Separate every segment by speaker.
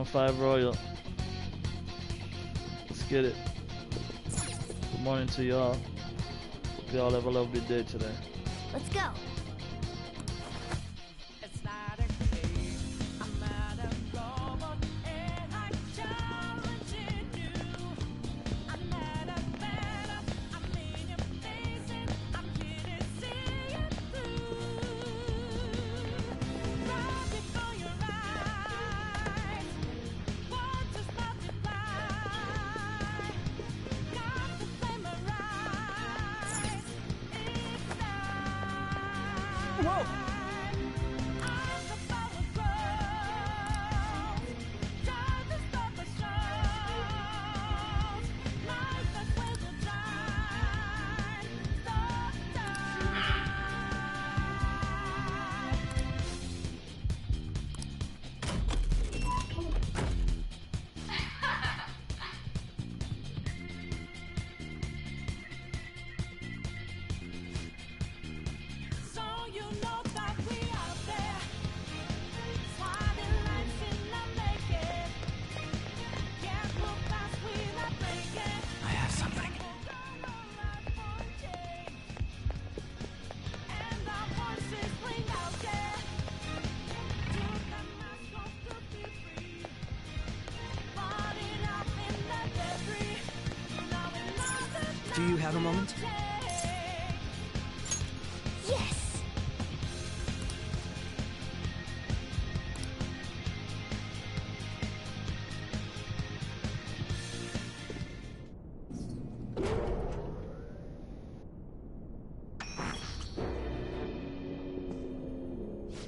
Speaker 1: Persona 5 Royal. Let's get it. Good morning to y'all. Hope y'all have a lovely day today.
Speaker 2: Let's go.
Speaker 3: Do you have a moment?
Speaker 2: Yes!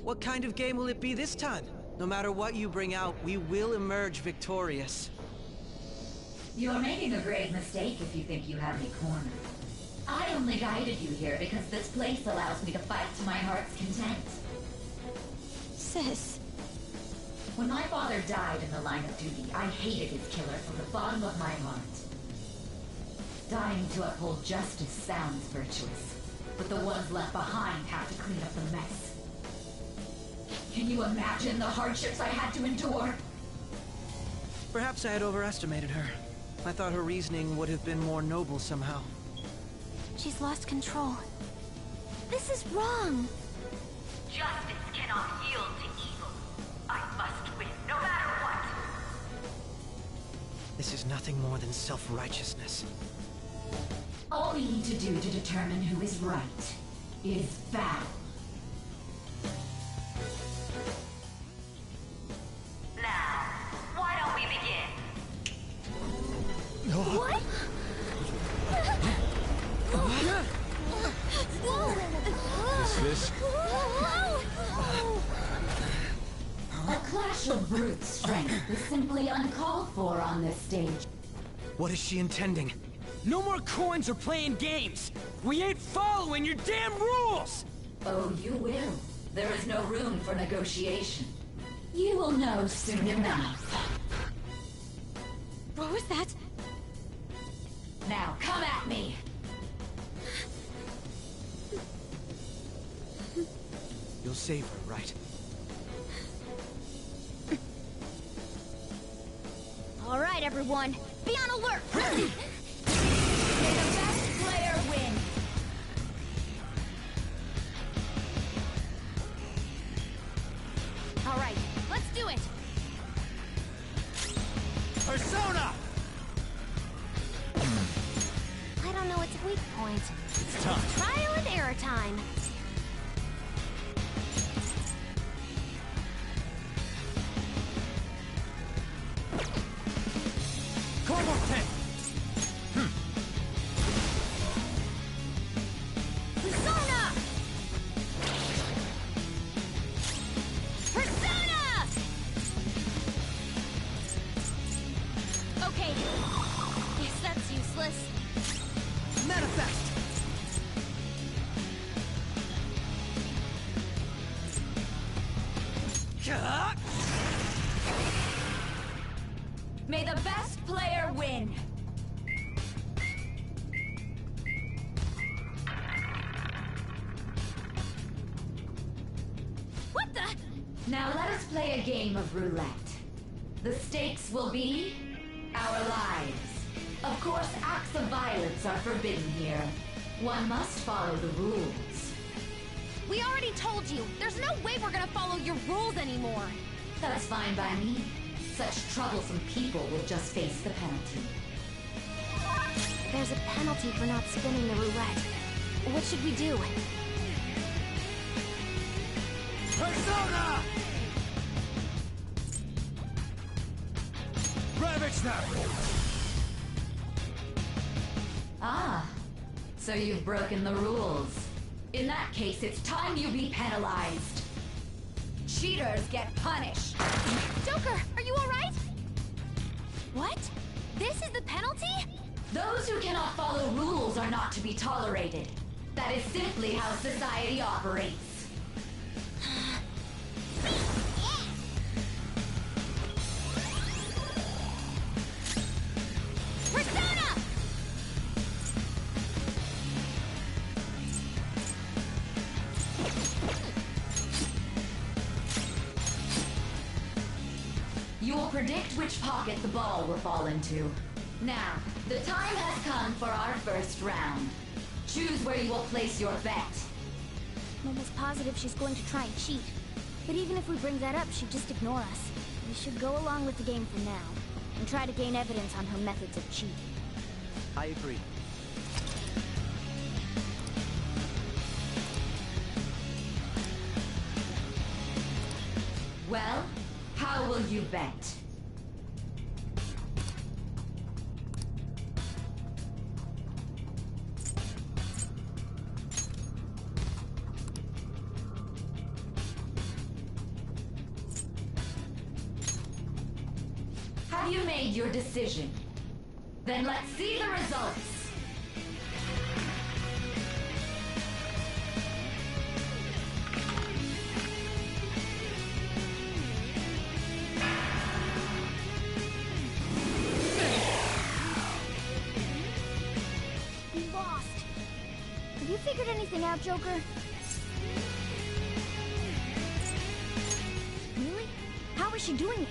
Speaker 3: What kind of game will it be this time? No matter what you bring out, we will emerge victorious.
Speaker 4: You're making a grave mistake if you think you have me cornered. I only guided you here because this place allows me to fight to my heart's content.
Speaker 2: Sis.
Speaker 4: When my father died in the line of duty, I hated his killer from the bottom of my heart. Dying to uphold justice sounds virtuous, but the ones left behind have to clean up the mess. Can you imagine the hardships I had to endure?
Speaker 3: Perhaps I had overestimated her. I thought her reasoning would have been more noble somehow.
Speaker 2: She's lost control. This is wrong.
Speaker 4: Justice cannot yield to evil. I must win, no matter what.
Speaker 3: This is nothing more than self-righteousness.
Speaker 4: All we need to do to determine who is right is battle. Now, why don't we begin?
Speaker 2: What?
Speaker 5: This?
Speaker 4: A clash of brute strength is simply uncalled for on this stage.
Speaker 3: What is she intending?
Speaker 6: No more coins or playing games! We ain't following your damn rules!
Speaker 4: Oh, you will. There is no room for negotiation. You will know soon enough.
Speaker 2: What was that?
Speaker 4: Now, come at me!
Speaker 3: You'll save her, right?
Speaker 2: All right, everyone. Be on alert!
Speaker 4: May the best player win!
Speaker 2: All right, let's do it!
Speaker 6: Persona!
Speaker 2: I don't know its weak point.
Speaker 6: It's tough.
Speaker 2: Trial and error time. Persona! Persona! Okay. Guess that's useless.
Speaker 3: Manifest!
Speaker 4: May the best player win!
Speaker 2: What the?
Speaker 4: Now let us play a game of roulette. The stakes will be our lives. Of course, acts of violence are forbidden here. One must follow the rules.
Speaker 2: We already told you, there's no way we're gonna follow your rules anymore.
Speaker 4: That's fine by me. Such troublesome people will just face the penalty.
Speaker 2: There's a penalty for not spinning the roulette. What should we do?
Speaker 6: Persona! Ravage them!
Speaker 4: Ah, so you've broken the rules. In that case, it's time you be penalized. Cheaters get punished.
Speaker 2: Joker, are you alright? What? This is the penalty?
Speaker 4: Those who cannot follow rules are not to be tolerated. That is simply how society operates.
Speaker 2: Persona!
Speaker 4: You will predict which pocket the ball will fall into. Now, the time has come for our first round. Choose where you will place your bet.
Speaker 2: I'm almost positive she's going to try and cheat. But even if we bring that up, she'd just ignore us. We should go along with the game for now, and try to gain evidence on her methods of cheating.
Speaker 3: I agree.
Speaker 4: Well, how will you bet? Have you made your decision? Then let's see the results.
Speaker 2: We lost. Have you figured anything out, Joker? Really? How is she doing it?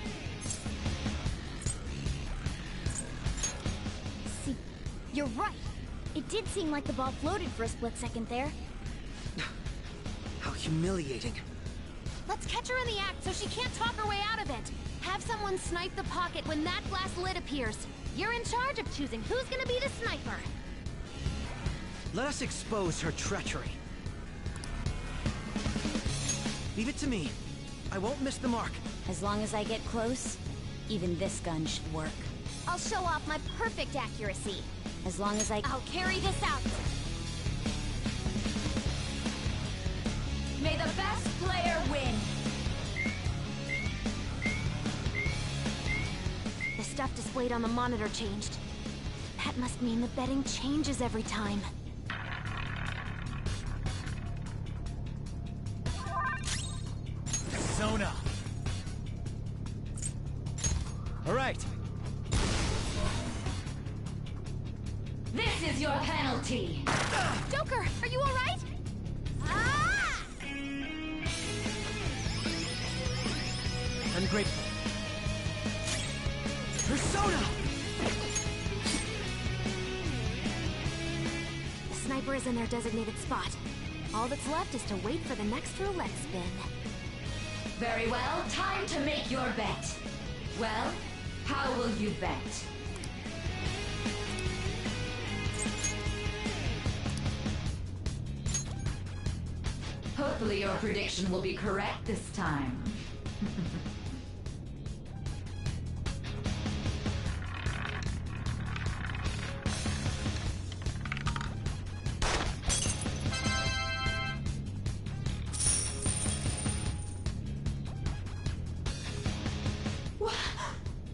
Speaker 2: See, you're right. It did seem like the ball floated for a split second there.
Speaker 3: How humiliating.
Speaker 2: Let's catch her in the act so she can't talk her way out of it. Have someone snipe the pocket when that glass lid appears. You're in charge of choosing who's gonna be the sniper.
Speaker 3: Let us expose her treachery. Leave it to me. I won't miss the mark.
Speaker 2: As long as I get close, even this gun should work. I'll show off my perfect accuracy. As long as I'll carry this out.
Speaker 4: May the best player win.
Speaker 2: The stuff displayed on the monitor changed. That must mean the betting changes every time.
Speaker 6: Persona! Alright,
Speaker 4: This is your penalty.
Speaker 2: Joker, are you alright? Ah!
Speaker 3: Ungrateful. Persona!
Speaker 2: The sniper is in their designated spot. All that's left is to wait for the next roulette spin.
Speaker 4: Very well, time to make your bet. Well, how will you bet? Hopefully your prediction will be correct this time.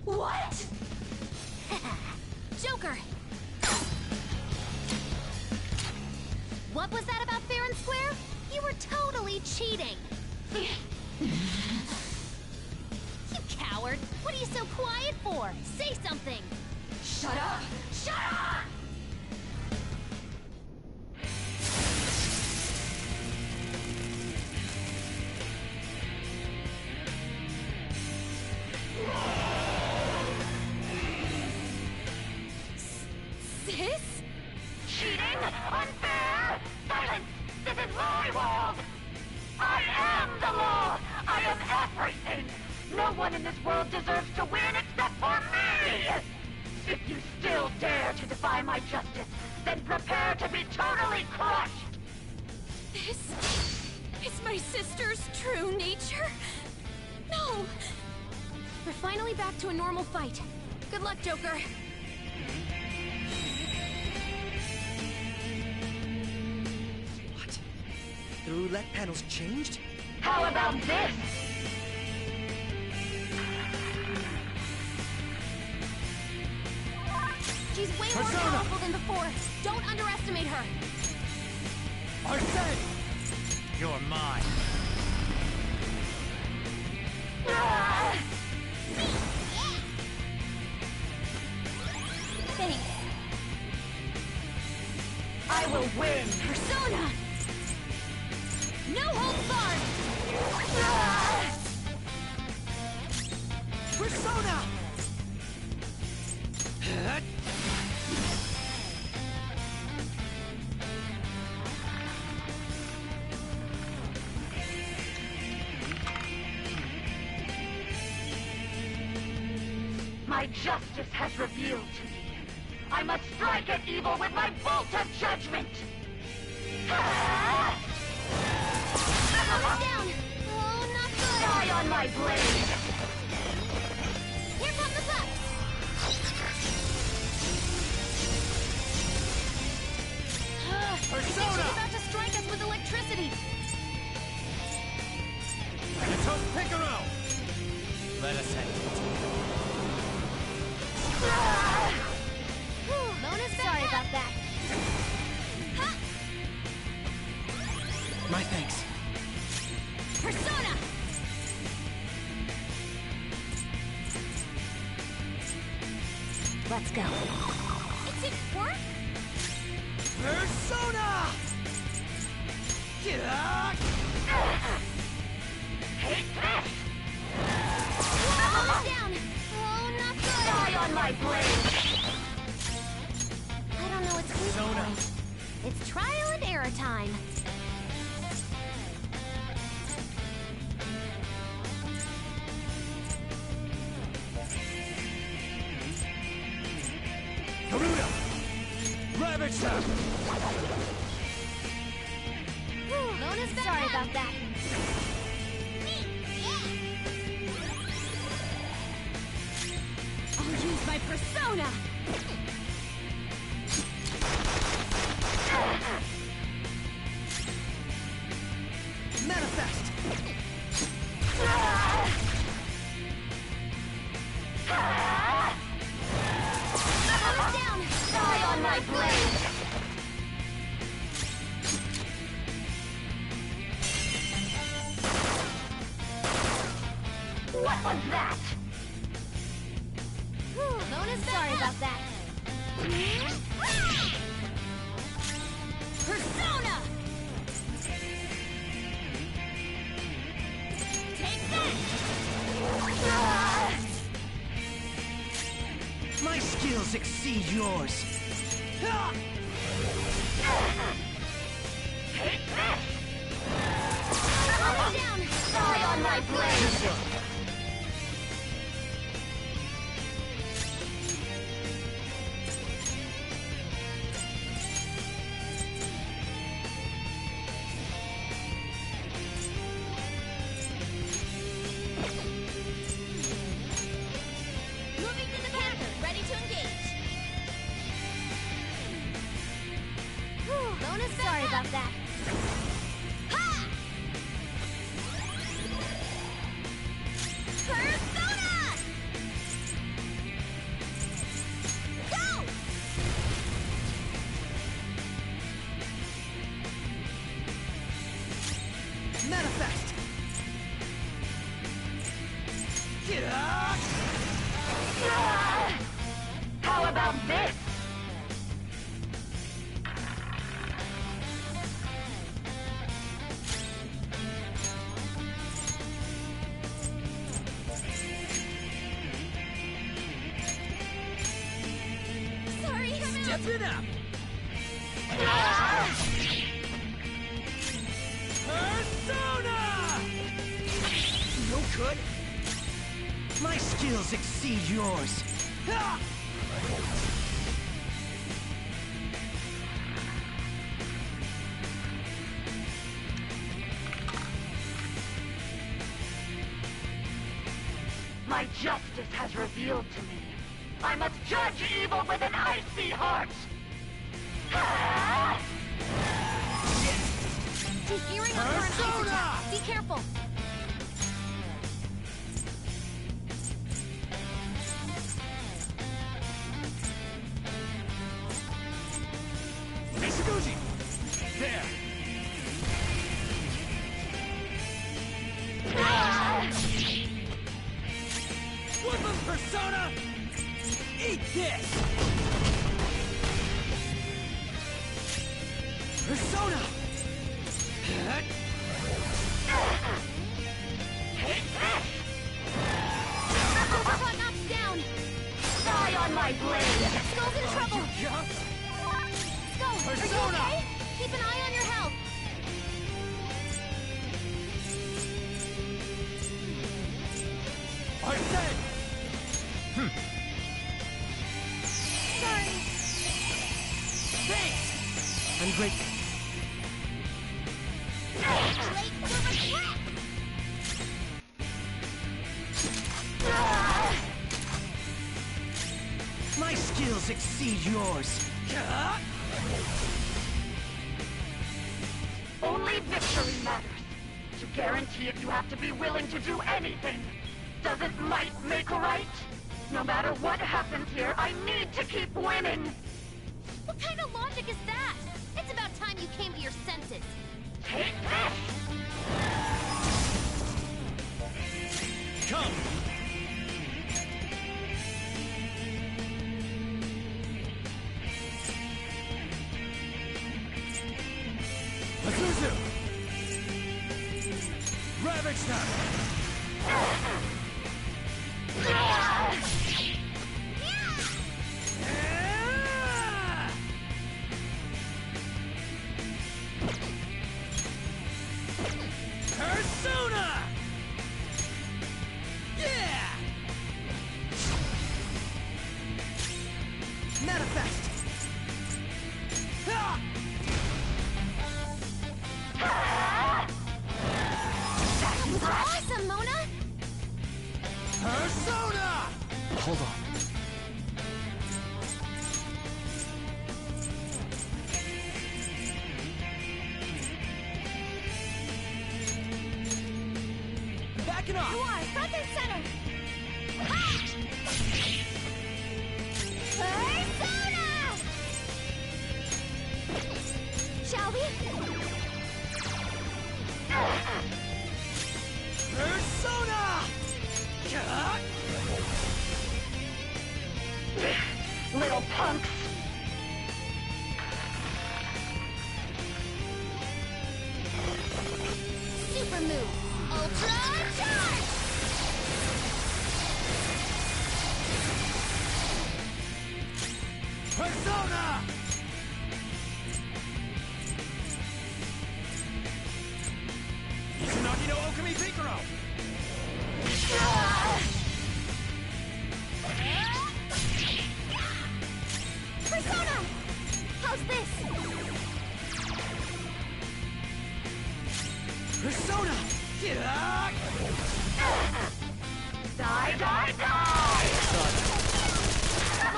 Speaker 4: What?
Speaker 2: Joker! What was that about fair and square? You were totally cheating! You coward! What are you so quiet for? Say something!
Speaker 4: Shut up! Shut up!
Speaker 7: deserves to win except for me! If you still dare to defy my justice, then prepare to be totally crushed!
Speaker 2: This is my sister's true nature? No! We're finally back to a normal fight. Good luck, Joker.
Speaker 3: What? The roulette panel's changed?
Speaker 7: How about this?
Speaker 2: She's way more
Speaker 6: Persona!
Speaker 2: powerful than before. Don't underestimate her.
Speaker 6: Arsene! You're mine.
Speaker 2: Thanks.
Speaker 7: I will win!
Speaker 2: Persona! No holds barred!
Speaker 3: Persona!
Speaker 7: My justice has revealed to me. I must strike at evil with my bolt of judgment!
Speaker 2: Sona's down! Oh, not good!
Speaker 7: Die on my blade!
Speaker 2: Here come the pups!
Speaker 6: Persona!
Speaker 2: She's about to strike us with electricity!
Speaker 6: Toast Picaro! Let us end it.
Speaker 2: Lona's sorry about that. Ha!
Speaker 3: My thanks.
Speaker 2: Persona! Let's go. It didn't work?
Speaker 3: Persona!
Speaker 7: Hate this!
Speaker 2: Lona's down! Oh, not good!
Speaker 7: Die on my blade!
Speaker 2: I don't know its weak
Speaker 6: Persona.
Speaker 2: point. It's trial and error time.
Speaker 6: Garuda! Ravage them!
Speaker 2: Lona's sorry about that. I'll use my persona!
Speaker 3: Manifest!
Speaker 2: Lona's down!
Speaker 7: Die on my blade! What was that?
Speaker 2: Lona's sorry about that. Persona! Take that!
Speaker 3: My skills exceed yours. Ah!
Speaker 7: Take this!
Speaker 2: Lona's down!
Speaker 7: Die on my blade!
Speaker 2: Moving to the Panther, ready to engage. Lona's sorry about that. Ha! Persona! Go!
Speaker 3: Manifest!
Speaker 7: How about this?
Speaker 2: Sorry, I'm out.
Speaker 6: Step it up! Persona!
Speaker 3: No good? My skills exceed yours. Ah!
Speaker 7: My justice has revealed to me. I must judge evil with an icy heart. Ah!
Speaker 2: She's gearing up for an ice attack. Be careful.
Speaker 6: Nishiguchi! There! Woodland Persona! Eat this! Persona!
Speaker 2: Uppercut knocks down.
Speaker 7: Die on my blade!
Speaker 2: Skull's in trouble.
Speaker 6: Just
Speaker 2: Skull, are you
Speaker 6: Persona!
Speaker 2: okay? Keep an eye on your health.
Speaker 6: Arsene!
Speaker 2: Sorry.
Speaker 6: Thanks!
Speaker 3: I'm grateful.
Speaker 2: Late for attack.
Speaker 3: My skills exceed yours.
Speaker 7: Only victory matters. To guarantee it, you have to be willing to do anything. Doesn't might make right? No matter what happens here, I need to keep winning.
Speaker 2: What kind of logic is that? It's about time you came to your senses.
Speaker 7: Take this!
Speaker 6: Come! Azuzu! Ravage time! Persona! Yeah!
Speaker 3: Manifest!
Speaker 6: Ha!
Speaker 2: That was awesome, Mona.
Speaker 6: Persona!
Speaker 5: Hold on.
Speaker 6: Backing off!
Speaker 2: You are front and center. Persona! Shall we?
Speaker 6: Persona!
Speaker 7: Little punks!
Speaker 2: Super move. Ultra charge!
Speaker 6: Persona! Izanagi no Okami Piccolo!
Speaker 2: Persona! How's this?
Speaker 6: Persona!
Speaker 7: Die, die, die!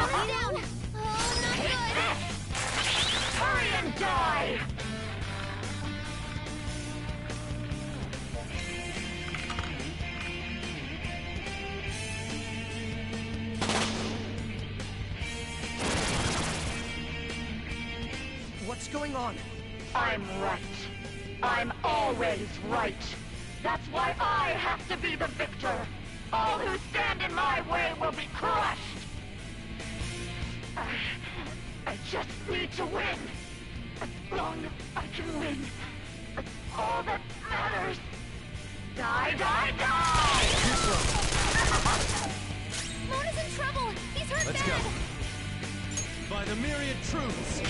Speaker 2: Lay down. Oh, not good.
Speaker 7: Hurry and die!
Speaker 3: What's going on?
Speaker 7: I'm right. I'm always right. That's why I have to be the victor. All who stand in my way will be crushed. I just need to win. As long as I can win. That's all that matters. Die, die, die!
Speaker 2: Mona's in trouble. He's hurt
Speaker 5: Let's
Speaker 2: bad.
Speaker 5: go.
Speaker 6: By the myriad truths!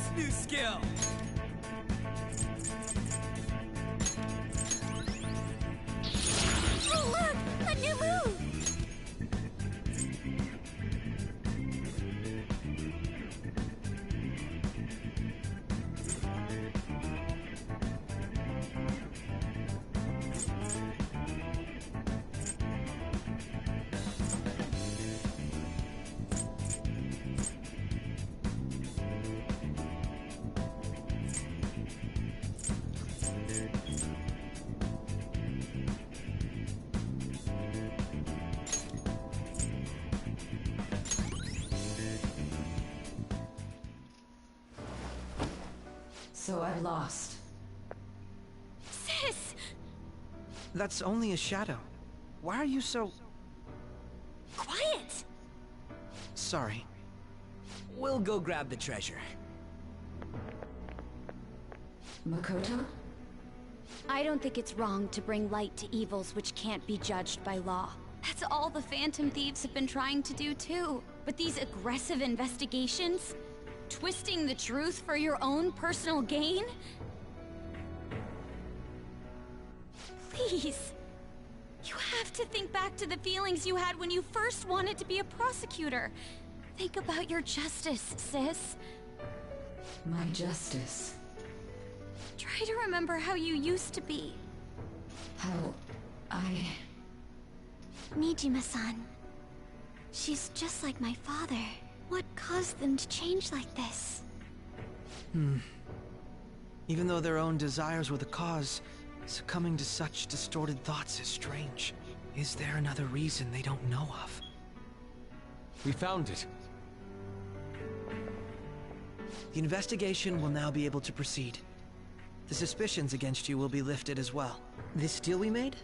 Speaker 6: this new skill?
Speaker 2: Oh, look! A new move!
Speaker 4: So I've lost.
Speaker 2: Sis!
Speaker 3: That's only a shadow. Why are you so...
Speaker 2: Quiet!
Speaker 3: sorry?
Speaker 6: We'll go grab the treasure.
Speaker 4: Makoto?
Speaker 2: I don't think it's wrong to bring light to evils which can't be judged by law. That's all the Phantom Thieves have been trying to do too. But these aggressive investigations? Twisting the truth for your own personal gain? Please. You have to think back to the feelings you had when you first wanted to be a prosecutor. Think about your justice, sis.
Speaker 4: My justice.
Speaker 2: Try to remember how you used to be.
Speaker 4: How I...
Speaker 2: Nijima-san. She's just like my father. What caused them to change like this?
Speaker 3: Even though their own desires were the cause, succumbing to such distorted thoughts is strange. Is there another reason they don't know of?
Speaker 5: We found it.
Speaker 3: The investigation will now be able to proceed. The suspicions against you will be lifted as well. This deal we made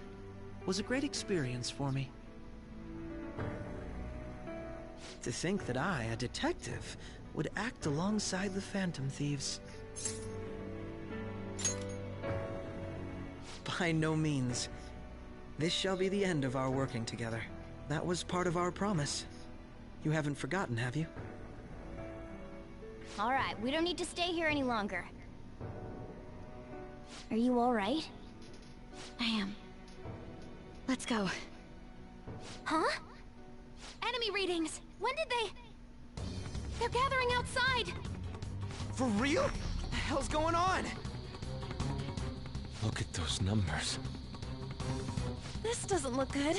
Speaker 3: was a great experience for me. To think that I, a detective, would act alongside the Phantom Thieves. By no means. This shall be the end of our working together. That was part of our promise. You haven't forgotten, have you?
Speaker 2: All right, we don't need to stay here any longer. Are you all right? I am. Let's go. Huh? Enemy readings! When did they... They're gathering outside!
Speaker 6: For real? What the hell's going on?
Speaker 5: Look at those numbers.
Speaker 2: This doesn't look good.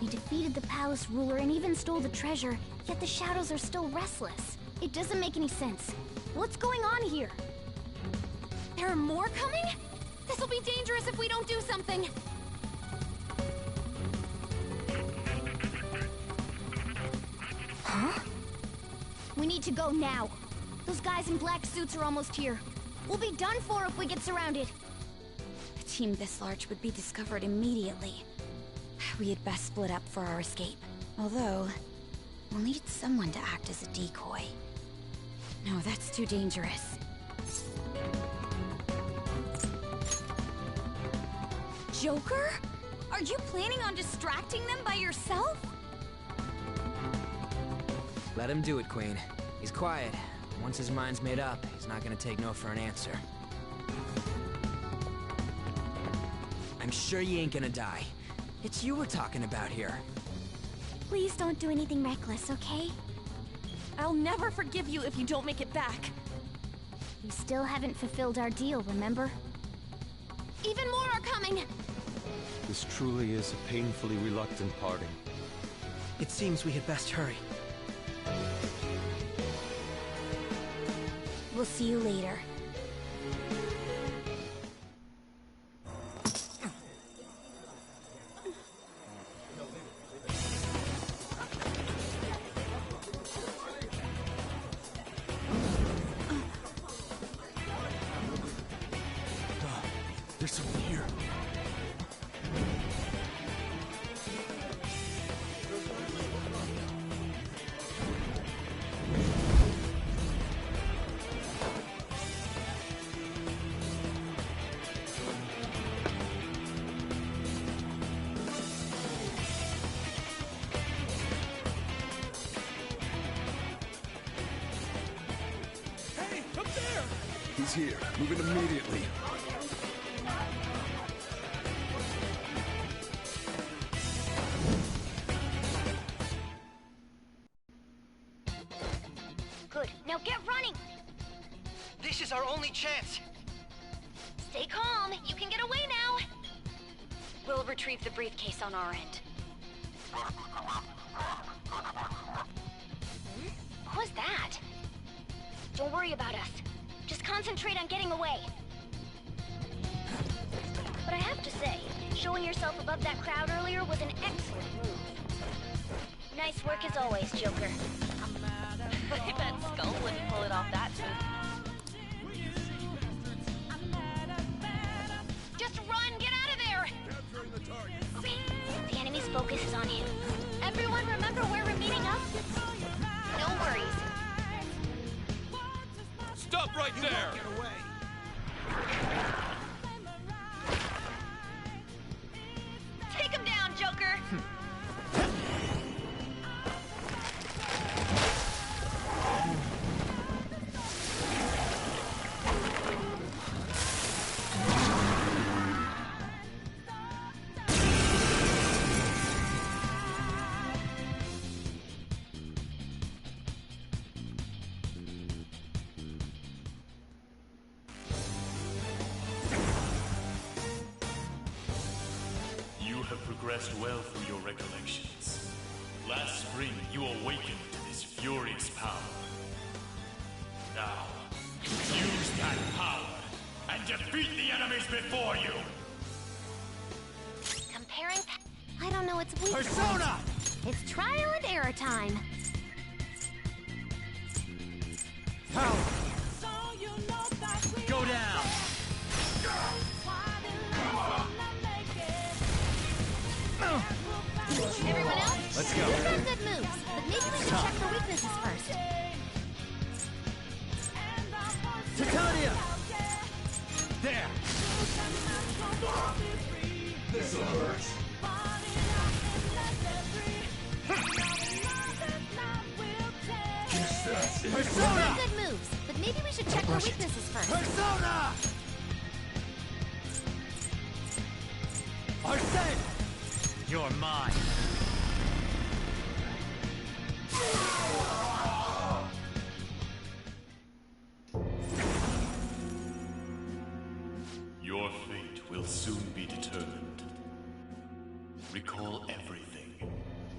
Speaker 2: We defeated the palace ruler and even stole the treasure, yet the shadows are still restless. It doesn't make any sense. What's going on here? There are more coming? This will be dangerous if we don't do something. Huh? We need to go now. Those guys in black suits are almost here. We'll be done for if we get surrounded. A team this large would be discovered immediately. We had best split up for our escape. Although, we'll need someone to act as a decoy. No, that's too dangerous. Joker? Are you planning on distracting them by yourself?
Speaker 6: Let him do it, Queen. He's quiet. Once his mind's made up, he's not gonna take no for an answer. I'm sure you ain't gonna die. It's you we're talking about here.
Speaker 2: Please don't do anything reckless, okay? I'll never forgive you if you don't make it back. We still haven't fulfilled our deal, remember? Even more are coming!
Speaker 5: This truly is a painfully reluctant parting.
Speaker 3: It seems we had best hurry.
Speaker 2: We'll see you later.
Speaker 5: There's someone here. He's here. Move in immediately.
Speaker 2: Good. Now get running!
Speaker 3: This is our only chance.
Speaker 2: Stay calm. You can get away now. We'll retrieve the briefcase on our end. What was that? Don't worry about us. Just concentrate on getting away. But I have to say, showing yourself above that crowd earlier was an excellent move. Nice work as always, Joker.
Speaker 8: I bet Skull wouldn't pull it off that smooth.
Speaker 2: Just run! Get out of there! Okay, the enemy's focus is on him. Everyone remember where we're meeting up? No worries.
Speaker 6: Stop right there!
Speaker 3: Get away.
Speaker 2: Take him down, Joker!
Speaker 9: Progressed well through your recollections. Last spring, you awakened to this furious power. Now, use that power and defeat the enemies before you!
Speaker 2: Comparing... I don't know its weak point.
Speaker 3: Persona!
Speaker 2: It's trial and error time.
Speaker 3: Power! Go down!
Speaker 2: Everyone else?
Speaker 3: Let's go.
Speaker 2: You've got good moves, but maybe we should check for weaknesses first.
Speaker 3: Titania! There!
Speaker 5: This'll hurt.
Speaker 2: You've
Speaker 3: Persona!
Speaker 2: got good moves, but maybe we should check for weaknesses first.
Speaker 3: Persona! Arsene! You're mine.
Speaker 9: Your fate will soon be determined. Recall everything.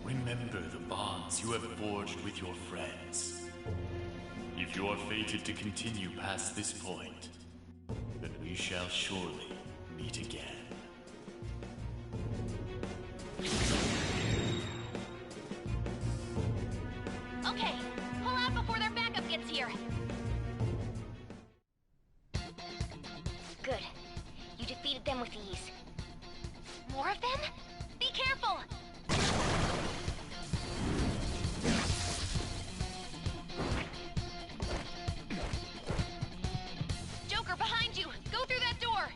Speaker 9: Remember the bonds you have forged with your friends. If you are fated to continue past this point, then we shall surely meet again.
Speaker 2: Okay, pull out before their backup gets here. Good. You defeated them with ease. More of them? Be careful! Joker, behind you! Go through that door!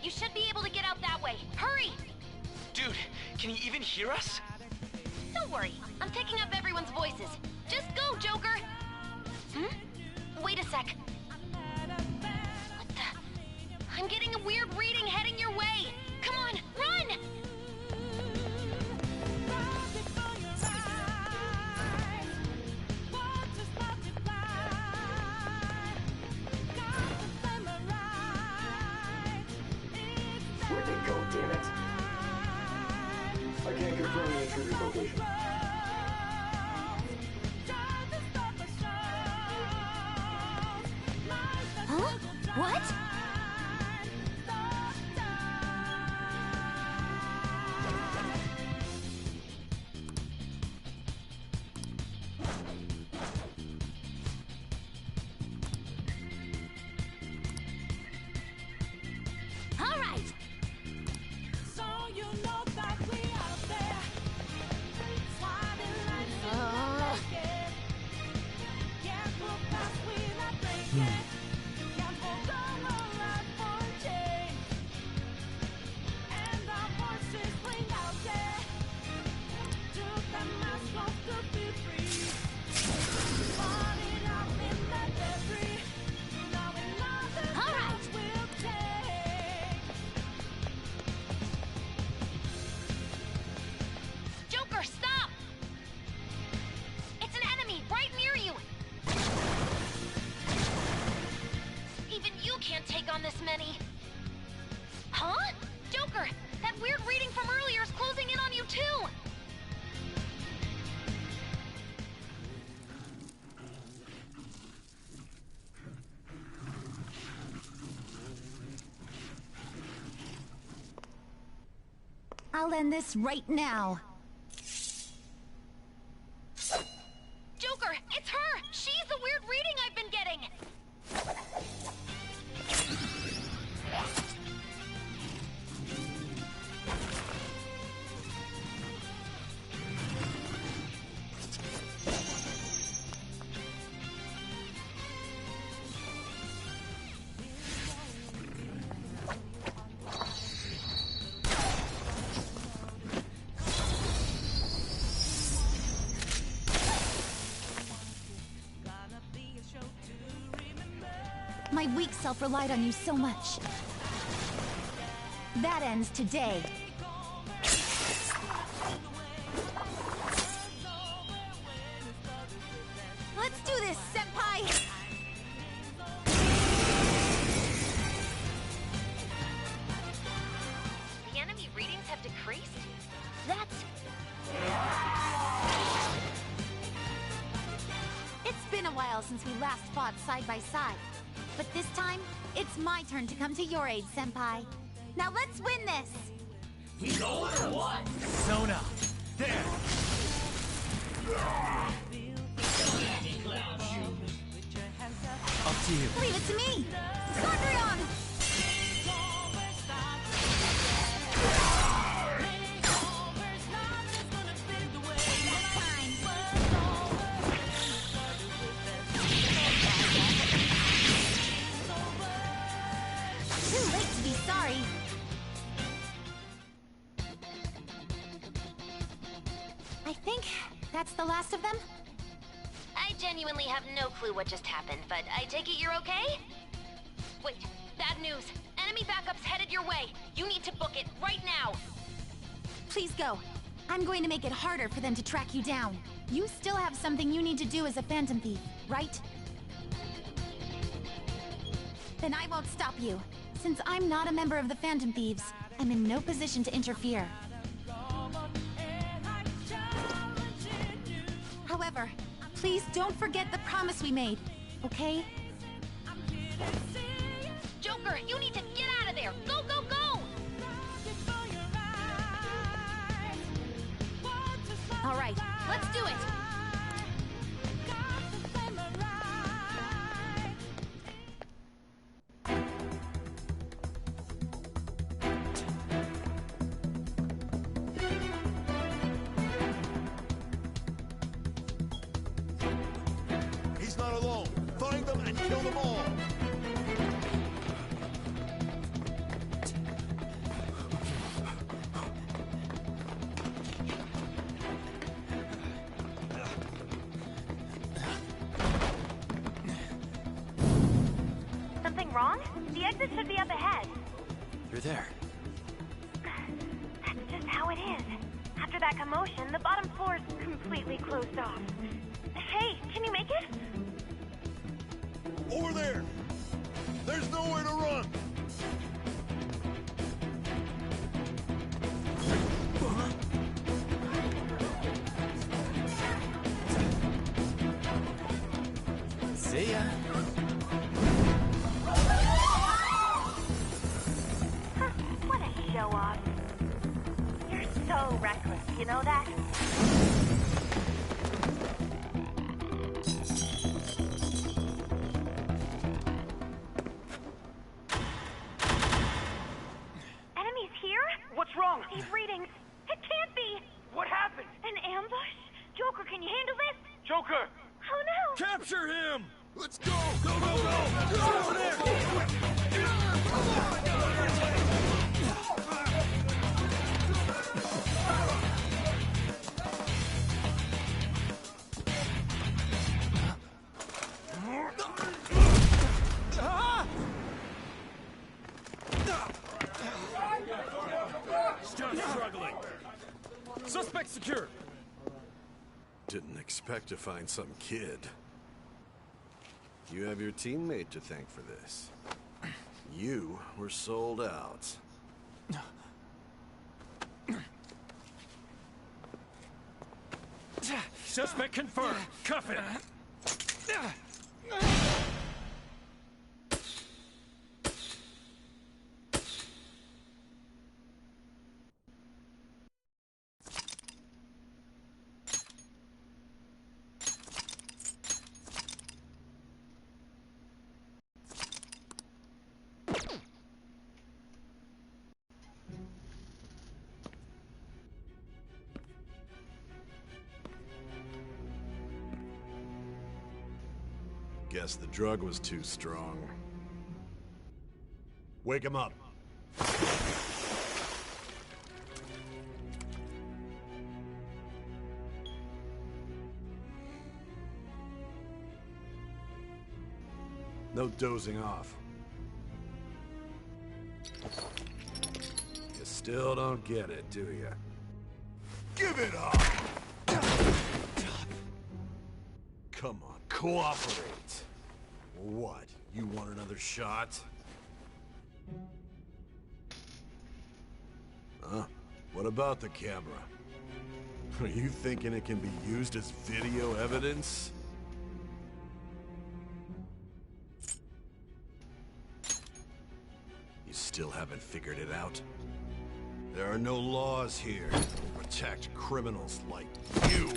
Speaker 2: You should be able to get out that way. Hurry!
Speaker 6: Dude, can you even hear us?
Speaker 2: Don't worry, I'm picking up everyone's voices. Just go, Joker! Wait a sec. What the? I'm getting a weird reading heading your way! Come on, run!
Speaker 5: Where'd they go, damn it? I can't confirm the intruder's location.
Speaker 2: Huh? What? I'll end this right now.
Speaker 8: Joker, it's her! She's the weird reading I've been getting!
Speaker 2: My weak self relied on you so much. That ends today. Let's do this, Senpai!
Speaker 8: The enemy readings have decreased? That's...
Speaker 2: It's been a while since we last fought side by side. But this time, it's my turn to come to your aid, Senpai. Now let's win this!
Speaker 6: We go or what? Sona! There! Up to you.
Speaker 2: Leave it to me! Sondrion! Too late to be sorry. I think that's the last of them.
Speaker 8: I genuinely have no clue what just happened, but I take it you're okay? Wait, bad news. Enemy backup's headed your way. You need to book it right now.
Speaker 2: Please go. I'm going to make it harder for them to track you down. You still have something you need to do as a Phantom Thief, right? Then I won't stop you. Since I'm not a member of the Phantom Thieves, I'm in no position to interfere. However, please don't forget the promise we made, okay?
Speaker 8: Joker, you need to get out of there! Go, go, go!
Speaker 2: All right, let's do it!
Speaker 10: He's not alone. Find them and kill them all.
Speaker 7: Something wrong? The exit should be up ahead.
Speaker 3: You're there.
Speaker 7: That's just how it is. After that commotion, the bottom floor is completely closed off. Hey, can you make it?
Speaker 10: Over there. There's nowhere to run.
Speaker 3: See ya.
Speaker 7: Huh, what a show-off. You're so reckless, you know that? Enemies here?
Speaker 6: What's wrong?
Speaker 7: These readings. It can't be.
Speaker 6: What happened?
Speaker 7: An ambush? Joker, can you handle this?
Speaker 6: Joker!
Speaker 7: Oh no!
Speaker 10: Capture him. Let's go. Go, go, go. Get over there.
Speaker 6: Stop struggling! Suspect secured!
Speaker 10: Didn't expect to find some kid. You have your teammate to thank for this. You were sold out.
Speaker 6: Suspect confirmed. Cuff him.
Speaker 10: Guess the drug was too strong. Wake him up. No dozing off. You still don't get it, do you? Give it up! Come on, cooperate. What? You want another shot? Huh? What about the camera? Are you thinking it can be used as video evidence? You still haven't figured it out? There are no laws here to protect criminals like you.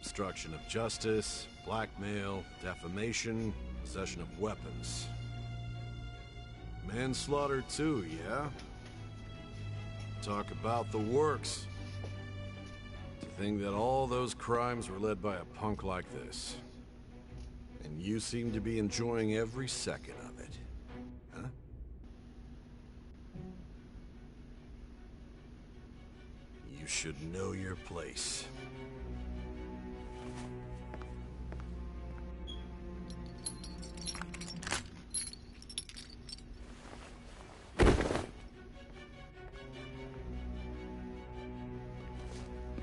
Speaker 10: Obstruction of justice, blackmail, defamation, possession of weapons. Manslaughter too, yeah? Talk about the works. To think that all those crimes were led by a punk like this. And you seem to be enjoying every second of it. Huh? You should know your place.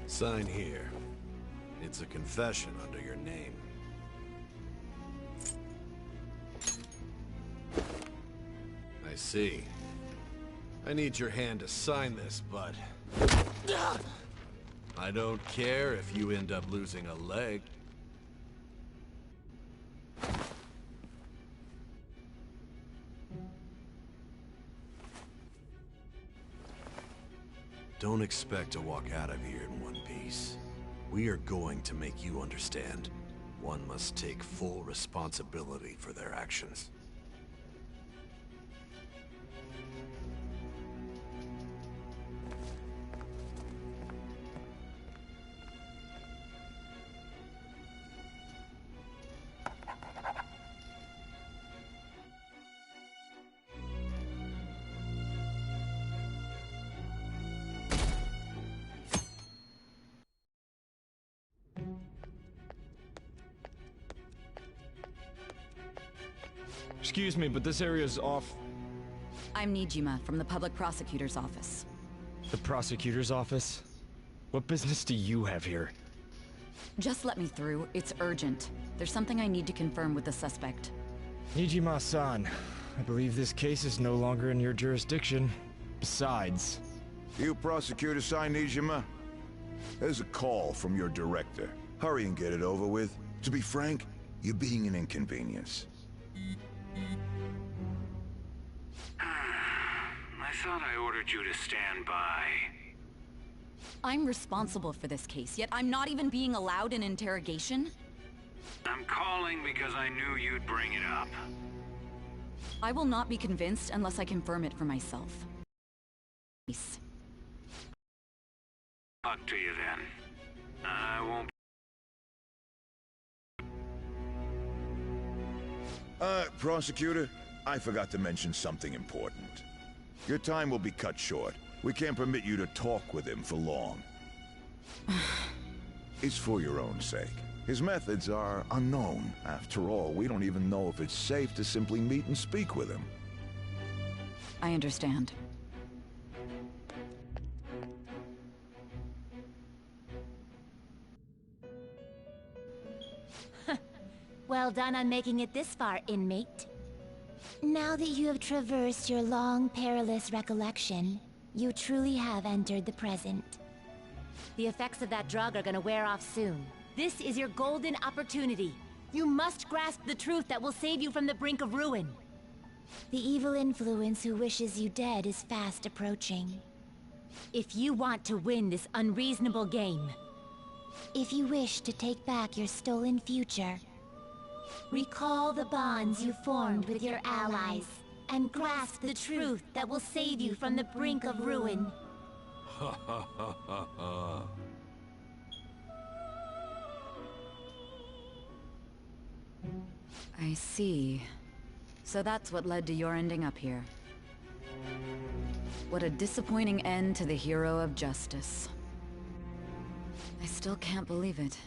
Speaker 10: Sign here. It's a confession under your name. I see. I need your hand to sign this, but I don't care if you end up losing a leg. Don't expect to walk out of here in one piece. We are going to make you understand. One must take full responsibility for their actions.
Speaker 6: Excuse me, but this area's off.
Speaker 4: I'm Nijima from the public prosecutor's office.
Speaker 6: The prosecutor's office? What business do you have here?
Speaker 4: Just let me through. It's urgent. There's something I need to confirm with the suspect.
Speaker 6: Nijima-san, I believe this case is no longer in your jurisdiction. Besides...
Speaker 11: You prosecutor sign Nijima? There's a call from your director. Hurry and get it over with. To be frank, you're being an inconvenience.
Speaker 12: I thought I ordered you to stand by.
Speaker 4: I'm responsible for this case, yet I'm not even being allowed an interrogation?
Speaker 12: I'm calling because I knew you'd bring it up.
Speaker 4: I will not be convinced unless I confirm it for myself. Peace.
Speaker 12: Luck to you then. I won't...
Speaker 11: Prosecutor, I forgot to mention something important. Your time will be cut short. We can't permit you to talk with him for long. It's for your own sake. His methods are unknown. After all, we don't even know if it's safe to simply meet and speak with him.
Speaker 4: I understand.
Speaker 2: Well done on making it this far, inmate. Now that you have traversed your long, perilous recollection, you truly have entered the present. The effects of that drug are gonna wear off soon. This is your golden opportunity. You must grasp the truth that will save you from the brink of ruin. The evil influence who wishes you dead is fast approaching. If you want to win this unreasonable game, if you wish to take back your stolen future, recall the bonds you formed with your allies, and grasp the truth that will save you from the brink of ruin.
Speaker 10: Ha ha ha ha ha.
Speaker 4: I see. So that's what led to your ending up here. What a disappointing end to the hero of justice. I still can't believe it.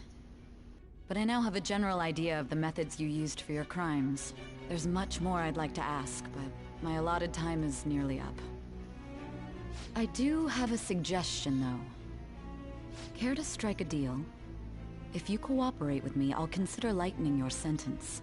Speaker 4: But I now have a general idea of the methods you used for your crimes. There's much more I'd like to ask, but my allotted time is nearly up. I do have a suggestion, though. Care to strike a deal? If you cooperate with me, I'll consider lightening your sentence.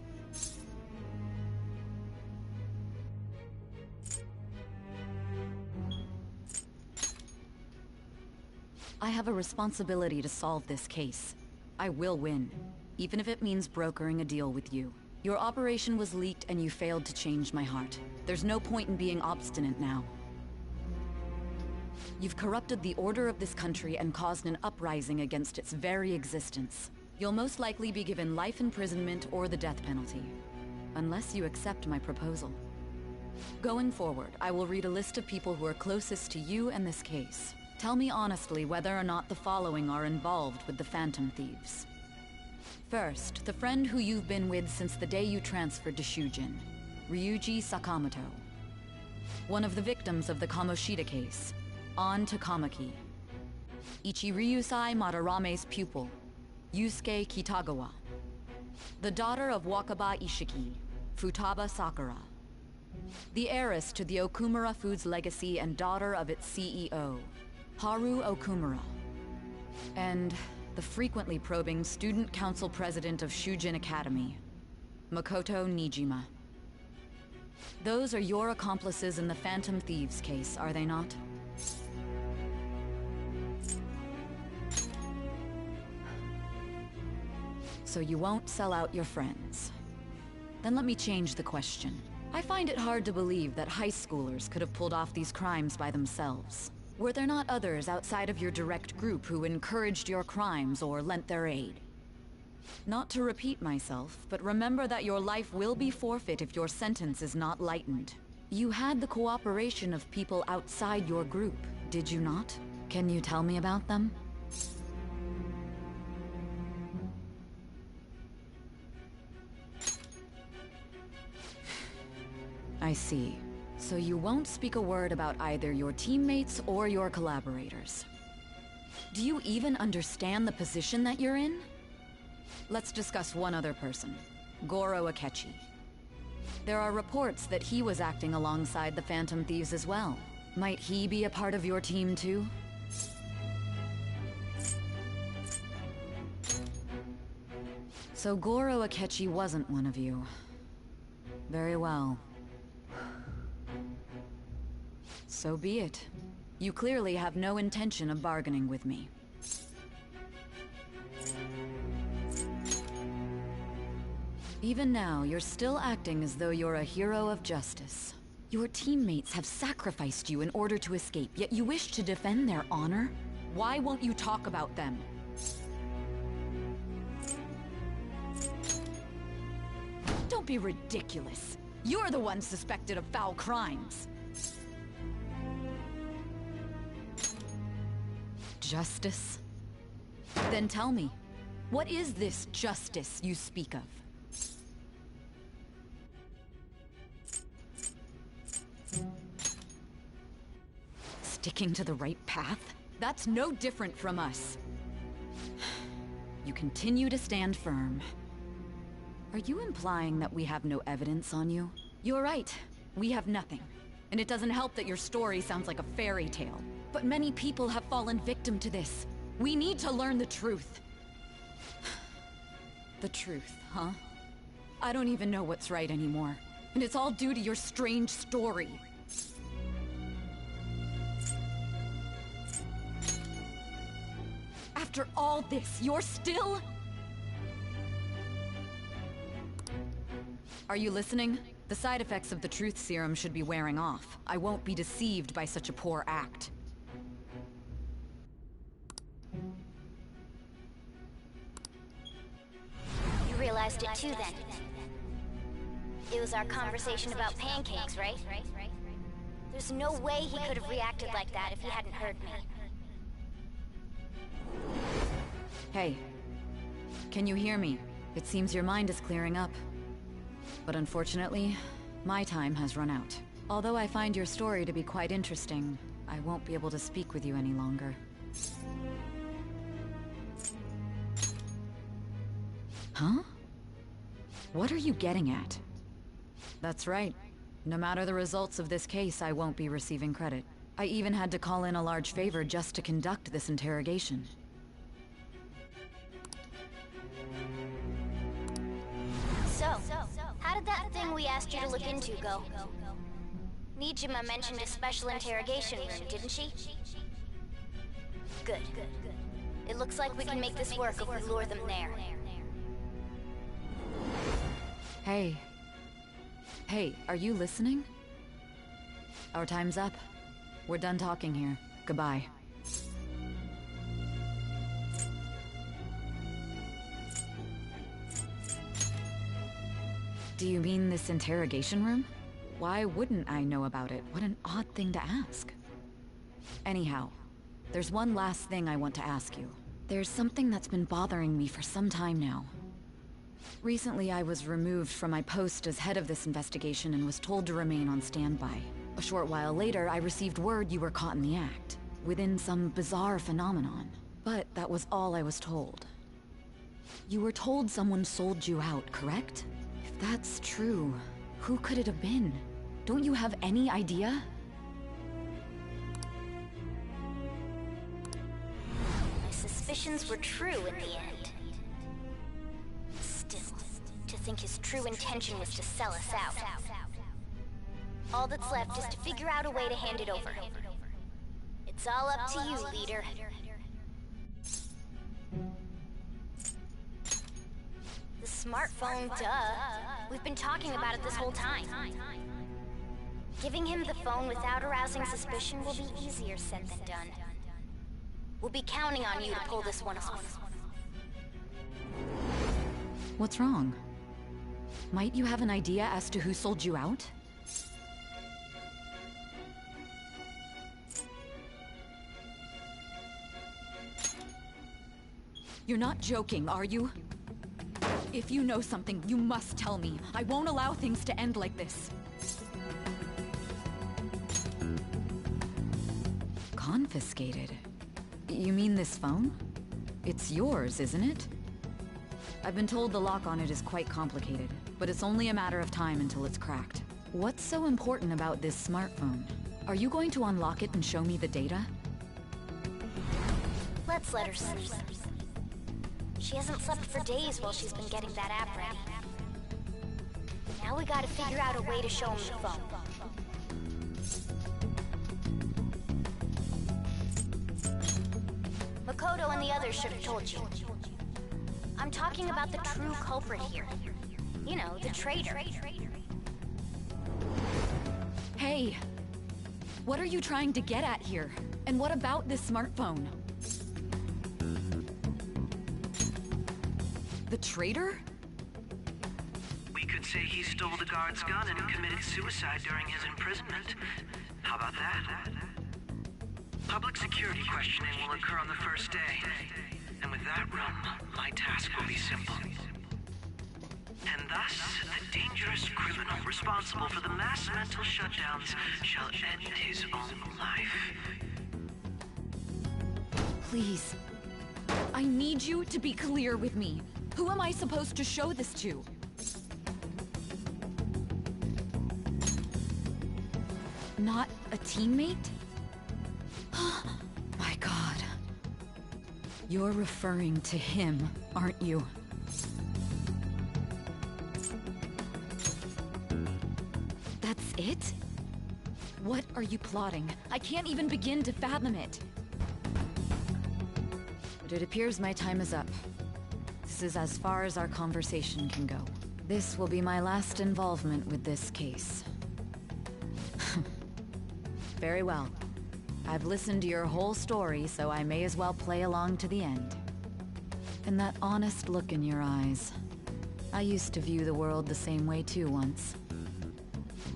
Speaker 4: I have a responsibility to solve this case. I will win, even if it means brokering a deal with you. Your operation was leaked and you failed to change my heart. There's no point in being obstinate now. You've corrupted the order of this country and caused an uprising against its very existence. You'll most likely be given life imprisonment or the death penalty, unless you accept my proposal. Going forward, I will read a list of people who are closest to you and this case. Tell me honestly whether or not the following are involved with the Phantom Thieves. First, the friend who you've been with since the day you transferred to Shujin, Ryuji Sakamoto. One of the victims of the Kamoshida case, An Takamaki. Ichiryusai Madarame's pupil, Yusuke Kitagawa. The daughter of Wakaba Ishiki, Futaba Sakura. The heiress to the Okumura Foods legacy and daughter of its CEO, Haru Okumura. And the frequently probing student council president of Shujin Academy, Makoto Nijima. Those are your accomplices in the Phantom Thieves case, are they not? So you won't sell out your friends. Then let me change the question. I find it hard to believe that high schoolers could have pulled off these crimes by themselves. Were there not others outside of your direct group who encouraged your crimes or lent their aid? Not to repeat myself, but remember that your life will be forfeit if your sentence is not lightened. You had the cooperation of people outside your group, did you not? Can you tell me about them? I see. So you won't speak a word about either your teammates or your collaborators. Do you even understand the position that you're in? Let's discuss one other person, Goro Akechi. There are reports that he was acting alongside the Phantom Thieves as well. Might he be a part of your team too? So Goro Akechi wasn't one of you. Very well. So be it. You clearly have no intention of bargaining with me. Even now, you're still acting as though you're a hero of justice. Your teammates have sacrificed you in order to escape, yet you wish to defend their honor? Why won't you talk about them? Don't be ridiculous. You're the one suspected of foul crimes. Justice? Then tell me, what is this justice you speak of? Sticking to the right path? That's no different from us. You continue to stand firm. Are you implying that we have no evidence on you? You're right. We have nothing. And it doesn't help that your story sounds like a fairy tale. But many people have fallen victim to this. We need to learn the truth. The truth, huh? I don't even know what's right anymore. And it's all due to your strange story. After all this, you're still... Are you listening? The side effects of the truth serum should be wearing off. I won't be deceived by such a poor act.
Speaker 2: You realized it too then. It was our conversation about pancakes, right? There's no way he could have reacted like that if he hadn't heard me.
Speaker 4: Hey. Can you hear me? It seems your mind is clearing up. But unfortunately, my time has run out. Although I find your story to be quite interesting, I won't be able to speak with you any longer. Huh? What are you getting at? That's right. No matter the results of this case, I won't be receiving credit. I even had to call in a large favor just to conduct this interrogation.
Speaker 2: So, how did that thing we asked you to look into go? Nijima mentioned a special interrogation room, didn't she? Good. It looks like we can make this work if we lure them there.
Speaker 4: Hey. Hey, are you listening? Our time's up. We're done talking here. Goodbye. Do you mean this interrogation room? Why wouldn't I know about it? What an odd thing to ask. Anyhow, there's one last thing I want to ask you. There's something that's been bothering me for some time now. Recently, I was removed from my post as head of this investigation and was told to remain on standby. A short while later, I received word you were caught in the act, within some bizarre phenomenon. But that was all I was told. You were told someone sold you out, correct? If that's true, who could it have been? Don't you have any idea?
Speaker 2: My suspicions were true in the end. Still, to think his true intention was to sell us out. All that's left is to figure out a way to hand it over. It's all up to you, leader. The smartphone, duh. We've been talking about it this whole time. Giving him the phone without arousing suspicion will be easier said than done. We'll be counting on you to pull this one off.
Speaker 4: What's wrong? Might you have an idea as to who sold you out? You're not joking, are you? If you know something, you must tell me. I won't allow things to end like this. Confiscated? You mean this phone? It's yours, isn't it? I've been told the lock on it is quite complicated, but it's only a matter of time until it's cracked. What's so important about this smartphone? Are you going to unlock it and show me the data?
Speaker 2: Let's let her sleep. She hasn't slept for days while she's been getting that app ready. Now we gotta figure out a way to show him the phone. Makoto and the others should have told you. I'm talking about the true culprit here. You know, the traitor.
Speaker 4: Hey! What are you trying to get at here? And what about this smartphone? The traitor?
Speaker 3: We could say he stole the guard's gun and committed suicide during his imprisonment. How about that? Public security questioning will occur on the first day. And with that room, my task will be simple. And thus, the dangerous criminal responsible for the mass mental shutdowns shall end his own life.
Speaker 4: Please. I need you to be clear with me. Who am I supposed to show this to? Not a teammate? My God. You're referring to him, aren't you? That's it? What are you plotting? I can't even begin to fathom it. But it appears my time is up. This is as far as our conversation can go. This will be my last involvement with this case. Very well. I've listened to your whole story, so I may as well play along to the end. And that honest look in your eyes. I used to view the world the same way too once.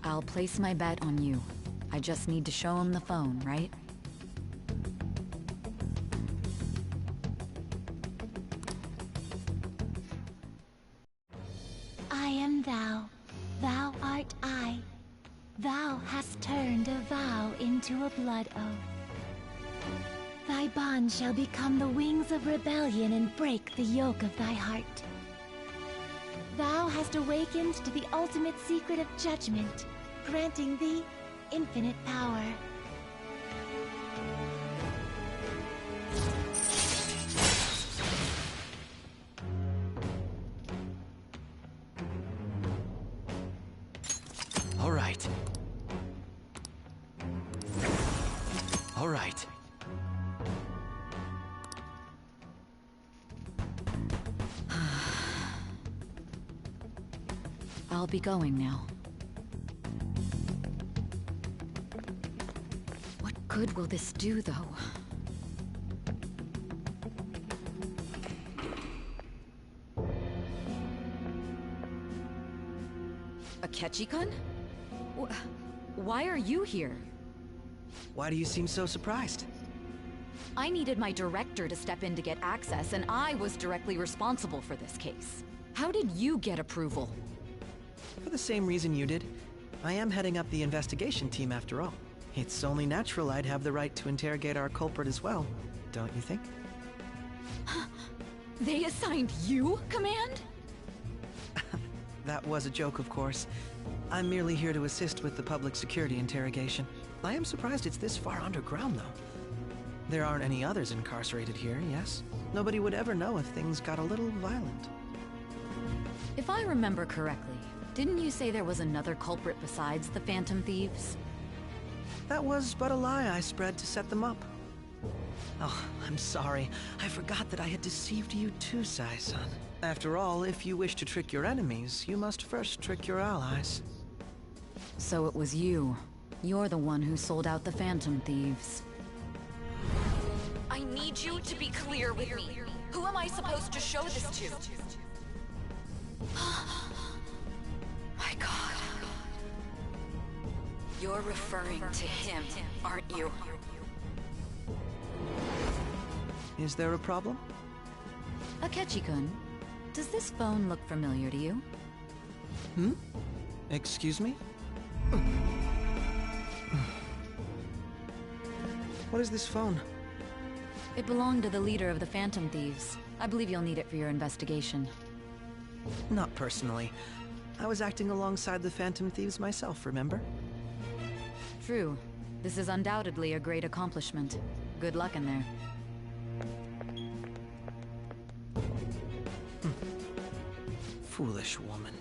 Speaker 4: I'll place my bet on you. I just need to show him the phone, right?
Speaker 2: I am thou.
Speaker 13: Thou hast turned a vow into a blood oath. Thy bond shall become the wings of rebellion and break the yoke of thy heart. Thou hast awakened to the ultimate secret of judgment, granting thee infinite power.
Speaker 6: All right. All right.
Speaker 4: I'll be going now. What good will this do, though? Akechi-kun? Why are you here?
Speaker 14: Why do you seem so surprised?
Speaker 4: I needed my director to step in to get access, and I was directly responsible for this case. How did you get approval?
Speaker 14: For the same reason you did. I am heading up the investigation team after all. It's only natural I'd have the right to interrogate our culprit as well, don't you think?
Speaker 4: They assigned you command?
Speaker 14: That was a joke, of course. I'm merely here to assist with the public security interrogation. I am surprised it's this far underground, though. There aren't any others incarcerated here, yes? Nobody would ever know if things got a little violent.
Speaker 4: If I remember correctly, didn't you say there was another culprit besides the Phantom Thieves?
Speaker 14: That was but a lie I spread to set them up. Oh, I'm sorry. I forgot that I had deceived you too, Sai-san. After all, if you wish to trick your enemies, you must first trick your allies.
Speaker 4: So it was you. You're the one who sold out the Phantom Thieves. I need you to be clear with me. Who am I supposed to show this to? My God. You're referring to him, aren't you?
Speaker 14: Is there a problem?
Speaker 4: Akechi-kun, does this phone look familiar to you?
Speaker 14: Hmm? Excuse me? What is this phone?
Speaker 4: It belonged to the leader of the Phantom Thieves. I believe you'll need it for your investigation.
Speaker 14: Not personally. I was acting alongside the Phantom Thieves myself, remember?
Speaker 4: True. This is undoubtedly a great accomplishment. Good luck in there.
Speaker 14: Foolish woman.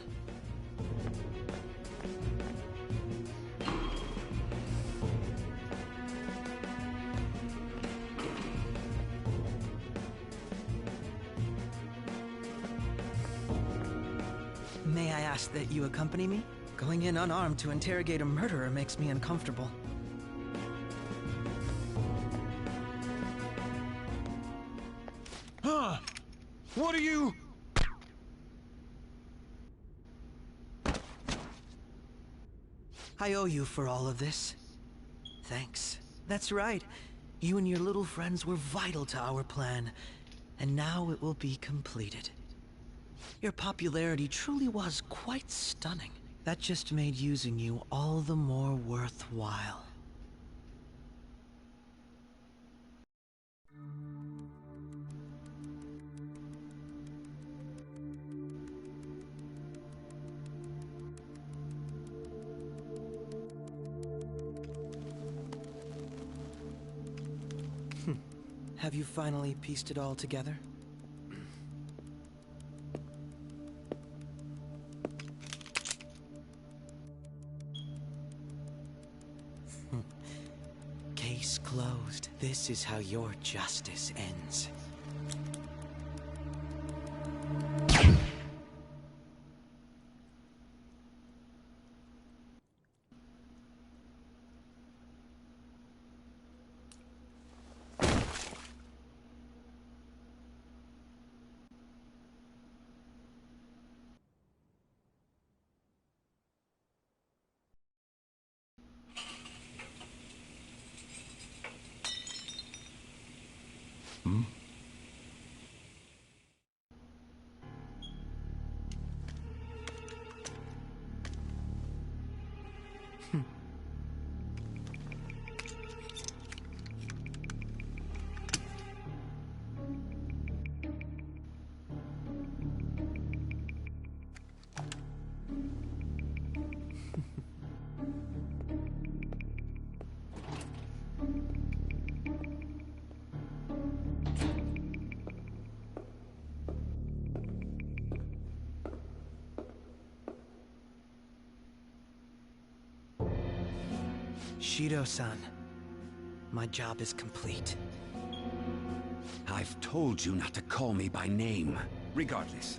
Speaker 14: May I ask that you accompany me? Going in unarmed to interrogate a murderer makes me uncomfortable.
Speaker 10: Huh? What are you...
Speaker 14: I owe you for all of this. Thanks. That's right. You and your little friends were vital to our plan, and now it will be completed. Your popularity truly was quite stunning. That just made using you all the more worthwhile. Have you finally pieced it all together? Case closed. This is how your justice ends. Bushido-san. My job is complete.
Speaker 15: I've told you not to call me by name. Regardless,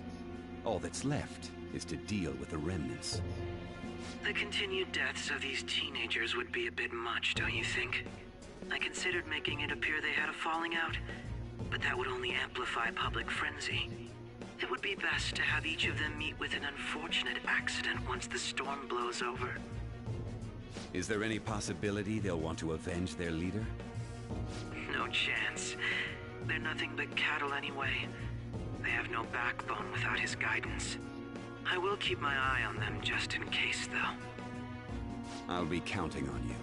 Speaker 15: all that's left is to deal with the remnants.
Speaker 3: The continued deaths of these teenagers would be a bit much, don't you think? I considered making it appear they had a falling out, but that would only amplify public frenzy. It would be best to have each of them meet with an unfortunate accident once the storm blows over.
Speaker 15: Is there any possibility they'll want to avenge their leader?
Speaker 3: No chance. They're nothing but cattle anyway. They have no backbone without his guidance. I will keep my eye on them just in case, though.
Speaker 15: I'll be counting on you.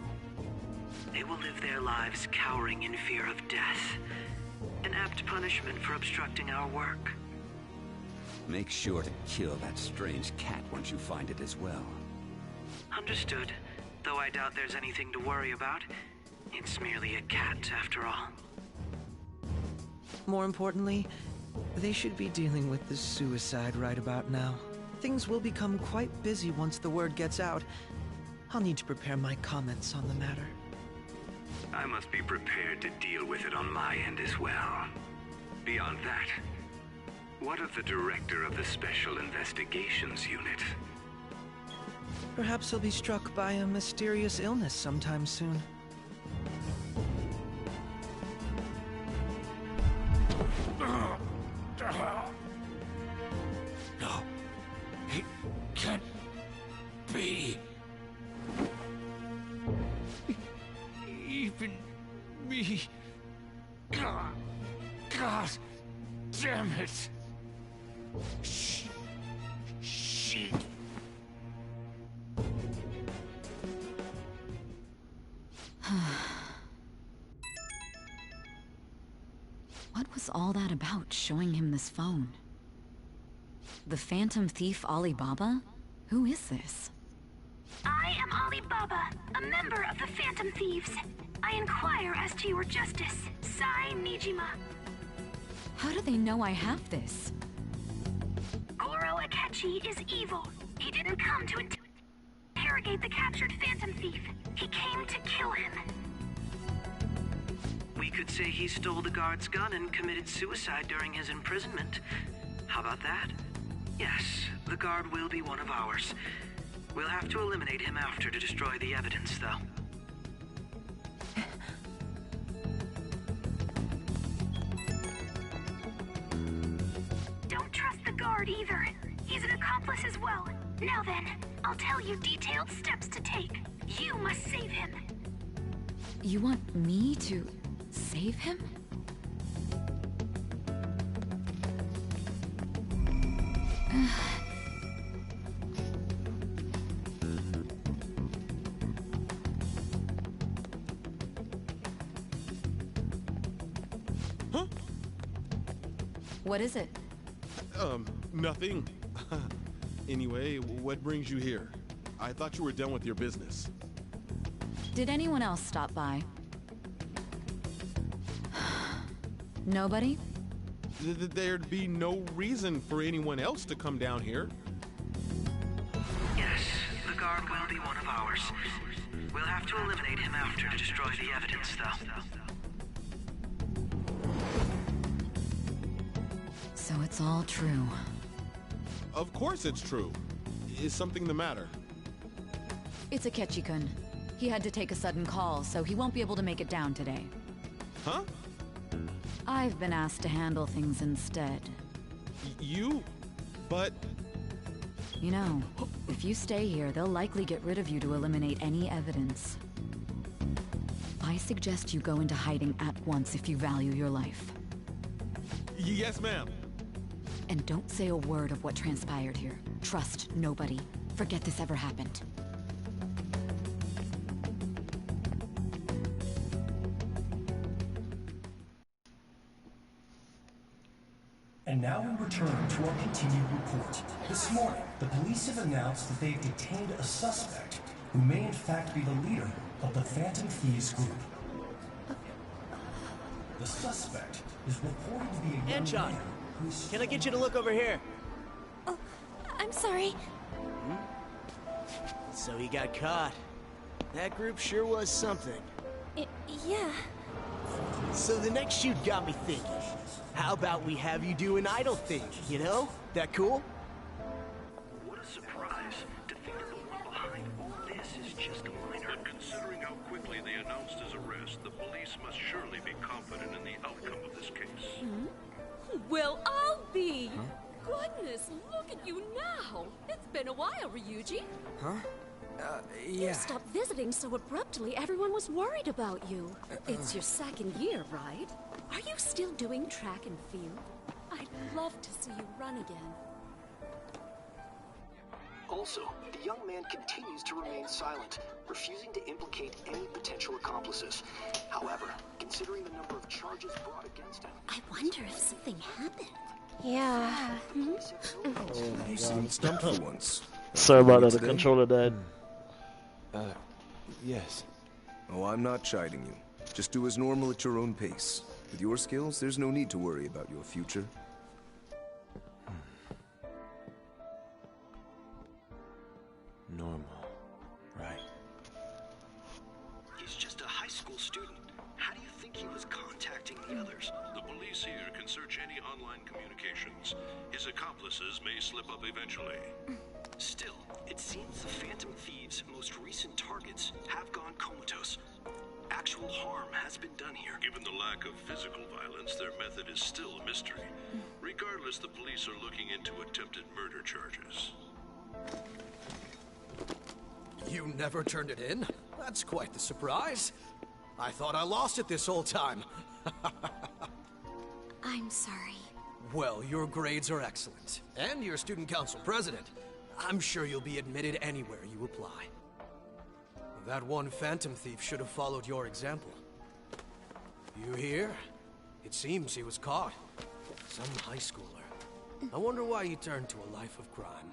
Speaker 3: They will live their lives cowering in fear of death. An apt punishment for obstructing our work.
Speaker 15: Make sure to kill that strange cat once you find it as well.
Speaker 3: Understood. Though I doubt there's anything to worry about. It's merely a cat, after all.
Speaker 14: More importantly, they should be dealing with the suicide right about now. Things will become quite busy once the word gets out. I'll need to prepare my comments on the matter.
Speaker 12: I must be prepared to deal with it on my end as well. Beyond that, what of the director of the Special Investigations Unit?
Speaker 14: Perhaps he'll be struck by a mysterious illness sometime soon.
Speaker 16: No, it can't be. Even me. God damn it. Shit.
Speaker 4: What was all that about, showing him this phone? The Phantom Thief Alibaba? Who is this?
Speaker 7: I am Alibaba, a member of the Phantom Thieves. I inquire as to your justice, Sai Nijima.
Speaker 4: How do they know I have this?
Speaker 7: Goro Akechi is evil. He didn't come to interrogate the captured Phantom Thief. He came to kill him.
Speaker 3: We could say he stole the guard's gun and committed suicide during his imprisonment. How about that? Yes, the guard will be one of ours. We'll have to eliminate him after to destroy the evidence, though.
Speaker 7: Don't trust the guard either. He's an accomplice as well. Now then, I'll tell you detailed steps to take. You must save him.
Speaker 4: You want me to save him?
Speaker 17: Huh?
Speaker 4: What is it?
Speaker 17: Nothing. Anyway, what brings you here? I thought you were done with your business.
Speaker 4: Did anyone else stop by? Nobody?
Speaker 17: There'd be no reason for anyone else to come down here.
Speaker 3: Yes, the guard will be one of ours. We'll have to eliminate him after to destroy the evidence, though.
Speaker 4: So it's all true.
Speaker 17: Of course it's true. Is something the matter?
Speaker 4: It's Akechi-kun. He had to take a sudden call, so he won't be able to make it down today.
Speaker 17: Huh?
Speaker 4: I've been asked to handle things instead.
Speaker 17: You? But...
Speaker 4: You know, if you stay here, they'll likely get rid of you to eliminate any evidence. I suggest you go into hiding at once if you value your life.
Speaker 17: Yes, ma'am.
Speaker 4: And don't say a word of what transpired here. Trust nobody. Forget this ever happened.
Speaker 18: And now we return to our continued report. This morning, the police have announced that they've detained a suspect who may in fact be the leader of the Phantom Thieves group. The suspect is reported to be a young
Speaker 19: Anchon,
Speaker 18: man who's...
Speaker 19: can I get you to look over here?
Speaker 13: I'm sorry.
Speaker 19: So he got caught. That group sure was something.
Speaker 13: Yeah.
Speaker 19: So the next shoot got me thinking. How about we have you do an idol thing, you know? That cool?
Speaker 12: What a surprise to think that the one behind all this is just a minor.
Speaker 20: But considering how quickly they announced his arrest, the police must surely be confident in the outcome of this case.
Speaker 21: Well, I'll be! Goodness, look at you now! It's been a while, Ryuji.
Speaker 19: Huh?
Speaker 21: You
Speaker 19: Yeah.
Speaker 21: stopped visiting so abruptly, everyone was worried about you. It's your second year, right? Are you still doing track and field? I'd love to see you run again.
Speaker 22: Also, the young man continues to remain silent, refusing to implicate any potential accomplices. However, considering the number of charges brought against him...
Speaker 21: I wonder if something happened.
Speaker 13: Yeah.
Speaker 23: You seem stumped for once.
Speaker 1: Sorry about that, the
Speaker 23: Today?
Speaker 1: controller died.
Speaker 23: Yes. Oh, I'm not chiding you. Just do as normal at your own pace. With your skills, there's no need to worry about your future.
Speaker 22: Normal. Right. He's just a high school student. How do you think he was contacting the others?
Speaker 20: The police here can search any online communications. His accomplices may slip up eventually.
Speaker 22: Still, it seems the Phantom Thieves' most recent targets have gone comatose. Actual harm has been done here.
Speaker 20: Given the lack of physical violence, their method is still a mystery. Regardless, the police are looking into attempted murder charges.
Speaker 24: You never turned it in? That's quite the surprise. I thought I lost it this whole time.
Speaker 21: I'm sorry.
Speaker 24: Well, your grades are excellent. And you're student council president. I'm sure you'll be admitted anywhere you apply. That one Phantom Thief should have followed your example. You hear? It seems he was caught. Some high schooler. I wonder why he turned to a life of crime.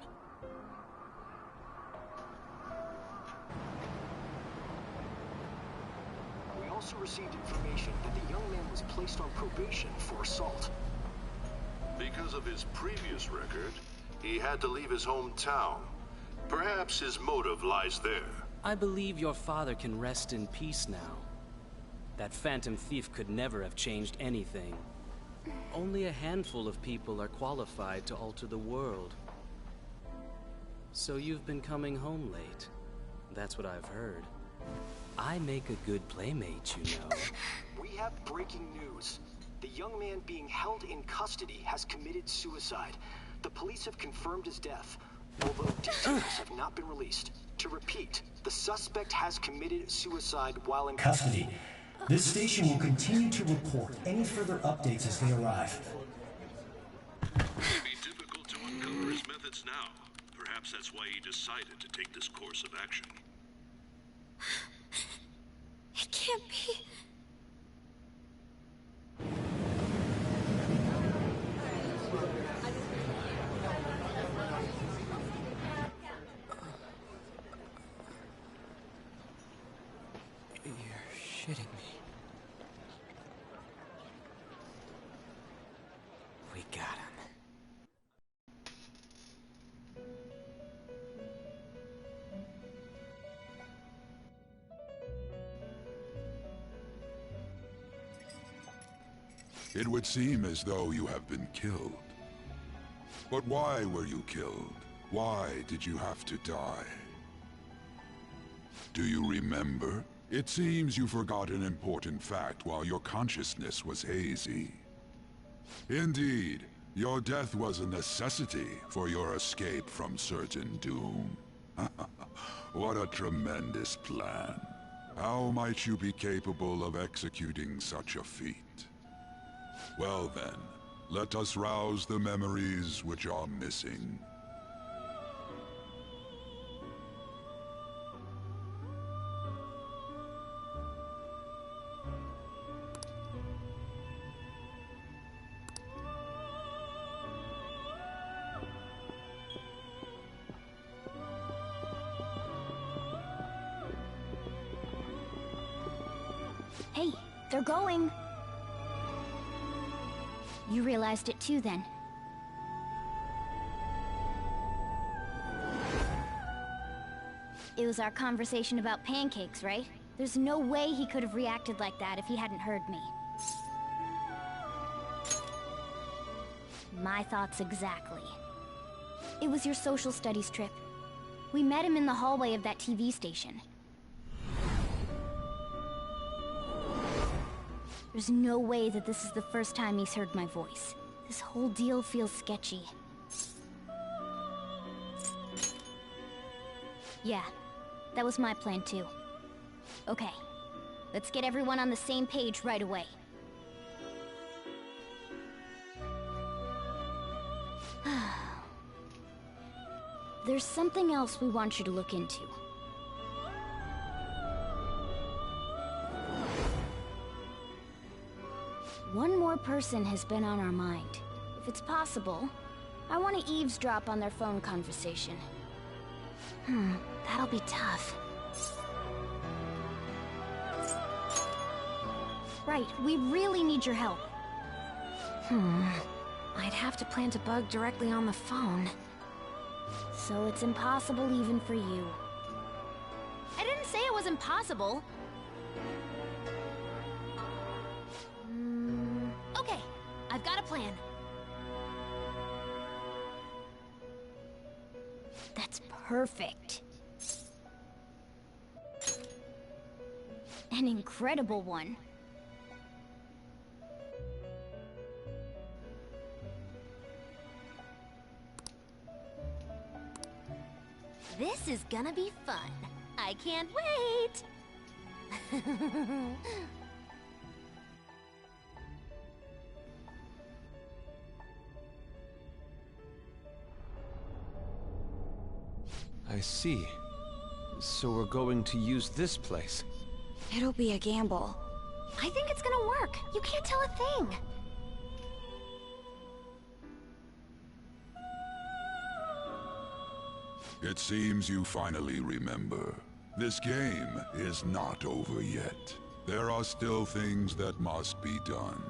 Speaker 22: We also received information that the young man was placed on probation for assault.
Speaker 20: Because of his previous record, he had to leave his hometown. Perhaps his motive lies there.
Speaker 25: I believe your father can rest in peace now. That Phantom Thief could never have changed anything. Only a handful of people are qualified to alter the world. So you've been coming home late. That's what I've heard. I make a good playmate, you know.
Speaker 22: We have breaking news. The young man being held in custody has committed suicide. The police have confirmed his death, although details have not been released. To repeat, the suspect has committed suicide while in
Speaker 18: Custody. This station will continue to report any further updates as they arrive.
Speaker 20: It would be difficult to uncover his methods now. Perhaps that's why he decided to take this course of action.
Speaker 21: It can't be.
Speaker 19: You're shitting me. We got him.
Speaker 26: It would seem as though you have been killed. But why were you killed? Why did you have to die? Do you remember? It seems you forgot an important fact while your consciousness was hazy. Indeed, your death was a necessity for your escape from certain doom. What a tremendous plan. How might you be capable of executing such a feat? Well then, let us rouse the memories which are missing.
Speaker 2: Hey, they're going. You realized it too, then. It was our conversation about pancakes, right? There's no way he could have reacted like that if he hadn't heard me. My thoughts exactly. It was your social studies trip. We met him in the hallway of that TV station. There's no way that this is the first time he's heard my voice. This whole deal feels sketchy. Yeah, that was my plan too. Okay, let's get everyone on the same page right away. There's something else we want you to look into. One more person has been on our mind. If it's possible, I want to eavesdrop on their phone conversation. That'll be tough. Right, we really need your help.
Speaker 13: I'd have to plant a bug directly on the phone.
Speaker 2: So it's impossible even for you. I didn't say it was impossible. Okay, I've got a plan. That's perfect. An incredible one.
Speaker 13: This is gonna be fun. I can't wait!
Speaker 5: I see. So we're going to use this place.
Speaker 13: It'll be a gamble. I think it's gonna work. You can't tell a thing.
Speaker 26: It seems you finally remember. This game is not over yet. There are still things that must be done.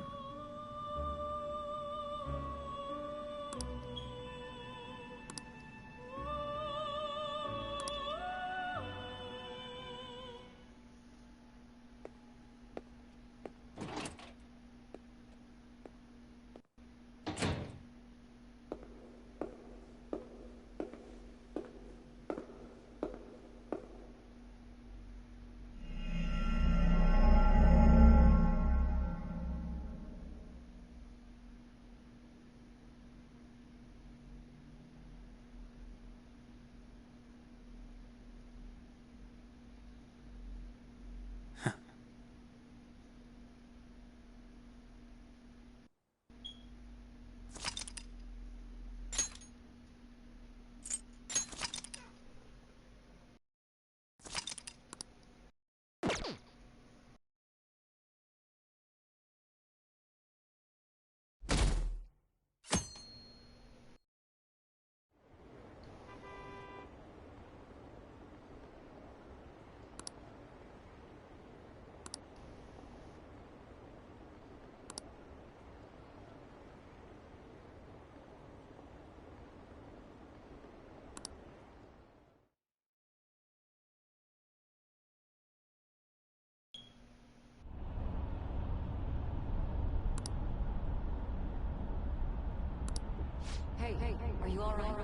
Speaker 4: Hey, are you alright?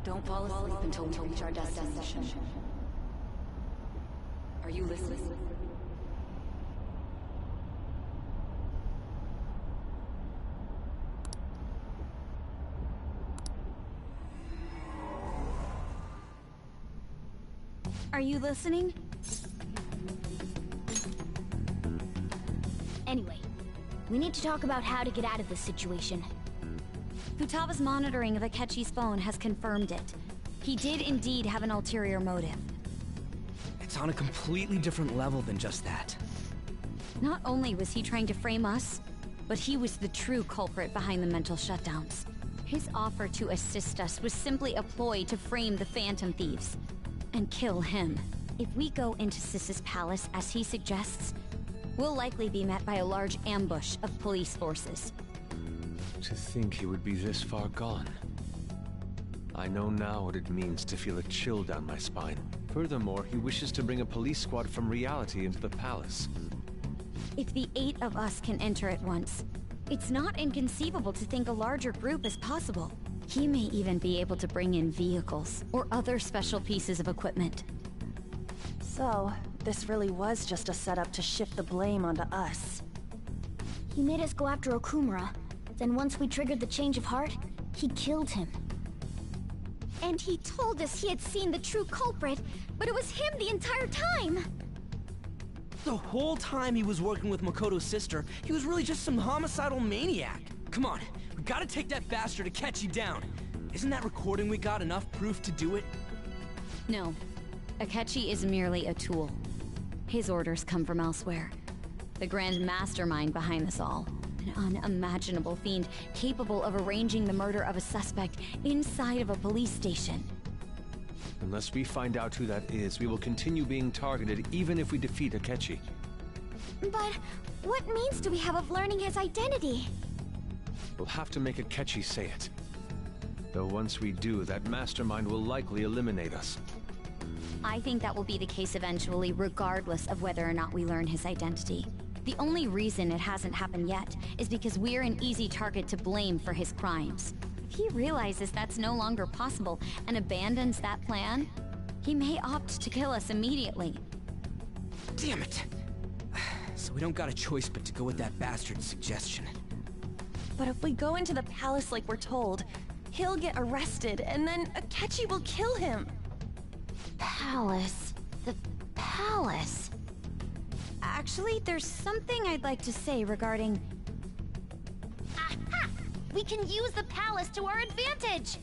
Speaker 4: Don't fall asleep until we reach our destination. Are you listening?
Speaker 2: Are you listening? Anyway, we need to talk about how to get out of this situation. Futaba's monitoring of Akechi's phone has confirmed it. He did indeed have an ulterior motive.
Speaker 6: It's on a completely different level than just that.
Speaker 2: Not only was he trying to frame us, but he was the true culprit behind the mental shutdowns. His offer to assist us was simply a ploy to frame the Phantom Thieves and kill him. If we go into Sis's palace as he suggests, we'll likely be met by a large ambush of police forces.
Speaker 5: To think he would be this far gone. I know now what it means to feel a chill down my spine. Furthermore, he wishes to bring a police squad from reality into the palace.
Speaker 2: If the 8 of us can enter at once, it's not inconceivable to think a larger group is possible. He may even be able to bring in vehicles or other special pieces of equipment.
Speaker 8: So, this really was just a setup to shift the blame onto us.
Speaker 2: He made us go after Okumura. Then once we triggered the change of heart, he killed him. And he told us he had seen the true culprit, but it was him the entire time!
Speaker 6: The whole time he was working with Makoto's sister, he was really just some homicidal maniac. Come on, we gotta take that bastard Akechi down. Isn't that recording we got enough proof to do it?
Speaker 2: No. Akechi is merely a tool. His orders come from elsewhere. The grand mastermind behind this all. An unimaginable fiend capable of arranging the murder of a suspect inside of a police station.
Speaker 5: Unless we find out who that is, we will continue being targeted even if we defeat Akechi.
Speaker 2: But what means do we have of learning his identity?
Speaker 5: We'll have to make Akechi say it. Though once we do, that mastermind will likely eliminate us.
Speaker 2: I think that will be the case eventually, regardless of whether or not we learn his identity. The only reason it hasn't happened yet is because we're an easy target to blame for his crimes. If he realizes that's no longer possible and abandons that plan, he may opt to kill us immediately.
Speaker 6: Damn it! So we don't got a choice but to go with that bastard's suggestion.
Speaker 8: But if we go into the palace like we're told, he'll get arrested, and then Akechi will kill him.
Speaker 2: Palace. The palace. Actually, there's something I'd like to say regarding... Aha! We can use the palace to our advantage!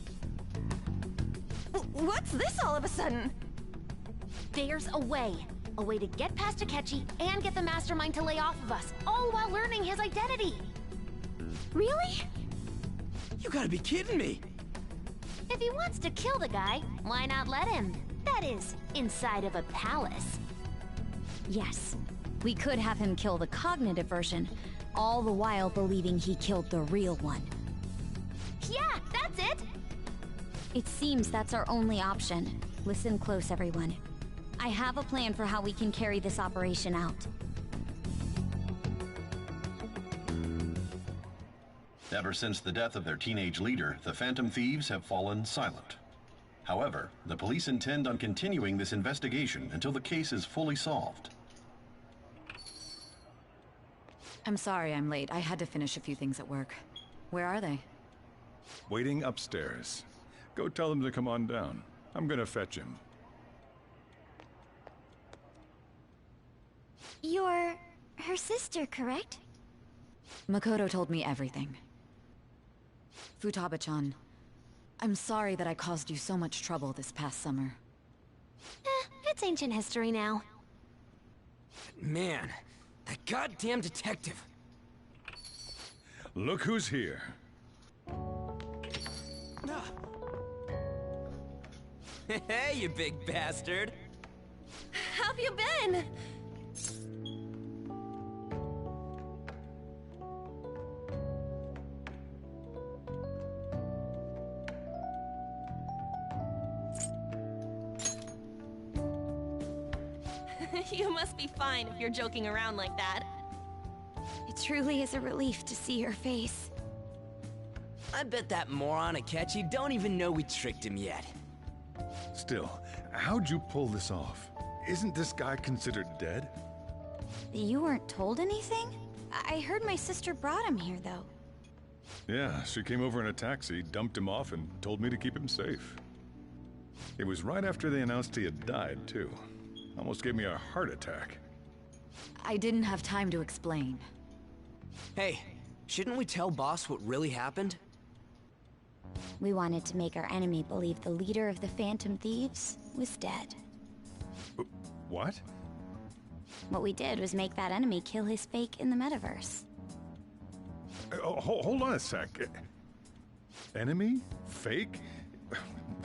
Speaker 8: What's this all of a sudden?
Speaker 2: There's a way. A way to get past Akechi and get the mastermind to lay off of us, all while learning his identity. Really?
Speaker 6: You gotta be kidding me!
Speaker 2: If he wants to kill the guy, why not let him? That is, inside of a palace. Yes, we could have him kill the cognitive version, all the while believing he killed the real one. Yeah, that's it! It seems that's our only option. Listen close, everyone. I have a plan for how we can carry this operation out.
Speaker 9: Ever since the death of their teenage leader, the Phantom Thieves have fallen silent. However, the police intend on continuing this investigation until the case is fully solved.
Speaker 4: I'm sorry I'm late. I had to finish a few things at work. Where are they?
Speaker 10: Waiting upstairs. Go tell them to come on down. I'm gonna fetch him.
Speaker 2: You're her sister, correct?
Speaker 4: Makoto told me everything. Futaba-chan, I'm sorry that I caused you so much trouble this past summer.
Speaker 2: It's ancient history now.
Speaker 6: Man, that goddamn detective.
Speaker 10: Look who's here.
Speaker 6: Hey, you big bastard.
Speaker 8: How've you been? You must be fine if you're joking around like that.
Speaker 2: It truly is a relief to see your face.
Speaker 6: I bet that moron Akechi don't even know we tricked him yet.
Speaker 10: Still, how'd you pull this off? Isn't this guy considered dead?
Speaker 2: You weren't told anything? I heard my sister brought him here, though.
Speaker 10: Yeah, she came over in a taxi, dumped him off, and told me to keep him safe. It was right after they announced he had died, too. Almost gave me a heart attack.
Speaker 4: I didn't have time to explain.
Speaker 6: Hey, shouldn't we tell Boss what really happened?
Speaker 2: We wanted to make our enemy believe the leader of the Phantom Thieves was dead.
Speaker 10: What?
Speaker 2: What we did was make that enemy kill his fake in the metaverse.
Speaker 10: Hold on a sec. Enemy? Fake?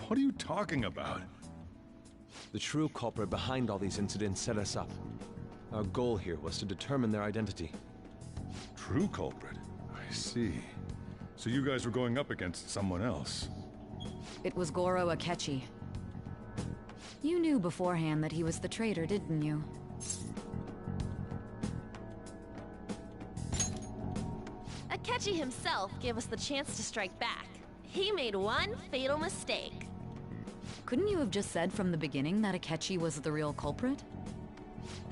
Speaker 10: What are you talking about?
Speaker 5: The true culprit behind all these incidents set us up. Our goal here was to determine their identity.
Speaker 10: True culprit? I see. So you guys were going up against someone else.
Speaker 4: It was Goro Akechi. You knew beforehand that he was the traitor, didn't you?
Speaker 8: Akechi himself gave us the chance to strike back. He made one fatal mistake.
Speaker 4: Couldn't you have just said from the beginning that Akechi was the real culprit?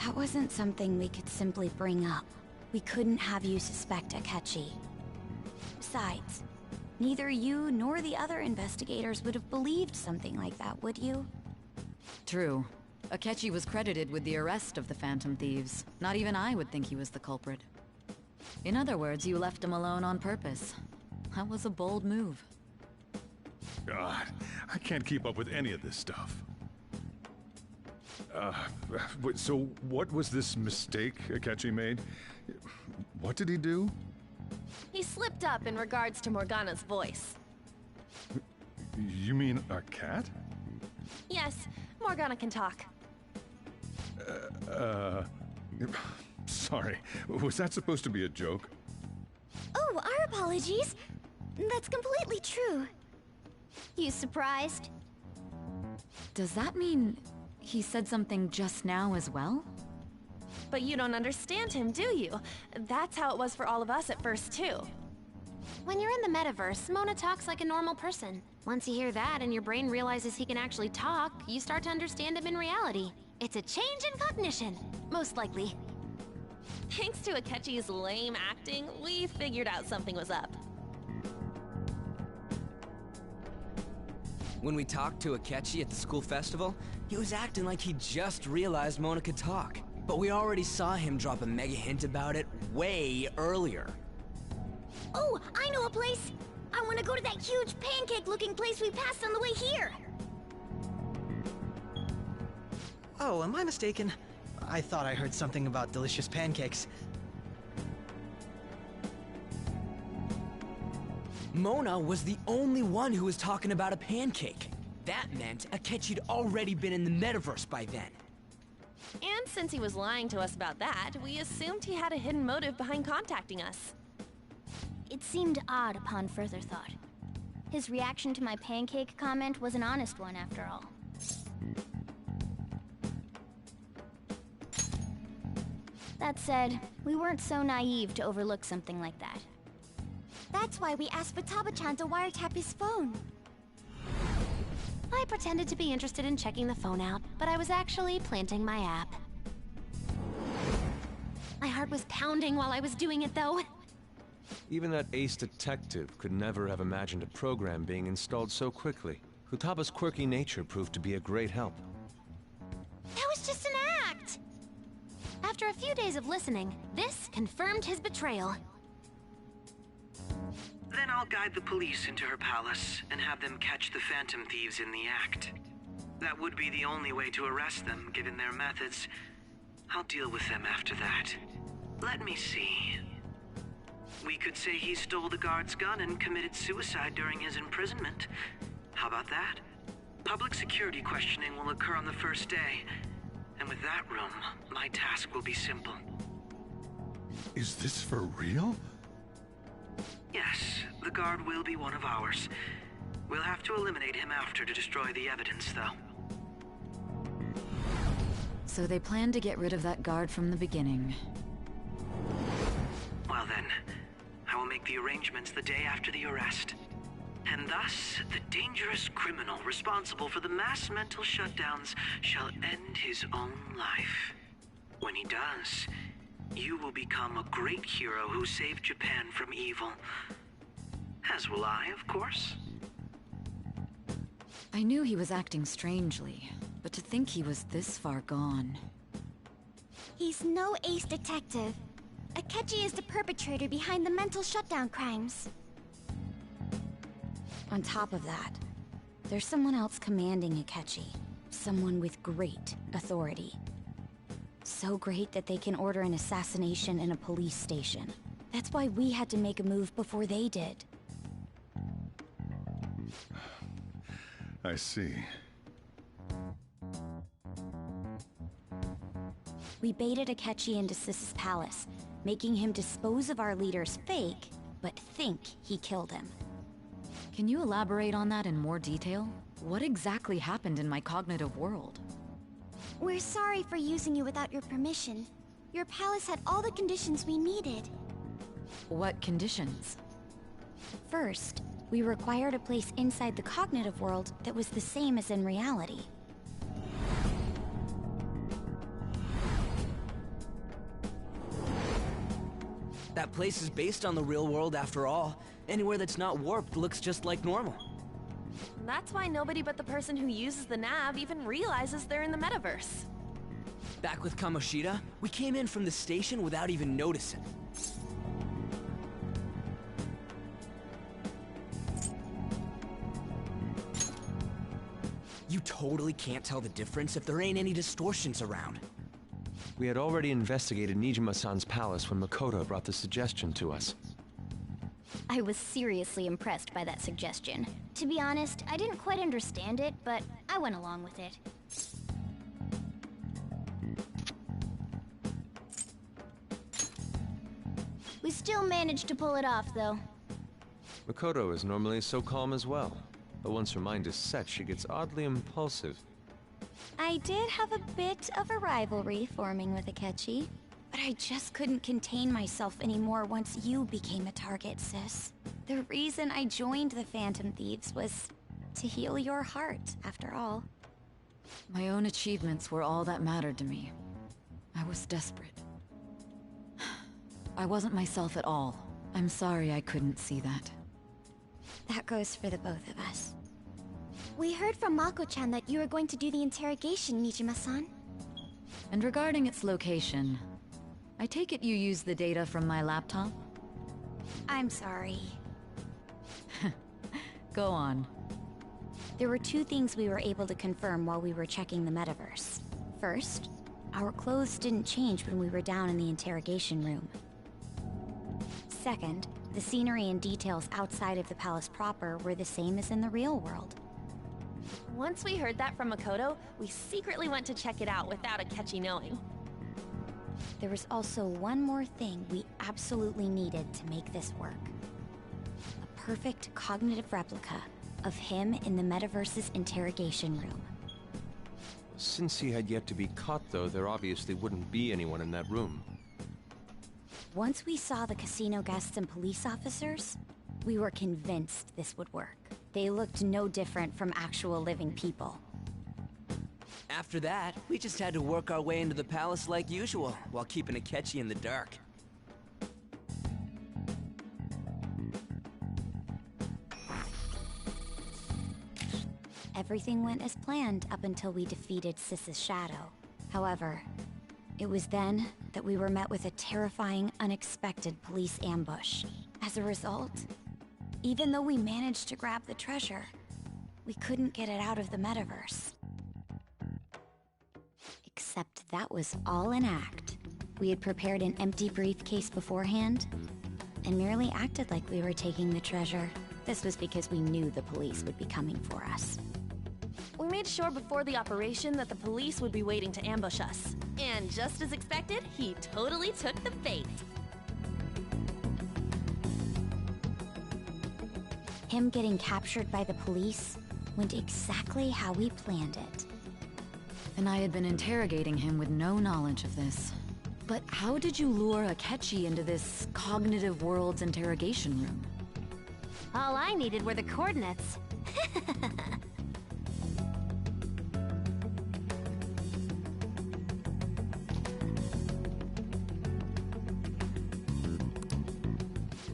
Speaker 2: That wasn't something we could simply bring up. We couldn't have you suspect Akechi. Besides, neither you nor the other investigators would have believed something like that, would you?
Speaker 4: True. Akechi was credited with the arrest of the Phantom Thieves. Not even I would think he was the culprit. In other words, you left him alone on purpose. That was a bold move.
Speaker 10: God, I can't keep up with any of this stuff. So what was this mistake Akechi made? What did he do?
Speaker 8: He slipped up in regards to Morgana's voice.
Speaker 10: You mean a cat?
Speaker 8: Yes, Morgana can talk.
Speaker 10: Sorry. Was that supposed to be a joke?
Speaker 2: Oh, our apologies. That's completely true. You surprised?
Speaker 4: Does that mean he said something just now as well?
Speaker 8: But you don't understand him, do you? That's how it was for all of us at first, too.
Speaker 3: When you're in the metaverse, Mona talks like a normal person. Once you hear that and your brain realizes he can actually talk, you start to understand him in reality. It's a change in cognition, most likely.
Speaker 8: Thanks to Akechi's lame acting, we figured out something was up.
Speaker 6: When we talked to Akechi at the school festival, he was acting like he just realized Mona could talk. But we already saw him drop a mega hint about it way earlier.
Speaker 2: Oh, I know a place! I want to go to that huge pancake-looking place we passed on the way here!
Speaker 7: Oh, am I mistaken? I thought I heard something about delicious pancakes.
Speaker 6: Mona was the only one who was talking about a pancake. That meant Akechi'd already been in the metaverse by then.
Speaker 8: And since he was lying to us about that, we assumed he had a hidden motive behind contacting us.
Speaker 2: It seemed odd upon further thought. His reaction to my pancake comment was an honest one, after all. That said, we weren't so naive to overlook something like that. That's why we asked Futaba-chan to wiretap his phone.
Speaker 3: I pretended to be interested in checking the phone out, but I was actually planting my app. My heart was pounding while I was doing it, though.
Speaker 5: Even that ace detective could never have imagined a program being installed so quickly. Futaba's quirky nature proved to be a great help.
Speaker 3: That was just an act! After a few days of listening, this confirmed his betrayal.
Speaker 12: Then I'll guide the police into her palace and have them catch the Phantom Thieves in the act. That would be the only way to arrest them, given their methods. I'll deal with them after that. Let me see. We could say he stole the guard's gun and committed suicide during his imprisonment. How about that? Public security questioning will occur on the first day. And with that room, my task will be simple.
Speaker 10: Is this for real?
Speaker 12: Yes, the guard will be one of ours. We'll have to eliminate him after to destroy the evidence, though.
Speaker 4: So they planned to get rid of that guard from the beginning.
Speaker 12: Well then, I will make the arrangements the day after the arrest. And thus, the dangerous criminal responsible for the mass mental shutdowns shall end his own life. When he does, you will become a great hero who saved Japan from evil. As will I, of course.
Speaker 4: I knew he was acting strangely, but to think he was this far gone.
Speaker 2: He's no ace detective. Akechi is the perpetrator behind the mental shutdown crimes. On top of that, there's someone else commanding Akechi. Someone with great authority. So great that they can order an assassination in a police station. That's why we had to make a move before they did.
Speaker 10: I see.
Speaker 2: We baited Akechi into Sis's palace, making him dispose of our leader's fake, but think he killed him.
Speaker 4: Can you elaborate on that in more detail? What exactly happened in my cognitive world?
Speaker 2: We're sorry for using you without your permission. Your palace had all the conditions we needed.
Speaker 4: What conditions?
Speaker 2: First, we required a place inside the cognitive world that was the same as in reality.
Speaker 6: That place is based on the real world after all. Anywhere that's not warped looks just like normal.
Speaker 8: That's why nobody but the person who uses the nav even realizes they're in the metaverse.
Speaker 6: Back with Kamoshida, we came in from the station without even noticing. You totally can't tell the difference if there ain't any distortions around.
Speaker 5: We had already investigated Nijima-san's palace when Makoto brought the suggestion to us.
Speaker 2: I was seriously impressed by that suggestion. To be honest, I didn't quite understand it, but I went along with it. We still managed to pull it off, though.
Speaker 5: Makoto is normally so calm as well, but once her mind is set, she gets oddly impulsive.
Speaker 2: I did have a bit of a rivalry forming with Akechi, but I just couldn't contain myself anymore once you became a target, sis. The reason I joined the Phantom Thieves was to heal your heart, after all.
Speaker 4: My own achievements were all that mattered to me. I was desperate. I wasn't myself at all. I'm sorry I couldn't see that.
Speaker 2: That goes for the both of us. We heard from Mako-chan that you were going to do the interrogation, Nijima-san.
Speaker 4: And regarding its location, I take it you used the data from my laptop?
Speaker 2: I'm sorry.
Speaker 4: Go on.
Speaker 2: There were two things we were able to confirm while we were checking the metaverse. First, our clothes didn't change when we were down in the interrogation room. Second, the scenery and details outside of the palace proper were the same as in the real world.
Speaker 8: Once we heard that from Makoto, we secretly went to check it out without Akechi knowing.
Speaker 2: There was also one more thing we absolutely needed to make this work. A perfect cognitive replica of him in the metaverse's interrogation room.
Speaker 5: Since he had yet to be caught, though, there obviously wouldn't be anyone in that room.
Speaker 2: Once we saw the casino guests and police officers, we were convinced this would work. They looked no different from actual living people.
Speaker 6: After that, we just had to work our way into the palace like usual, while keeping Akechi in the dark.
Speaker 2: Everything went as planned up until we defeated Sis's shadow. However, it was then that we were met with a terrifying, unexpected police ambush. As a result, even though we managed to grab the treasure, we couldn't get it out of the metaverse. Except that was all an act. We had prepared an empty briefcase beforehand, and merely acted like we were taking the treasure. This was because we knew the police would be coming for us.
Speaker 8: We made sure before the operation that the police would be waiting to ambush us. And just as expected, he totally took the bait.
Speaker 2: Him getting captured by the police went exactly how we planned it.
Speaker 4: And I had been interrogating him with no knowledge of this. But how did you lure Akechi into this cognitive world's interrogation room?
Speaker 3: All I needed were the coordinates.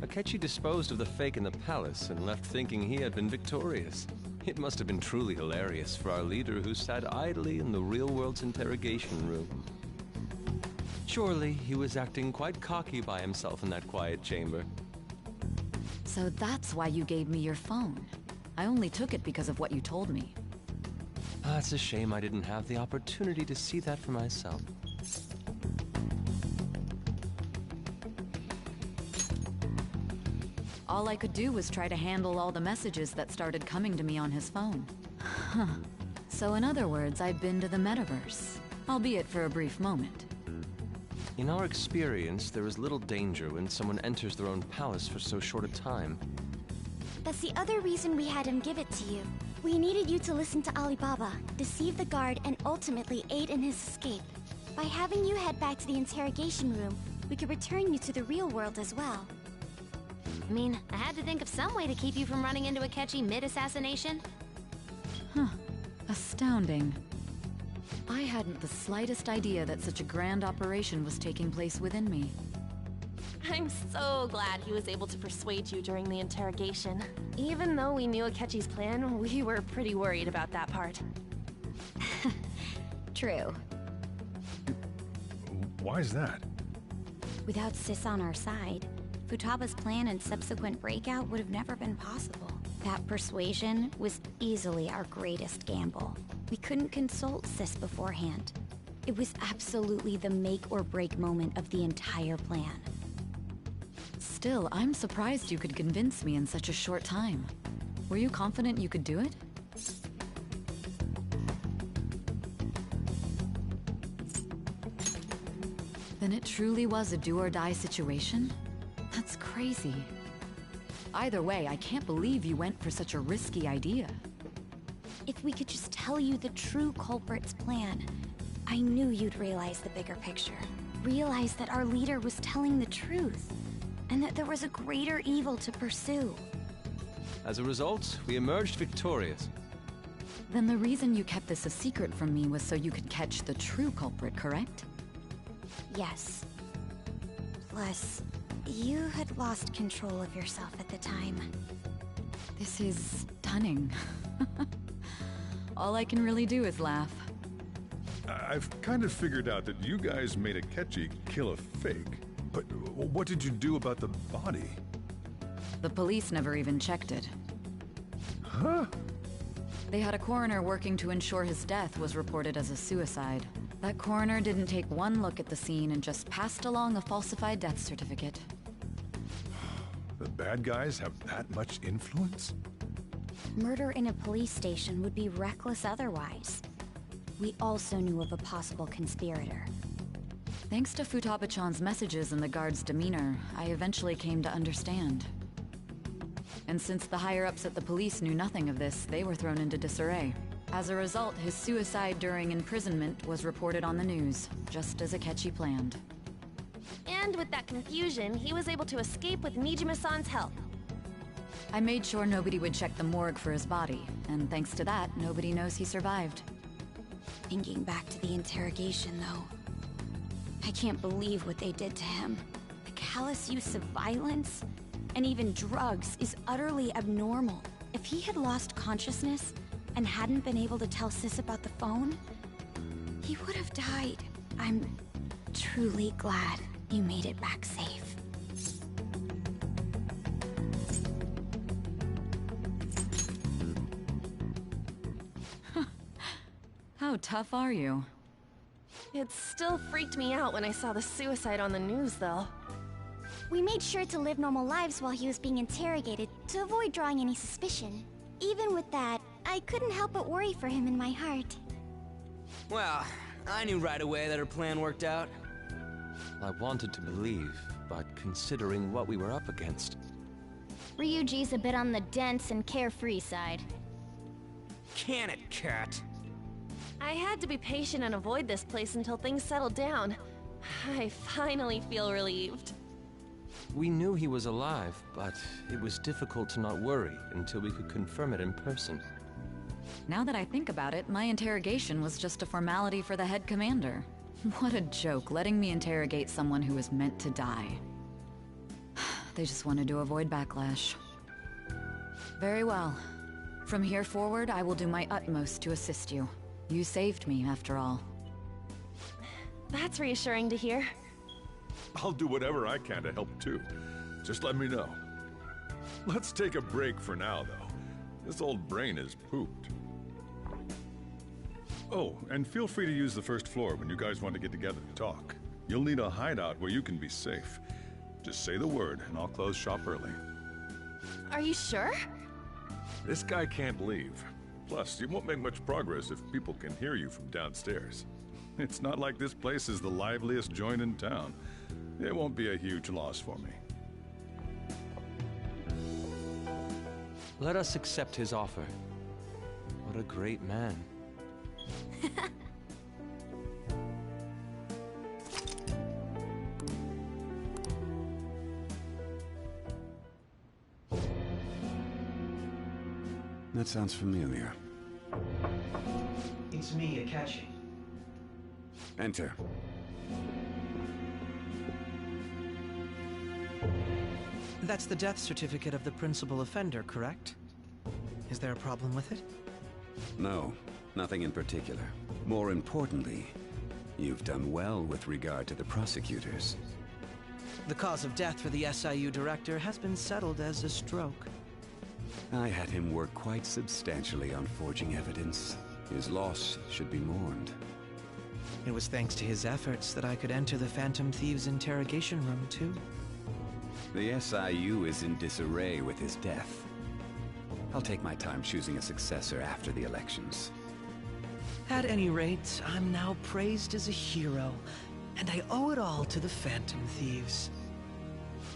Speaker 5: Akechi disposed of the fake in the palace and left thinking he had been victorious. It must have been truly hilarious for our leader who sat idly in the real world's interrogation room. Surely he was acting quite cocky by himself in that quiet chamber.
Speaker 4: So that's why you gave me your phone. I only took it because of what you told me.
Speaker 5: It's a shame I didn't have the opportunity to see that for myself.
Speaker 4: All I could do was try to handle all the messages that started coming to me on his phone. Huh. So in other words, I've been to the metaverse, albeit for a brief moment.
Speaker 5: In our experience, there is little danger when someone enters their own palace for so short a time.
Speaker 2: That's the other reason we had him give it to you. We needed you to listen to Alibaba, deceive the guard, and ultimately aid in his escape. By having you head back to the interrogation room, we could return you to the real world as well.
Speaker 3: I mean, I had to think of some way to keep you from running into Akechi mid-assassination.
Speaker 4: Huh. Astounding. I hadn't the slightest idea that such a grand operation was taking place within me.
Speaker 8: I'm so glad he was able to persuade you during the interrogation. Even though we knew Akechi's plan, we were pretty worried about that part.
Speaker 2: True.
Speaker 10: Why is that?
Speaker 2: Without Sis on our side, Futaba's plan and subsequent breakout would have never been possible. That persuasion was easily our greatest gamble. We couldn't consult Sis beforehand. It was absolutely the make or break moment of the entire plan.
Speaker 4: Still, I'm surprised you could convince me in such a short time. Were you confident you could do it? Then it truly was a do-or-die situation? That's crazy. Either way, I can't believe you went for such a risky idea.
Speaker 2: If we could just tell you the true culprit's plan, I knew you'd realize the bigger picture. Realize that our leader was telling the truth, and that there was a greater evil to pursue.
Speaker 5: As a result, we emerged victorious.
Speaker 4: Then the reason you kept this a secret from me was so you could catch the true culprit, correct?
Speaker 2: Yes. Plus, you had lost control of yourself at the time.
Speaker 4: This is stunning. All I can really do is laugh.
Speaker 10: I've kind of figured out that you guys made Akechi kill a fake. But what did you do about the body?
Speaker 4: The police never even checked it.
Speaker 10: Huh?
Speaker 4: They had a coroner working to ensure his death was reported as a suicide. That coroner didn't take one look at the scene and just passed along a falsified death certificate.
Speaker 10: The bad guys have that much influence?
Speaker 2: Murder in a police station would be reckless otherwise. We also knew of a possible conspirator.
Speaker 4: Thanks to Futaba-chan's messages and the guard's demeanor, I eventually came to understand. And since the higher-ups at the police knew nothing of this, they were thrown into disarray. As a result, his suicide during imprisonment was reported on the news, just as Akechi planned.
Speaker 8: And with that confusion, he was able to escape with Nijima-san's help.
Speaker 4: I made sure nobody would check the morgue for his body, and thanks to that, nobody knows he survived.
Speaker 2: Thinking back to the interrogation, though, I can't believe what they did to him. The callous use of violence, and even drugs, is utterly abnormal. If he had lost consciousness, and hadn't been able to tell Sis about the phone, he would have died. I'm truly glad you made it back safe.
Speaker 4: How tough are you?
Speaker 8: It still freaked me out when I saw the suicide on the news, though.
Speaker 2: We made sure to live normal lives while he was being interrogated to avoid drawing any suspicion. Even with that, I couldn't help but worry for him in my heart.
Speaker 6: Well, I knew right away that her plan worked out.
Speaker 5: I wanted to believe, but considering what we were up against...
Speaker 2: Ryuji's a bit on the dense and carefree side.
Speaker 6: Can it, Cat?
Speaker 8: I had to be patient and avoid this place until things settled down. I finally feel relieved.
Speaker 5: We knew he was alive, but it was difficult to not worry until we could confirm it in person.
Speaker 4: Now that I think about it, my interrogation was just a formality for the head commander. What a joke, letting me interrogate someone who was meant to die. They just wanted to avoid backlash. Very well. From here forward, I will do my utmost to assist you. You saved me, after all.
Speaker 8: That's reassuring to hear.
Speaker 10: I'll do whatever I can to help too. Just let me know. Let's take a break for now, though. This old brain is pooped. Oh, and feel free to use the first floor when you guys want to get together to talk. You'll need a hideout where you can be safe. Just say the word, and I'll close shop early.
Speaker 8: Are you sure?
Speaker 10: This guy can't leave. Plus, you won't make much progress if people can hear you from downstairs. It's not like this place is the liveliest joint in town. It won't be a huge loss for me.
Speaker 5: Let us accept his offer. What a great man.
Speaker 1: That sounds familiar.
Speaker 7: It's me, Akechi.
Speaker 1: Enter.
Speaker 7: That's the death certificate of the principal offender, correct? Is there a problem with it?
Speaker 1: No, nothing in particular. More importantly, you've done well with regard to the prosecutors.
Speaker 7: The cause of death for the SIU director has been settled as a stroke.
Speaker 1: I had him work quite substantially on forging evidence. His loss should be mourned.
Speaker 7: It was thanks to his efforts that I could enter the Phantom Thieves' interrogation room, too.
Speaker 1: The SIU is in disarray with his death. I'll take my time choosing a successor after the elections.
Speaker 7: At any rate, I'm now praised as a hero, and I owe it all to the Phantom Thieves.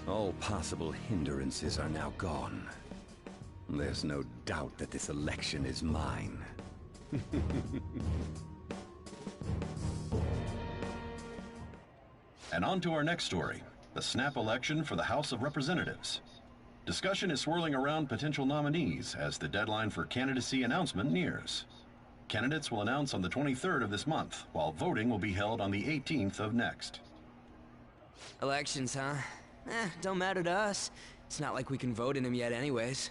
Speaker 1: All possible hindrances are now gone. There's no doubt that this election is mine.
Speaker 9: And on to our next story, the snap election for the House of Representatives. Discussion is swirling around potential nominees as the deadline for candidacy announcement nears. Candidates will announce on the 23rd of this month, while voting will be held on the 18th of next.
Speaker 6: Elections, huh? Don't matter to us. It's not like we can vote in them yet anyways.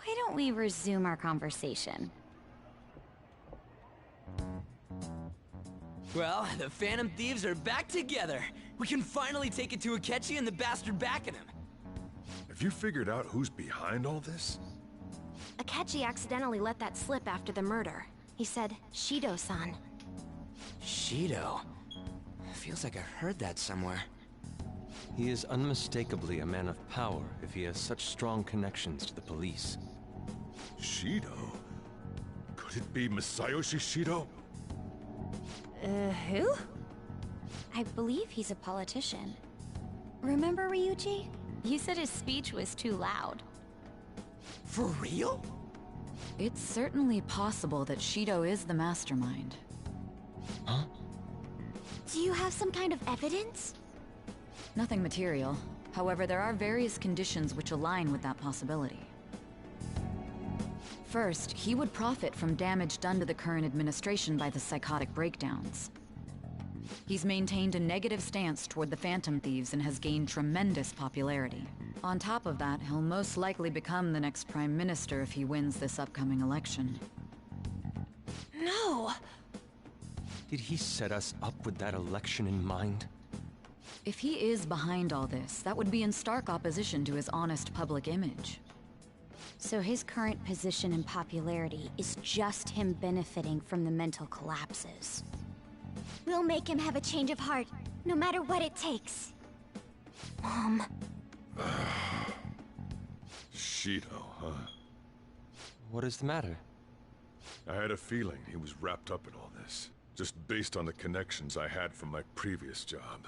Speaker 2: Why don't we resume our conversation?
Speaker 6: Well, the Phantom Thieves are back together. We can finally take it to Akechi and the bastard backing him.
Speaker 10: Have you figured out who's behind all this?
Speaker 3: Akechi accidentally let that slip after the murder. He said, Shido-san.
Speaker 6: Shido? Feels like I heard that somewhere.
Speaker 5: He is unmistakably a man of power if he has such strong connections to the police.
Speaker 10: Shido? Could it be Masayoshi Shido?
Speaker 2: Who? I believe he's a politician. Remember, Ryuji? You said his speech was too loud.
Speaker 6: For real?
Speaker 4: It's certainly possible that Shido is the mastermind.
Speaker 5: Huh?
Speaker 2: Do you have some kind of evidence?
Speaker 4: Nothing material. However, there are various conditions which align with that possibility. First, he would profit from damage done to the current administration by the psychotic breakdowns. He's maintained a negative stance toward the Phantom Thieves and has gained tremendous popularity. On top of that, he'll most likely become the next Prime Minister if he wins this upcoming election.
Speaker 2: No!
Speaker 5: Did he set us up with that election in mind?
Speaker 4: If he is behind all this, that would be in stark opposition to his honest public image.
Speaker 2: So his current position and popularity is just him benefiting from the mental collapses. We'll make him have a change of heart, no matter what it takes. Mom.
Speaker 10: Shido, huh?
Speaker 5: What is the matter?
Speaker 10: I had a feeling he was wrapped up in all this, just based on the connections I had from my previous job.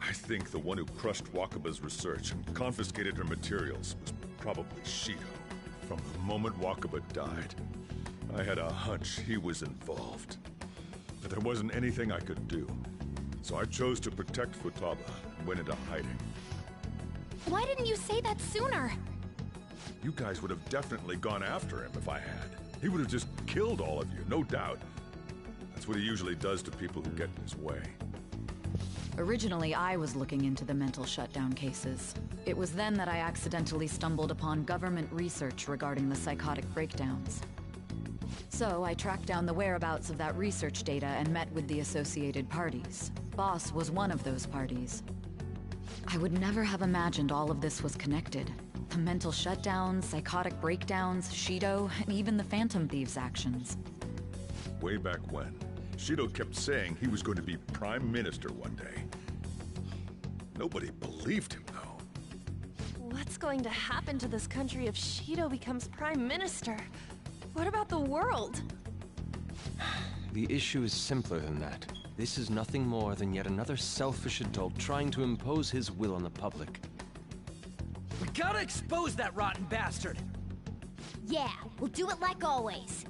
Speaker 10: I think the one who crushed Wakaba's research and confiscated her materials was probably Shido. From the moment Wakaba died, I had a hunch he was involved. But there wasn't anything I could do. So I chose to protect Futaba and went into hiding.
Speaker 3: Why didn't you say that sooner?
Speaker 10: You guys would have definitely gone after him if I had. He would have just killed all of you, no doubt. That's what he usually does to people who get in his way.
Speaker 4: Originally, I was looking into the mental shutdown cases. It was then that I accidentally stumbled upon government research regarding the psychotic breakdowns. So I tracked down the whereabouts of that research data and met with the associated parties. Boss was one of those parties. I would never have imagined all of this was connected. The mental shutdowns, psychotic breakdowns, Shido, and even the Phantom Thieves' actions.
Speaker 10: Way back when, Shido kept saying he was going to be Prime Minister one day. Nobody believed him, though.
Speaker 8: What's going to happen to this country if Shido becomes Prime Minister? What about the world?
Speaker 5: The issue is simpler than that. This is nothing more than yet another selfish adult trying to impose his will on the public.
Speaker 6: We gotta expose that rotten bastard!
Speaker 2: Yeah, we'll do it like always.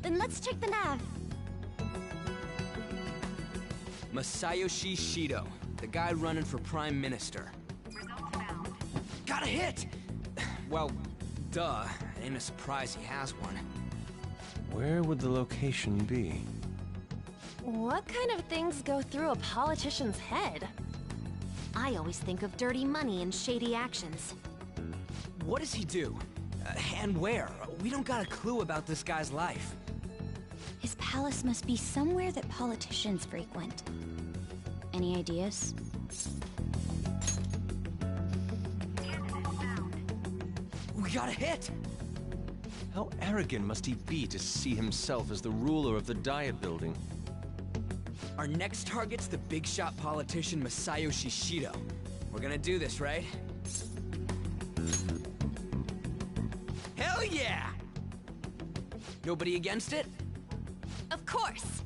Speaker 2: Then let's check the nav.
Speaker 6: Masayoshi Shido, the guy running for Prime Minister. Got a hit! Well, duh. It ain't a surprise he has one.
Speaker 5: Where would the location be?
Speaker 8: What kind of things go through a politician's head?
Speaker 3: I always think of dirty money and shady actions.
Speaker 6: What does he do? And where? We don't got a clue about this guy's life.
Speaker 2: His palace must be somewhere that politicians frequent. Any ideas?
Speaker 6: We got a hit!
Speaker 5: How arrogant must he be to see himself as the ruler of the Diet Building?
Speaker 6: Our next target's the big shot politician Masayoshi Shido. We're gonna do this, right? Hell yeah! Nobody against it?
Speaker 2: Of course!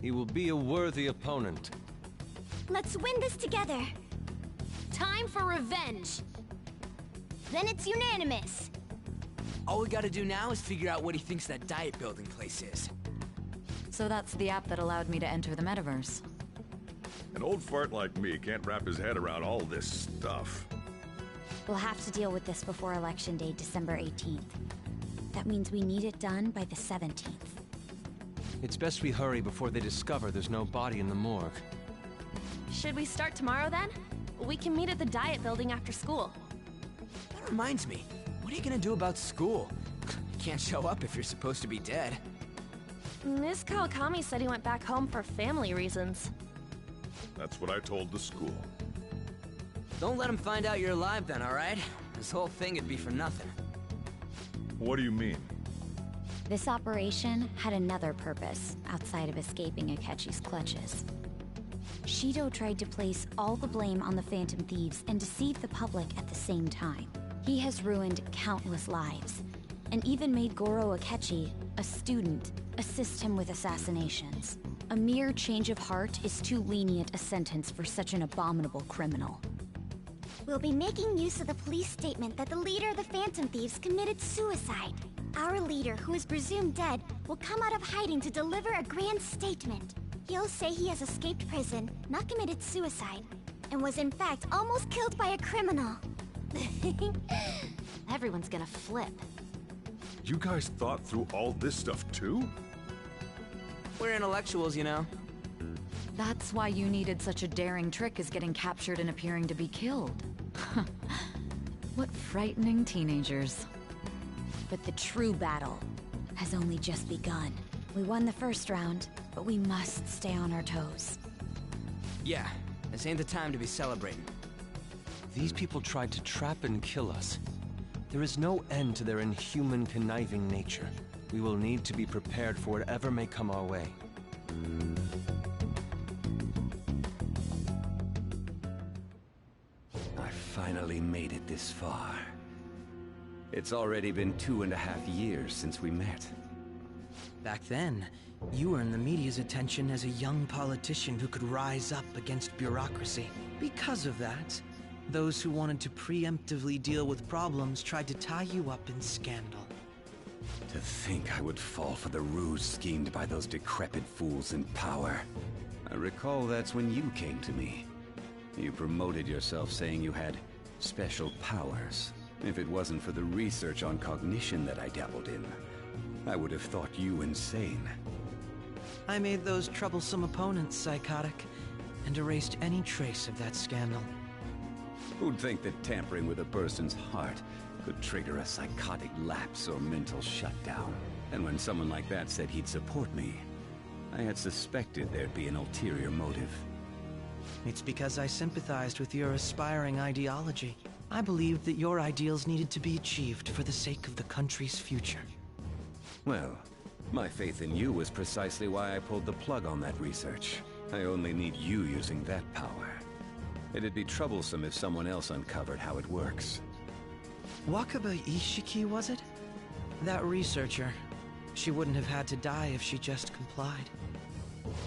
Speaker 5: He will be a worthy opponent.
Speaker 2: Let's win this together. Time for revenge. Then it's unanimous.
Speaker 6: All we gotta do now is figure out what he thinks that Diet Building place is.
Speaker 4: So that's the app that allowed me to enter the metaverse.
Speaker 10: An old fart like me can't wrap his head around all this stuff.
Speaker 2: We'll have to deal with this before Election Day, December 18th. That means we need it done by the 17th.
Speaker 5: It's best we hurry before they discover there's no body in the morgue.
Speaker 8: Should we start tomorrow then? We can meet at the Diet Building after school.
Speaker 6: That reminds me, what are you gonna do about school? Can't show up if you're supposed to be dead.
Speaker 8: Miss Kawakami said he went back home for family reasons.
Speaker 10: That's what I told the school.
Speaker 6: Don't let him find out you're alive then, alright? This whole thing would be for nothing.
Speaker 10: What do you mean?
Speaker 2: This operation had another purpose outside of escaping Akechi's clutches. Shido tried to place all the blame on the Phantom Thieves and deceive the public at the same time. He has ruined countless lives, and even made Goro Akechi, a student, assist him with assassinations. A mere change of heart is too lenient a sentence for such an abominable criminal. We'll be making use of the police statement that the leader of the Phantom Thieves committed suicide. Our leader, who is presumed dead, will come out of hiding to deliver a grand statement. He'll say he has escaped prison, not committed suicide, and was in fact almost killed by a criminal.
Speaker 3: Everyone's gonna flip.
Speaker 10: You guys thought through all this stuff too?
Speaker 6: We're intellectuals, you know.
Speaker 4: That's why you needed such a daring trick as getting captured and appearing to be killed. What frightening teenagers.
Speaker 2: But the true battle has only just begun. We won the first round, but we must stay on our toes.
Speaker 6: Yeah, this ain't the time to be celebrating.
Speaker 5: These people tried to trap and kill us. There is no end to their inhuman, conniving nature. We will need to be prepared for whatever may come our way.
Speaker 1: I finally made it this far. It's already been 2.5 years since we met.
Speaker 7: Back then, you earned the media's attention as a young politician who could rise up against bureaucracy. Because of that, those who wanted to preemptively deal with problems tried to tie you up in scandal.
Speaker 1: To think I would fall for the ruse schemed by those decrepit fools in power. I recall that's when you came to me. You promoted yourself saying you had special powers. If it wasn't for the research on cognition that I dabbled in, I would have thought you insane.
Speaker 7: I made those troublesome opponents psychotic, and erased any trace of that scandal.
Speaker 1: Who'd think that tampering with a person's heart could trigger a psychotic lapse or mental shutdown? And when someone like that said he'd support me, I had suspected there'd be an ulterior motive.
Speaker 7: It's because I sympathized with your aspiring ideology. I believed that your ideals needed to be achieved for the sake of the country's future.
Speaker 1: Well, my faith in you was precisely why I pulled the plug on that research. I only need you using that power. It'd be troublesome if someone else uncovered how it works.
Speaker 7: Wakaba Ishiki, was it? That researcher. She wouldn't have had to die if she just complied.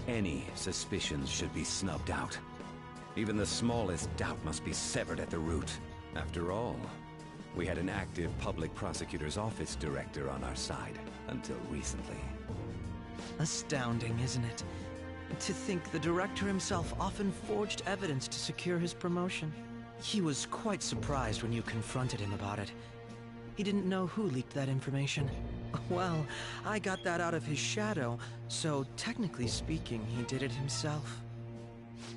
Speaker 1: Any suspicions should be snubbed out. Even the smallest doubt must be severed at the root. After all, we had an active public prosecutor's office director on our side until recently.
Speaker 7: Astounding, isn't it? To think the director himself often forged evidence to secure his promotion. He was quite surprised when you confronted him about it. He didn't know who leaked that information. Well, I got that out of his shadow, so technically speaking, he did it himself.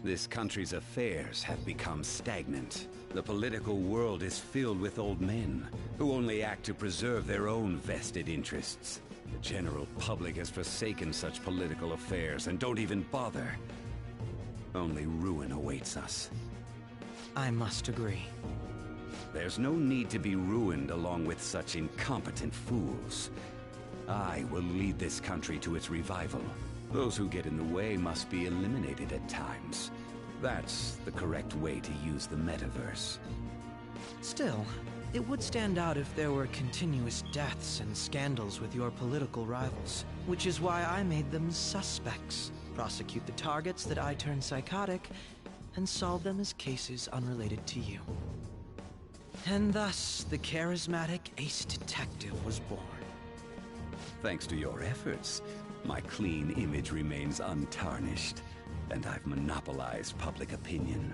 Speaker 1: This country's affairs have become stagnant. The political world is filled with old men who only act to preserve their own vested interests. The general public has forsaken such political affairs and don't even bother. Only ruin awaits us.
Speaker 7: I must agree.
Speaker 1: There's no need to be ruined along with such incompetent fools. I will lead this country to its revival. Those who get in the way must be eliminated at times. That's the correct way to use the metaverse.
Speaker 7: Still, it would stand out if there were continuous deaths and scandals with your political rivals, which is why I made them suspects. Prosecute the targets that I turn psychotic, and solve them as cases unrelated to you. And thus, the charismatic ace detective was born.
Speaker 1: Thanks to your efforts, my clean image remains untarnished, and I've monopolized public opinion.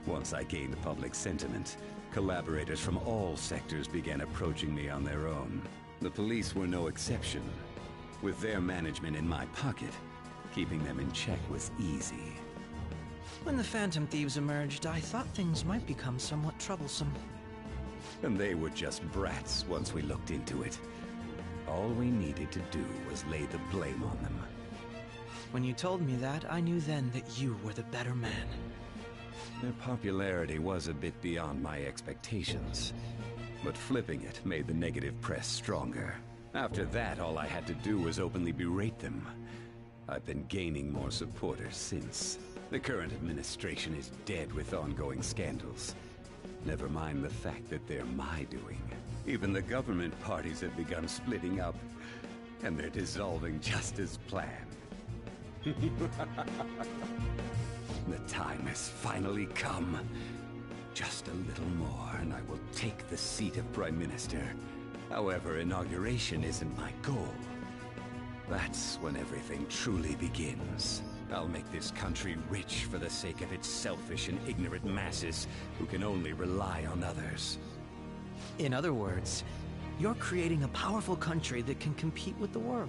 Speaker 1: Once I gained public sentiment, collaborators from all sectors began approaching me on their own. The police were no exception. With their management in my pocket, keeping them in check was easy.
Speaker 7: When the Phantom Thieves emerged, I thought things might become somewhat troublesome.
Speaker 1: And they were just brats once we looked into it. All we needed to do was lay the blame on them.
Speaker 7: When you told me that, I knew then that you were the better man.
Speaker 1: Their popularity was a bit beyond my expectations, but flipping it made the negative press stronger. After that, all I had to do was openly berate them. I've been gaining more supporters since. The current administration is dead with ongoing scandals. Never mind the fact that they're my doing. Even the government parties have begun splitting up, and they're dissolving just as planned. The time has finally come. Just a little more, and I will take the seat of Prime Minister. However, inauguration isn't my goal. That's when everything truly begins. I'll make this country rich for the sake of its selfish and ignorant masses who can only rely on others.
Speaker 7: In other words, you're creating a powerful country that can compete with the world.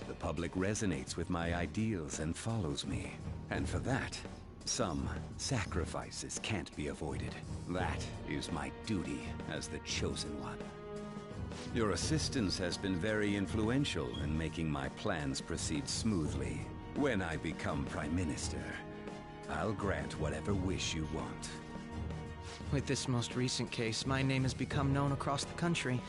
Speaker 1: The public resonates with my ideals and follows me. And for that, some sacrifices can't be avoided. That is my duty as the chosen one. Your assistance has been very influential in making my plans proceed smoothly. When I become Prime Minister, I'll grant whatever wish you want.
Speaker 7: With this most recent case, my name has become known across the country,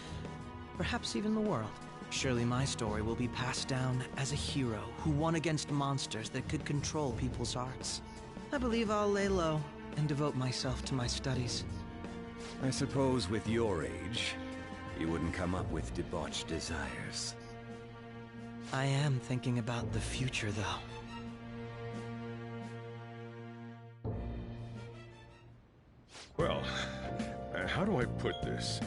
Speaker 7: perhaps even the world. Surely my story will be passed down as a hero who won against monsters that could control people's hearts. I believe I'll lay low and devote myself to my studies.
Speaker 1: I suppose with your age, you wouldn't come up with debauched desires.
Speaker 7: I am thinking about the future, though.
Speaker 10: Well, how do I put this?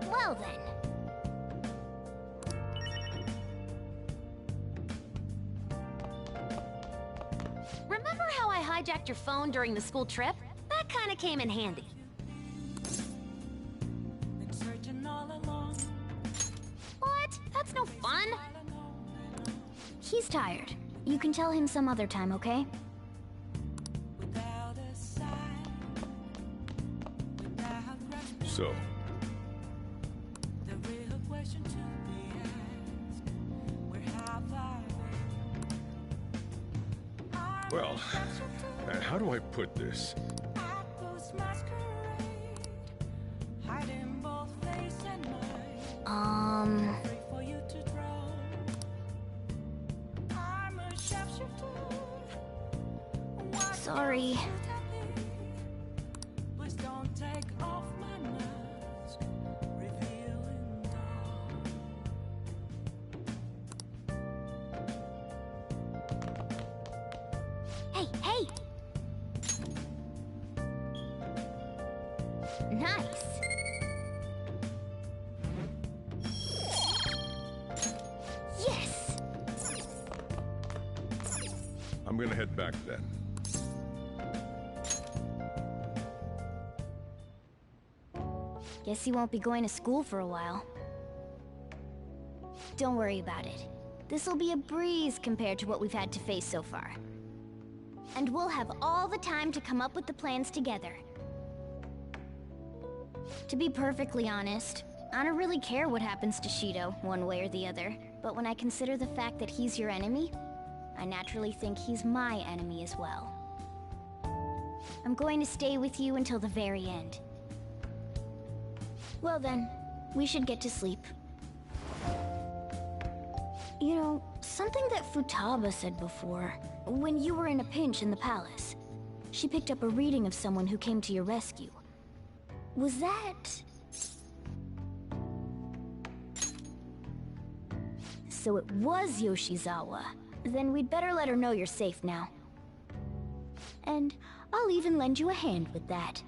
Speaker 2: Well then.
Speaker 3: Remember how I hijacked your phone during the school trip? That kinda came in handy. What? That's no fun.
Speaker 2: He's tired. You can tell him some other time, okay?
Speaker 10: So, well, how do I put this?
Speaker 2: Sorry. Hey, hey! Nice! Yes!
Speaker 10: I'm gonna head back then.
Speaker 2: Guess he won't be going to school for a while. Don't worry about it. This'll be a breeze compared to what we've had to face so far. And we'll have all the time to come up with the plans together. To be perfectly honest, I don't really care what happens to Shido, one way or the other. But when I consider the fact that he's your enemy, I naturally think he's my enemy as well. I'm going to stay with you until the very end. Well then, we should get to sleep. You know, something that Futaba said before, when you were in a pinch in the palace, she picked up a reading of someone who came to your rescue. Was that... So it was Yoshizawa. Then we'd better let her know you're safe now. And I'll even lend you a hand with that.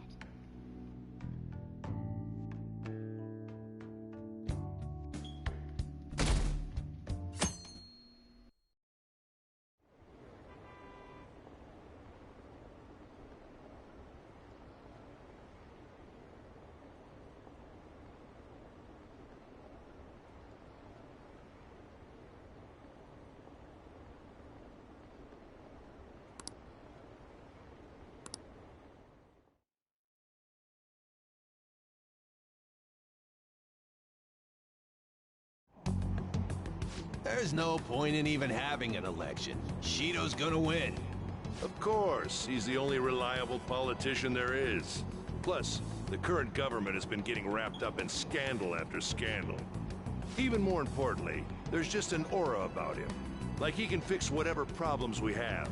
Speaker 11: There's no point in even having an election. Shido's gonna win.
Speaker 10: Of course, he's the only reliable politician there is. Plus, the current government has been getting wrapped up in scandal after scandal. Even more importantly, there's just an aura about him. Like he can fix whatever problems we have.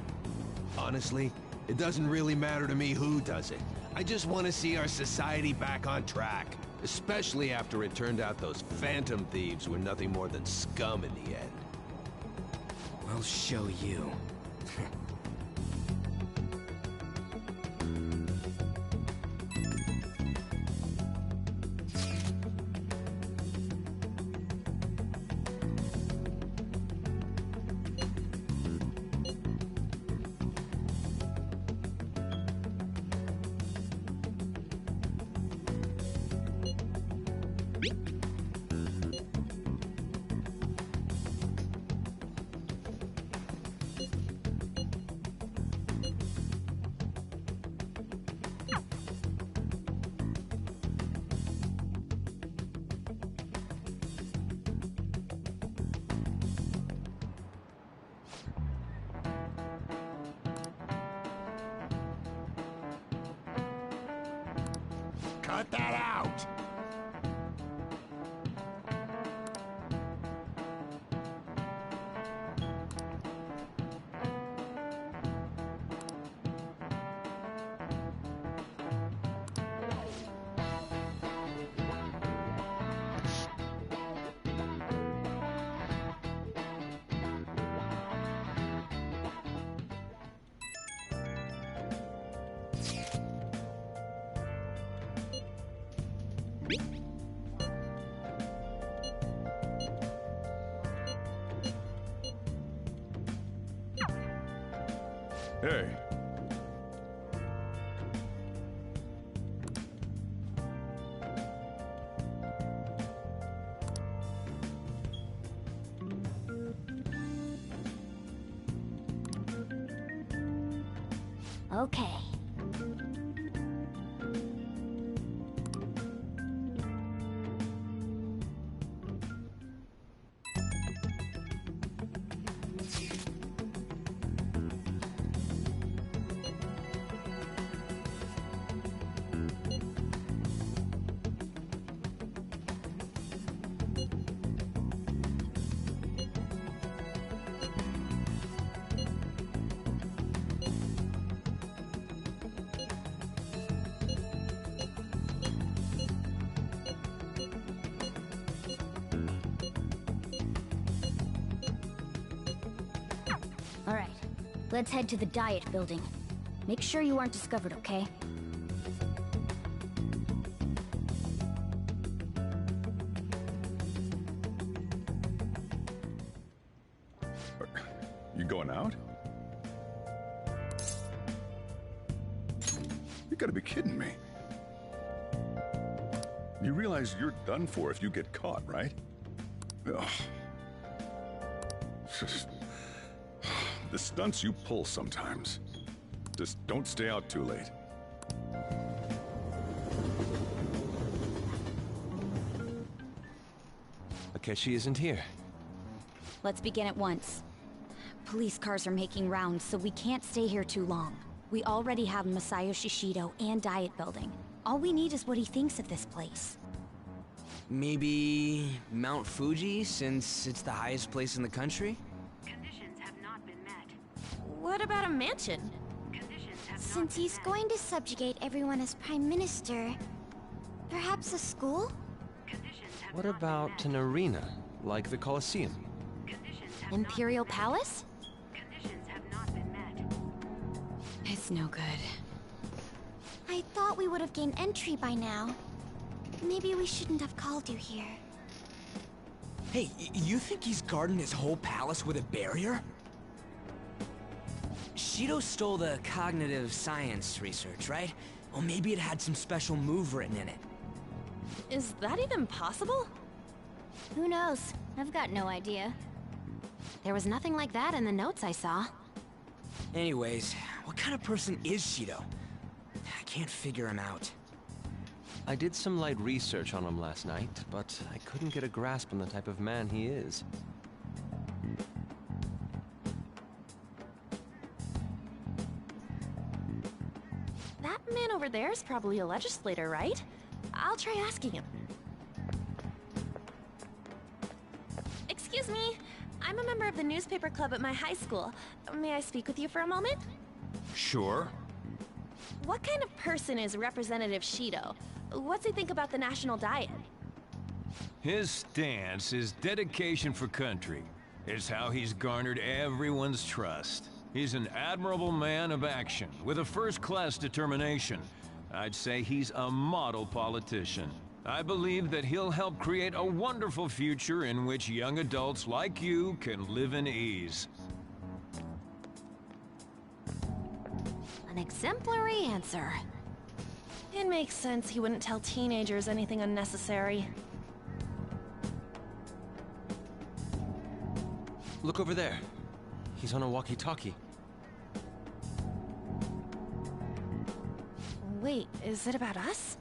Speaker 11: Honestly, it doesn't really matter to me who does it. I just want to see our society back on track. Especially after it turned out those phantom thieves were nothing more than scum in the end.
Speaker 6: I'll show you.
Speaker 11: Cut that out!
Speaker 10: Hey.
Speaker 2: Okay. All right. Let's head to the Diet Building. Make sure you aren't discovered, okay?
Speaker 10: You going out? You gotta be kidding me. You realize you're done for if you get caught, right? Ugh. The stunts you pull sometimes. Just don't stay out too late.
Speaker 5: Akechi isn't here.
Speaker 2: Let's begin at once. Police cars are making rounds, so we can't stay here too long. We already have Masayo Shishido and Diet Building. All we need is what he thinks of this place.
Speaker 6: Maybe Mount Fuji, since it's the highest place in the country?
Speaker 8: What about a mansion?
Speaker 2: Since he's going to subjugate everyone as Prime Minister, perhaps a school?
Speaker 5: What about an arena, like the Colosseum?
Speaker 2: Imperial Palace? It's no good. I thought we would have gained entry by now. Maybe we shouldn't have called you here.
Speaker 6: Hey, you think he's guarding his whole palace with a barrier? Shido stole the cognitive science research, right? Well, maybe it had some special move written in it.
Speaker 8: Is that even possible?
Speaker 2: Who knows? I've got no idea.
Speaker 3: There was nothing like that in the notes I saw.
Speaker 6: Anyways, what kind of person is Shido? I can't figure him out.
Speaker 5: I did some light research on him last night, but I couldn't get a grasp on the type of man he is.
Speaker 8: That man over there is probably a legislator, right? I'll try asking him. Excuse me. I'm a member of the newspaper club at my high school. May I speak with you for a moment?
Speaker 14: Sure.
Speaker 8: What kind of person is Representative Shido? What's he think about the national diet?
Speaker 14: His stance is dedication for country. It's how he's garnered everyone's trust. He's an admirable man of action, with a first-class determination. I'd say he's a model politician. I believe that he'll help create a wonderful future in which young adults like you can live in ease.
Speaker 3: An exemplary answer.
Speaker 8: It makes sense he wouldn't tell teenagers anything unnecessary.
Speaker 5: Look over there. He's on a walkie-talkie.
Speaker 8: Wait, is it about us?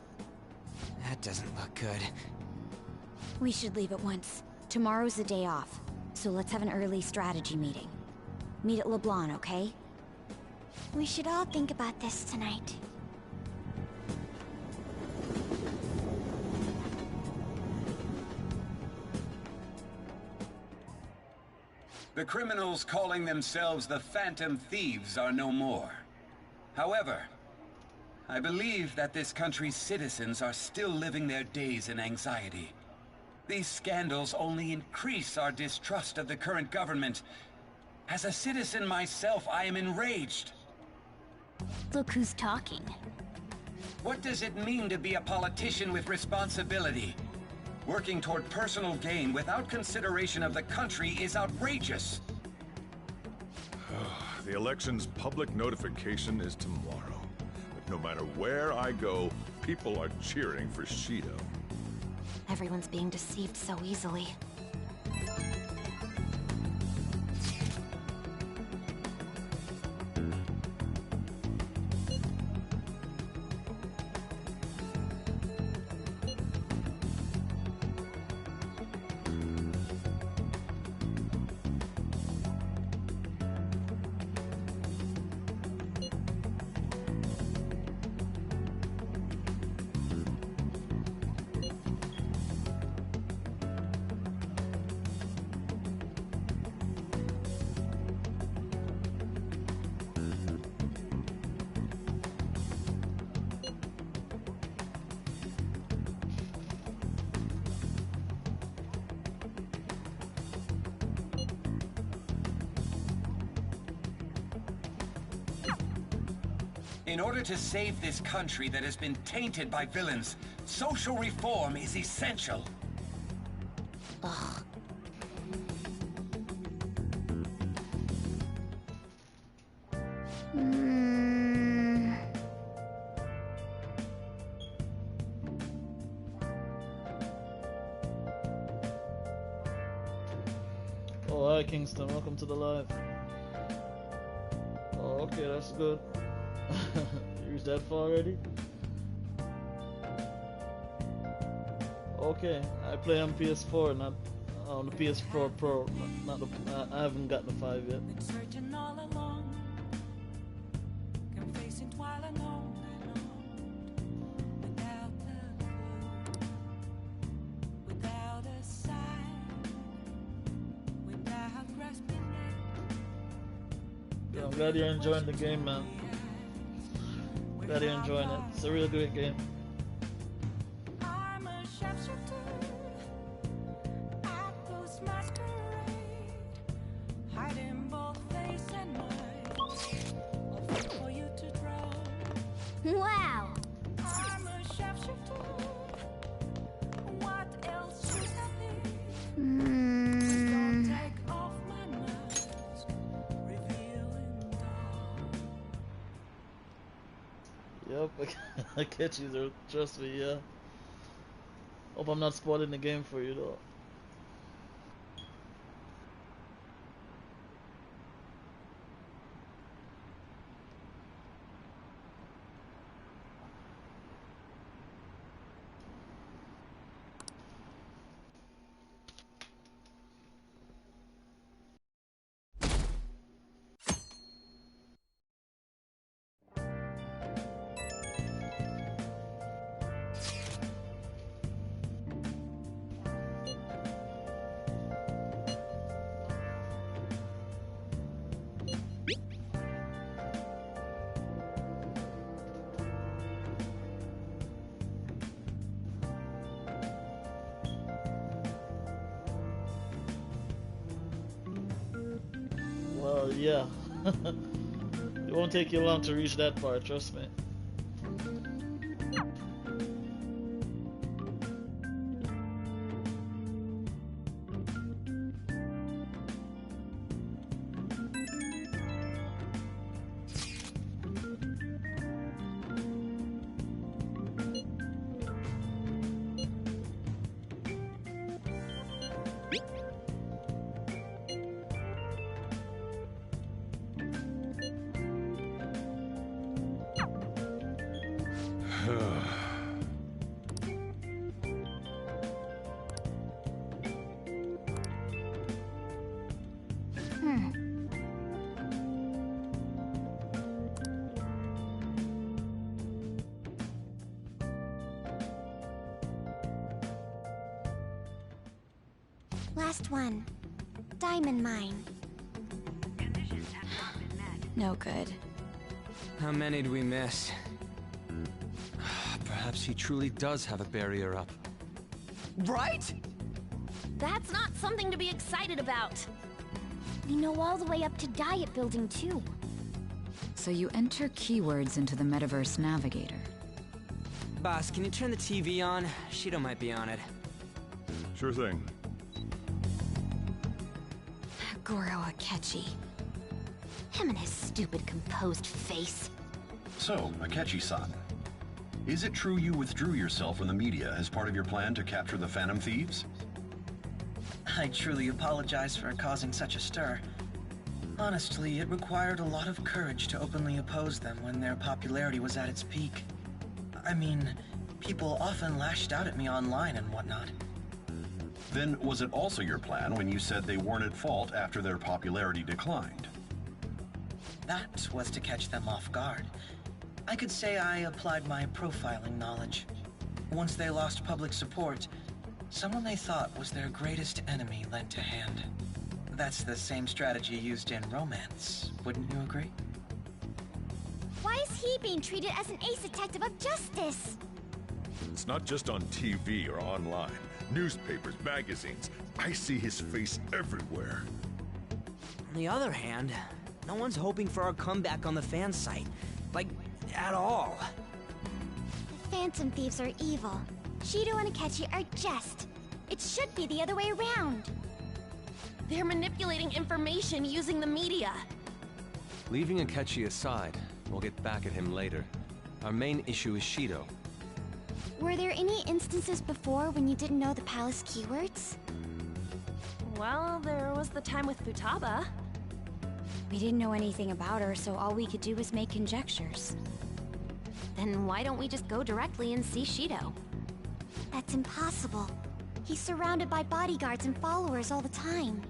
Speaker 6: That doesn't look good.
Speaker 2: We should leave at once. Tomorrow's the day off, so let's have an early strategy meeting. Meet at LeBlanc, okay? We should all think about this tonight.
Speaker 1: The criminals calling themselves the Phantom Thieves are no more. However, I believe that this country's citizens are still living their days in anxiety. These scandals only increase our distrust of the current government. As a citizen myself, I am enraged.
Speaker 2: Look who's talking.
Speaker 1: What does it mean to be a politician with responsibility? Working toward personal gain without consideration of the country is outrageous.
Speaker 10: The election's public notification is tomorrow. But no matter where I go, people are cheering for Shido.
Speaker 3: Everyone's being deceived so easily.
Speaker 15: In order to save this country that has been tainted by villains, social reform is essential.
Speaker 2: Ugh.
Speaker 16: Oh, hi Kingston, welcome to the live. Oh, okay, that's good. You reached that far already? Okay, I play on PS4, not on the PS4 Pro. Not the, I haven't gotten the 5 yet.
Speaker 17: Searching all along, confessing while alone and on, without a clue, without a sign, without grasping
Speaker 16: Yeah, I'm glad you're enjoying the game, man. Glad you're enjoying it. It's a real great game.
Speaker 17: I'm a sharpshooter at those masquerade, hiding both face and mind, all for you to draw.
Speaker 2: Wow!
Speaker 17: I'm a sharpshooter. What else should I be? Don't take off my mask, revealing
Speaker 16: Yep, I catch you there. Trust me, yeah. Hope I'm not spoiling the game for you though. Well, yeah. It won't take you long to reach that part, trust me.
Speaker 2: Last one. Diamond mine.
Speaker 4: No good.
Speaker 6: How many do we miss? Perhaps he truly does have a barrier up.
Speaker 2: Right? That's not something to be excited about. We know all the way up to Diet Building, too.
Speaker 4: So you enter keywords into the Metaverse Navigator.
Speaker 6: Boss, can you turn the TV on? Shido might be on it.
Speaker 10: Sure thing.
Speaker 3: Goro Akechi. Him and his stupid composed face.
Speaker 9: So, Akechi-san, is it true you withdrew yourself from the media as part of your plan to capture the Phantom Thieves?
Speaker 23: I truly apologize for causing such a stir. Honestly, it required a lot of courage to openly oppose them when their popularity was at its peak. I mean, people often lashed out at me online and whatnot.
Speaker 9: Then was it also your plan when you said they weren't at fault after their popularity declined?
Speaker 23: That was to catch them off guard. I could say I applied my profiling knowledge. Once they lost public support, someone they thought was their greatest enemy lent a hand. That's the same strategy used in romance, wouldn't you agree?
Speaker 2: Why is he being treated as an ace detective of justice?
Speaker 10: It's not just on TV or online. Newspapers, magazines. I see his face everywhere.
Speaker 6: On the other hand, no one's hoping for our comeback on the fan site. Like, at all.
Speaker 2: The Phantom Thieves are evil. Shido and Akechi are just. It should be the other way around.
Speaker 8: They're manipulating information using the media.
Speaker 5: Leaving Akechi aside, we'll get back at him later. Our main issue is Shido.
Speaker 2: Were there any instances before when you didn't know the palace keywords?
Speaker 8: Well, there was the time with Futaba.
Speaker 2: We didn't know anything about her, so all we could do was make conjectures.
Speaker 3: Then why don't we just go directly and see Shido?
Speaker 2: That's impossible. He's surrounded by bodyguards and followers all the time.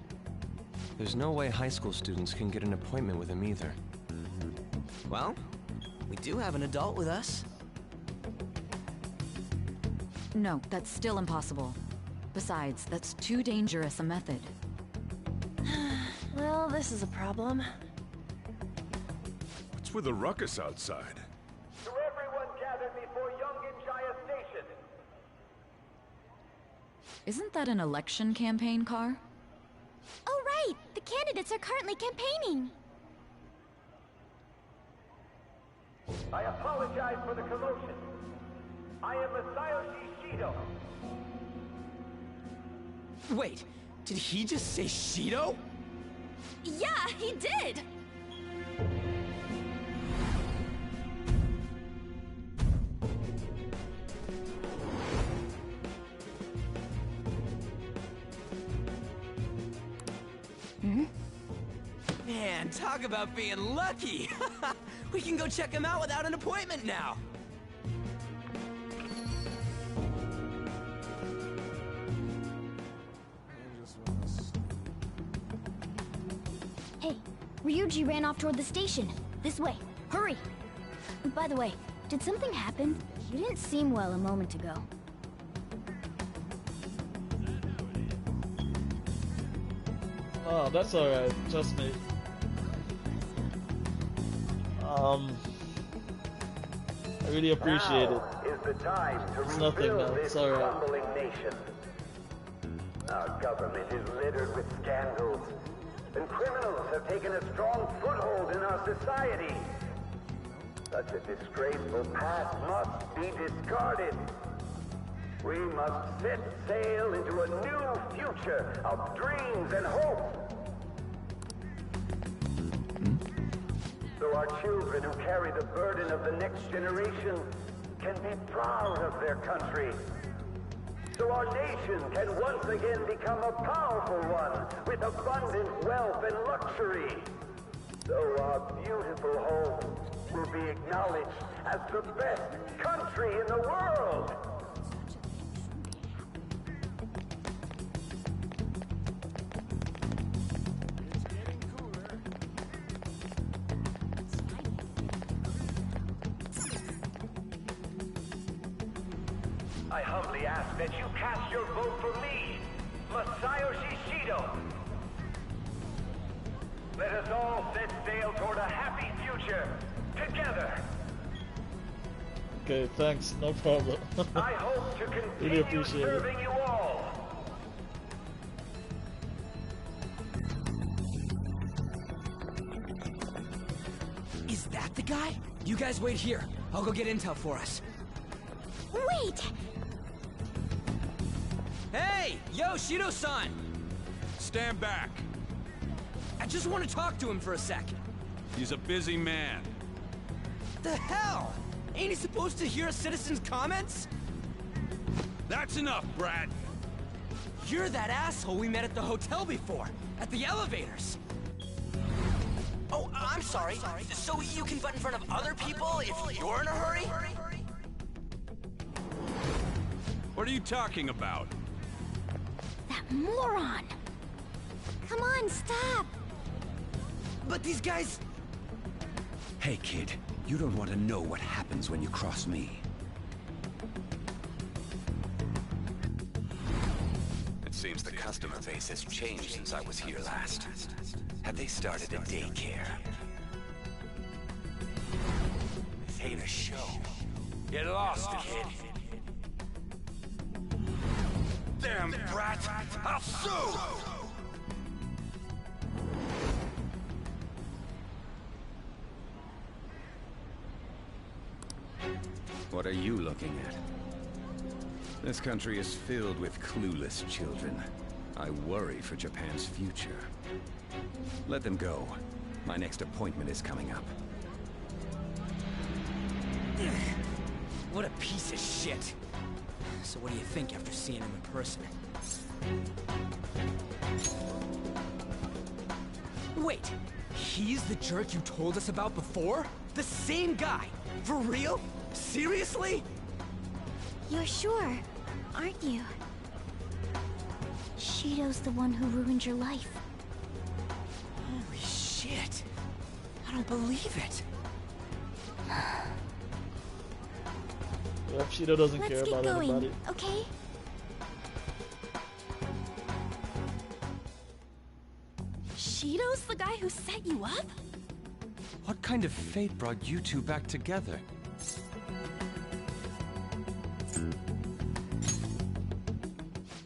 Speaker 5: There's no way high school students can get an appointment with him either.
Speaker 6: Well, we do have an adult with us.
Speaker 4: No, that's still impossible. Besides, that's too dangerous a method.
Speaker 8: Well, this is a problem.
Speaker 10: What's with the ruckus outside?
Speaker 18: To everyone gathered before Yongen-Jaya Station.
Speaker 4: Isn't that an election campaign car?
Speaker 2: Oh right! The candidates are currently campaigning!
Speaker 18: I apologize for the commotion. I am Masayoshi Shido.
Speaker 6: Wait, did he just say Shido?
Speaker 8: Yeah, he did!
Speaker 6: Man, talk about being lucky! We can go check him out without an appointment now!
Speaker 2: Hey, Ryuji ran off toward the station. This way. Hurry! By the way, did something happen? You didn't seem well a moment ago.
Speaker 16: Oh, that's alright. Trust me. I really appreciate it.
Speaker 18: Is the time to
Speaker 16: It's nothing
Speaker 18: rebuild
Speaker 16: now.
Speaker 18: this
Speaker 16: It's alright.
Speaker 18: crumbling nation. Our government is littered with scandals, and criminals have taken a strong foothold in our society. Such a disgraceful past must be discarded. We must set sail into a new future of dreams and hope. So our children who carry the burden of the next generation can be proud of their country. So our nation can once again become a powerful one with abundant wealth and luxury. So our beautiful home will be acknowledged as the best country in the world. I humbly ask that you cast your vote for me, Masayoshi Shido. Let us all set sail toward a happy future, together.
Speaker 16: Okay, thanks. No problem.
Speaker 18: I hope to
Speaker 16: Really
Speaker 18: continue
Speaker 16: appreciate it.
Speaker 18: serving you all.
Speaker 6: Is that the guy? You guys wait here. I'll go get intel for us.
Speaker 2: Wait!
Speaker 6: Hey! Yo, Shido-san!
Speaker 14: Stand back.
Speaker 6: I just want to talk to him for a sec.
Speaker 14: He's a busy man.
Speaker 6: The hell? Ain't he supposed to hear a citizen's comments?
Speaker 14: That's enough, Brad.
Speaker 6: You're that asshole we met at the hotel before, at the elevators. Oh, I'm sorry. So you can butt in front of other people if you're in a hurry?
Speaker 14: What are you talking about?
Speaker 2: That moron! Come on, stop!
Speaker 6: But these guys...
Speaker 1: Hey, kid. You don't want to know what happens when you cross me. It seems the customer base has changed since I was here last. Have they started a daycare? This ain't a show.
Speaker 18: Get lost, kid.
Speaker 14: Damn brat! I'll sue!
Speaker 1: What are you looking at? This country is filled with clueless children. I worry for Japan's future. Let them go. My next appointment is coming up.
Speaker 6: What a piece of shit. So what do you think after seeing him in person? Wait, he's the jerk you told us about before? The same guy? For real? Seriously?
Speaker 2: You're sure, aren't you? Shido's the one who ruined your life.
Speaker 6: Holy shit. I don't believe it.
Speaker 16: If Shido doesn't
Speaker 2: Let's
Speaker 16: care
Speaker 2: get
Speaker 16: about
Speaker 2: going,
Speaker 16: anybody.
Speaker 2: okay?
Speaker 8: Shido's the guy who set you up?
Speaker 5: What kind of fate brought you two back together?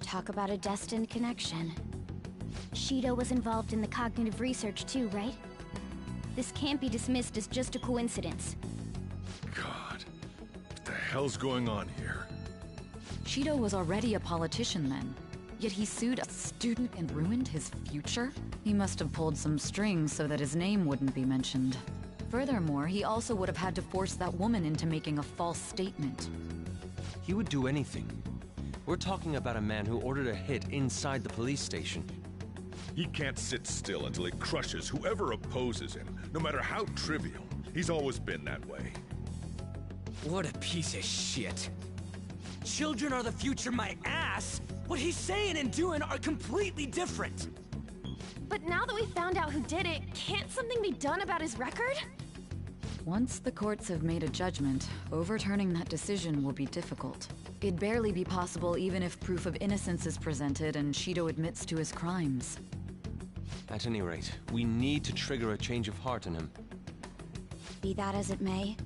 Speaker 2: Talk about a destined connection. Shido was involved in the cognitive research too, right? This can't be dismissed as just a coincidence.
Speaker 10: God, what the hell's going on here?
Speaker 4: Shido was already a politician then, yet he sued a student and ruined his future? He must have pulled some strings so that his name wouldn't be mentioned. Furthermore, he also would have had to force that woman into making a false statement.
Speaker 5: He would do anything. We're talking about a man who ordered a hit inside the police station.
Speaker 10: He can't sit still until he crushes whoever opposes him, no matter how trivial. He's always been that way.
Speaker 6: What a piece of shit. Children are the future, my ass! What he's saying and doing are completely different!
Speaker 8: But now that we found out who did it, can't something be done about his record?
Speaker 4: Once the courts have made a judgment, overturning that decision will be difficult. It'd barely be possible even if proof of innocence is presented and Shido admits to his crimes.
Speaker 5: At any rate, we need to trigger a change of heart in him.
Speaker 2: Be that as it may,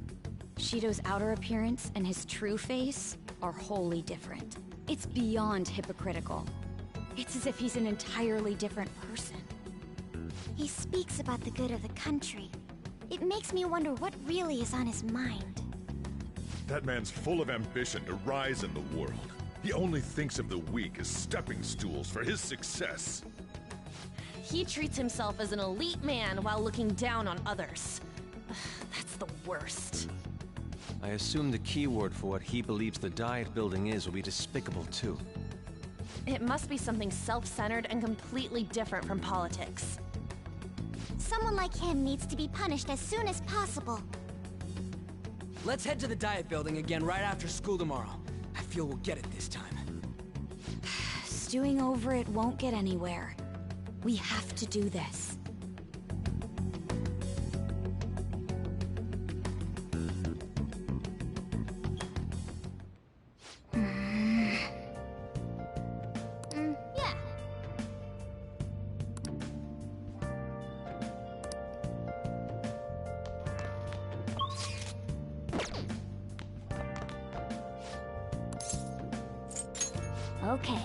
Speaker 2: Shido's outer appearance and his true face are wholly different. It's beyond hypocritical. It's as if he's an entirely different person. He speaks about the good of the country. It makes me wonder what really is on his mind.
Speaker 10: That man's full of ambition to rise in the world. He only thinks of the weak as stepping stools for his success.
Speaker 8: He treats himself as an elite man while looking down on others. That's the worst.
Speaker 5: I assume the key word for what he believes the Diet Building is will be despicable too.
Speaker 8: It must be something self-centered and completely different from politics.
Speaker 2: Someone like him needs to be punished as soon as possible.
Speaker 6: Let's head to the Diet Building again right after school tomorrow. I feel we'll get it this time.
Speaker 2: Stewing over it won't get anywhere. We have to do this.
Speaker 3: Yeah.
Speaker 2: Okay.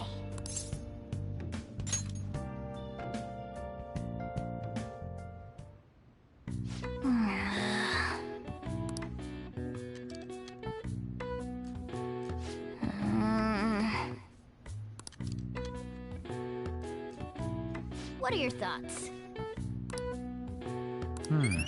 Speaker 3: What are your thoughts?
Speaker 2: Hmm?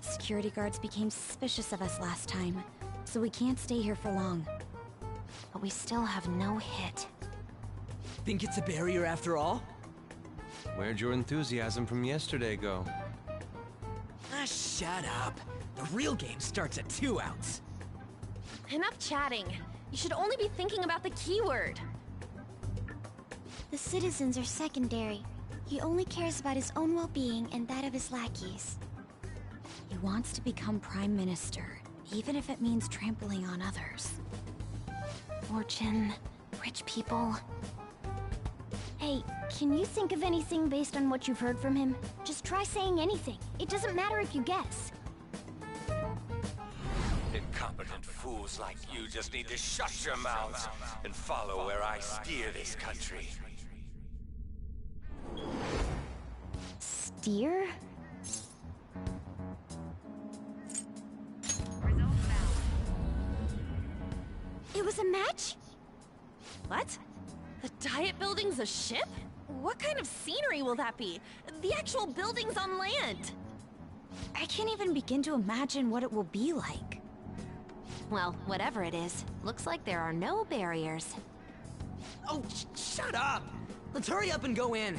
Speaker 2: Security guards became suspicious of us last time, so we can't stay here for long.
Speaker 3: But we still have no hit.
Speaker 6: Think it's a barrier after all?
Speaker 5: Where'd your enthusiasm from yesterday go?
Speaker 6: Ah, shut up. The real game starts at 2 outs.
Speaker 8: Enough chatting. You should only be thinking about the keyword.
Speaker 2: The citizens are secondary. He only cares about his own well-being and that of his lackeys. He wants to become Prime Minister, even if it means trampling on others.
Speaker 3: Fortune, rich people.
Speaker 2: Hey, can you think of anything based on what you've heard from him? Just try saying anything. It doesn't matter if you guess.
Speaker 15: Incompetent fools like you just need to shut your mouths and follow where I steer this country.
Speaker 2: Steer? It was a match?
Speaker 8: What? The Diet Building's a ship? What kind of scenery will that be? The actual building's on land.
Speaker 2: I can't even begin to imagine what it will be like.
Speaker 3: Well, whatever it is, looks like there are no barriers.
Speaker 6: Oh, shut up! Let's hurry up and go in.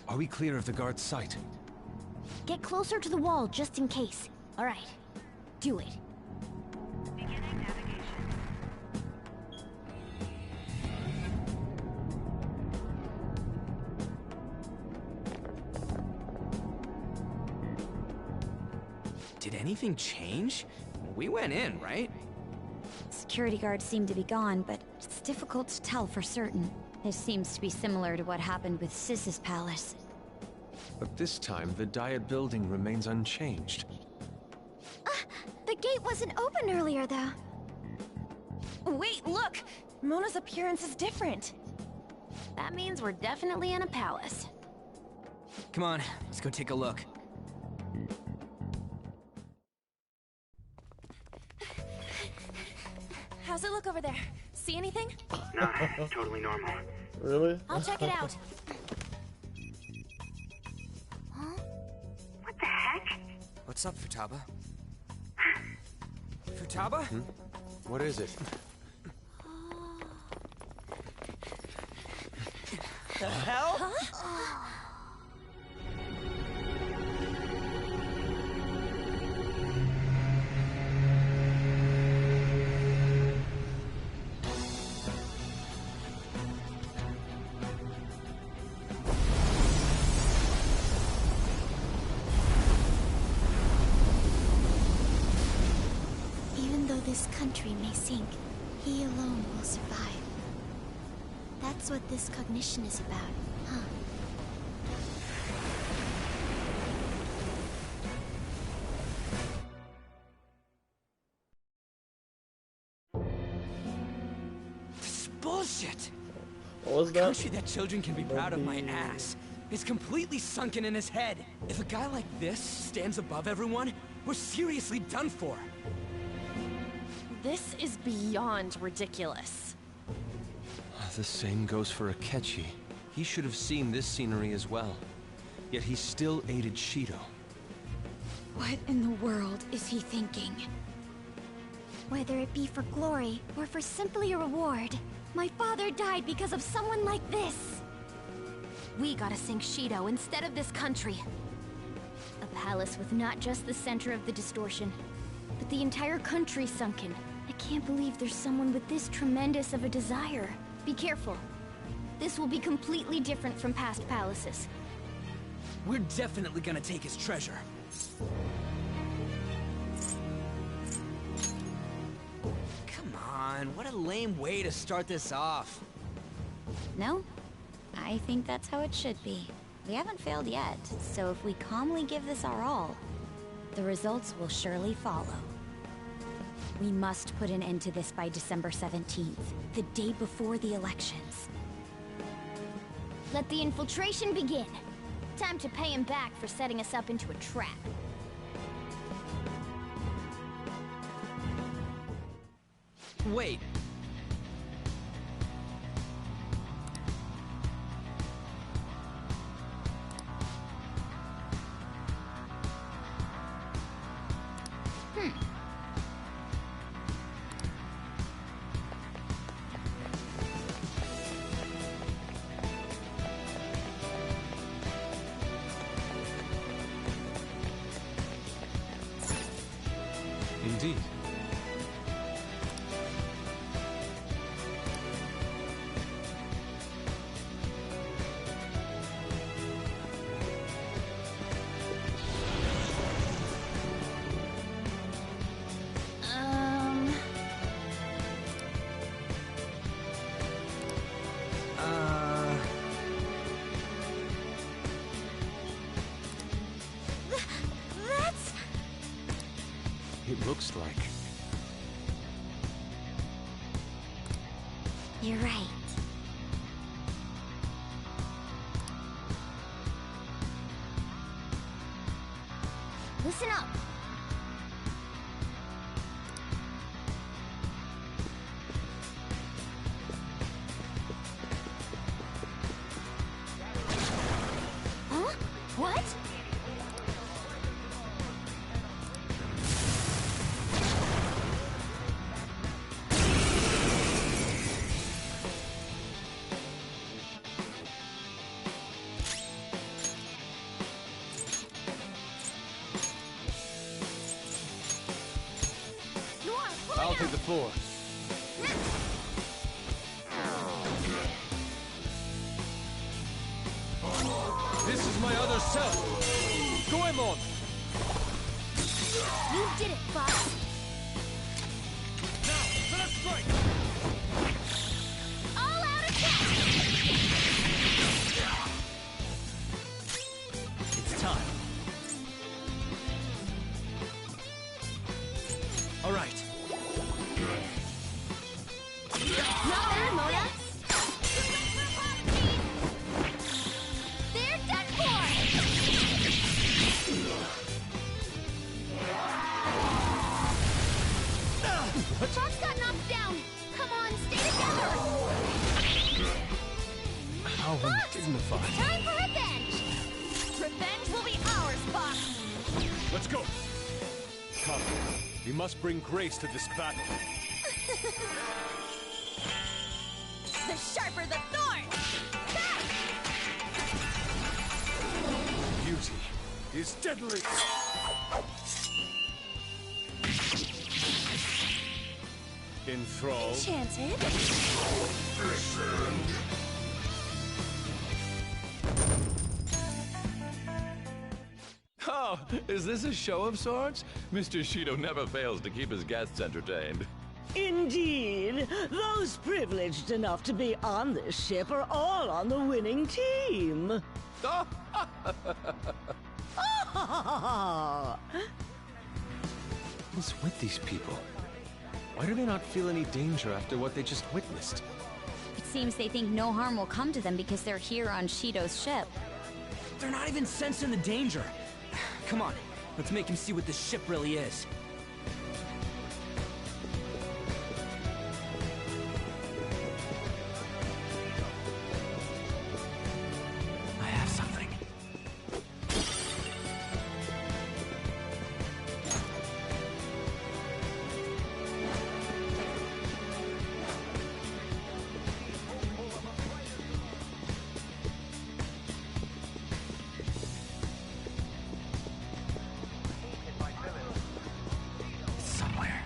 Speaker 5: Are we clear of the guard's sight?
Speaker 2: Get closer to the wall just in case. All right, do it.
Speaker 6: Did anything change? We went in, right?
Speaker 2: Security guards seem to be gone, but it's difficult to tell for certain. This seems to be similar to what happened with Sis's palace.
Speaker 5: But this time, the Diet Building remains unchanged.
Speaker 2: The gate wasn't open earlier, though.
Speaker 8: Wait, look! Mona's appearance is different.
Speaker 3: That means we're definitely in a palace.
Speaker 6: Come on, let's go take a look.
Speaker 8: How's it look over there? See anything?
Speaker 12: No, totally normal.
Speaker 16: Really?
Speaker 2: I'll check it out.
Speaker 12: What the heck?
Speaker 6: What's up, Futaba? Futaba?
Speaker 5: What is it?
Speaker 6: The hell?
Speaker 8: Huh?
Speaker 2: Even though this country may sink, he alone will survive. That's what this cognition is about, huh?
Speaker 6: This is bullshit!
Speaker 16: What was
Speaker 6: A
Speaker 16: that?
Speaker 6: country that children can be proud of my ass is completely sunken in his head. If a guy like this stands above everyone, we're seriously done for.
Speaker 8: This is beyond ridiculous.
Speaker 5: The same goes for Akechi. He should have seen this scenery as well. Yet he still aided Shido.
Speaker 2: What in the world is he thinking? Whether it be for glory or for simply a reward, my father died because of someone like this.
Speaker 3: We gotta sink Shido instead of this country.
Speaker 2: A palace with not just the center of the distortion, but the entire country sunken. I can't believe there's someone with this tremendous of a desire. Be careful. This will be completely different from past palaces.
Speaker 6: We're definitely gonna take his treasure. Come on, what a lame way to start this off.
Speaker 2: No? I think that's how it should be. We haven't failed yet, so if we calmly give this our all, the results will surely follow. We must put an end to this by December 17th, the day before the elections. Let the infiltration begin. Time to pay him back for setting us up into a trap.
Speaker 6: Wait.
Speaker 5: Indeed.
Speaker 2: That's...
Speaker 5: It looks like...
Speaker 2: You're right. Listen up. Huh? What?
Speaker 5: I'll take the floor. This is my other self. Goemon!
Speaker 2: You did it, Fox.
Speaker 5: Now, let us strike!
Speaker 2: All out attack!
Speaker 6: It's time. All right.
Speaker 2: Not bad, Mona. They're done for! Fox got knocked down. Come on, stay together.
Speaker 5: How undignified.
Speaker 2: Time for revenge. Revenge will be ours, Fox.
Speaker 5: Let's go! Come, we must bring grace to this battle.
Speaker 2: The sharper the thorn.
Speaker 5: Beauty is deadly! Enthralled.
Speaker 2: Enchanted.
Speaker 19: Oh, is this a show of sorts? Mr. Shido never fails to keep his guests entertained.
Speaker 20: Indeed. Those privileged enough to be on this ship are all on the winning team.
Speaker 5: What's with these people? Why do they not feel any danger after what they just witnessed?
Speaker 2: It seems they think no harm will come to them because they're here on Shido's ship.
Speaker 6: They're not even sensing the danger. Come on, let's make him see what this ship really is. I have something. Somewhere.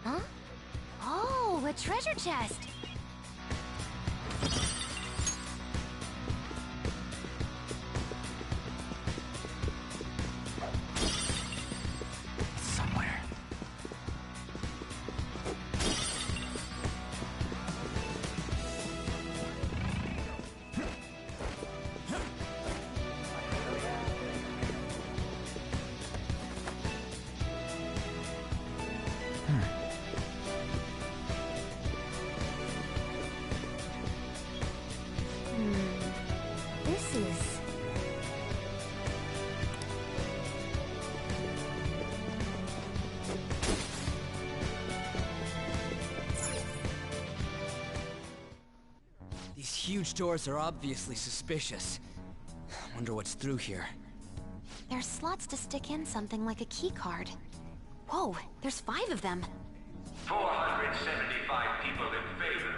Speaker 2: Huh? Oh, a treasure chest.
Speaker 6: Somewhere. huge doors are obviously suspicious. Wonder what's through here.
Speaker 3: There's slots to stick in something like a key card. Whoa, there's 5 of them.
Speaker 15: 475 people in favor.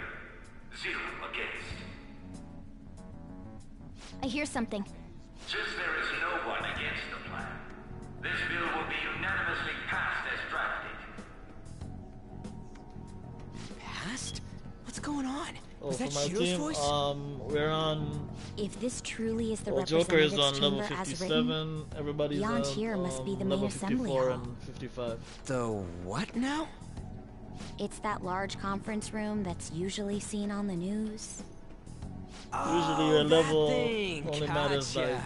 Speaker 15: 0 against.
Speaker 2: I hear something.
Speaker 15: Since there is no one against the plan, this bill will be unanimously passed as drafted.
Speaker 6: Passed? What's going on?
Speaker 16: Oh,
Speaker 6: Was that
Speaker 16: for my
Speaker 6: Shiro's
Speaker 16: team,
Speaker 6: voice?
Speaker 16: we're on.
Speaker 2: If this truly is the
Speaker 16: Well, Joker is
Speaker 2: representative's
Speaker 16: on level
Speaker 2: chamber as
Speaker 16: 57.
Speaker 2: written,
Speaker 16: Everybody's
Speaker 2: beyond
Speaker 16: on
Speaker 2: here must be the main
Speaker 16: level
Speaker 2: assembly
Speaker 16: 54
Speaker 2: hall.
Speaker 16: and 55.
Speaker 6: The what now?
Speaker 2: It's that large conference room that's usually seen on the news.
Speaker 16: Usually your
Speaker 6: that
Speaker 16: level
Speaker 6: thing.
Speaker 16: only matters like
Speaker 6: Gotcha.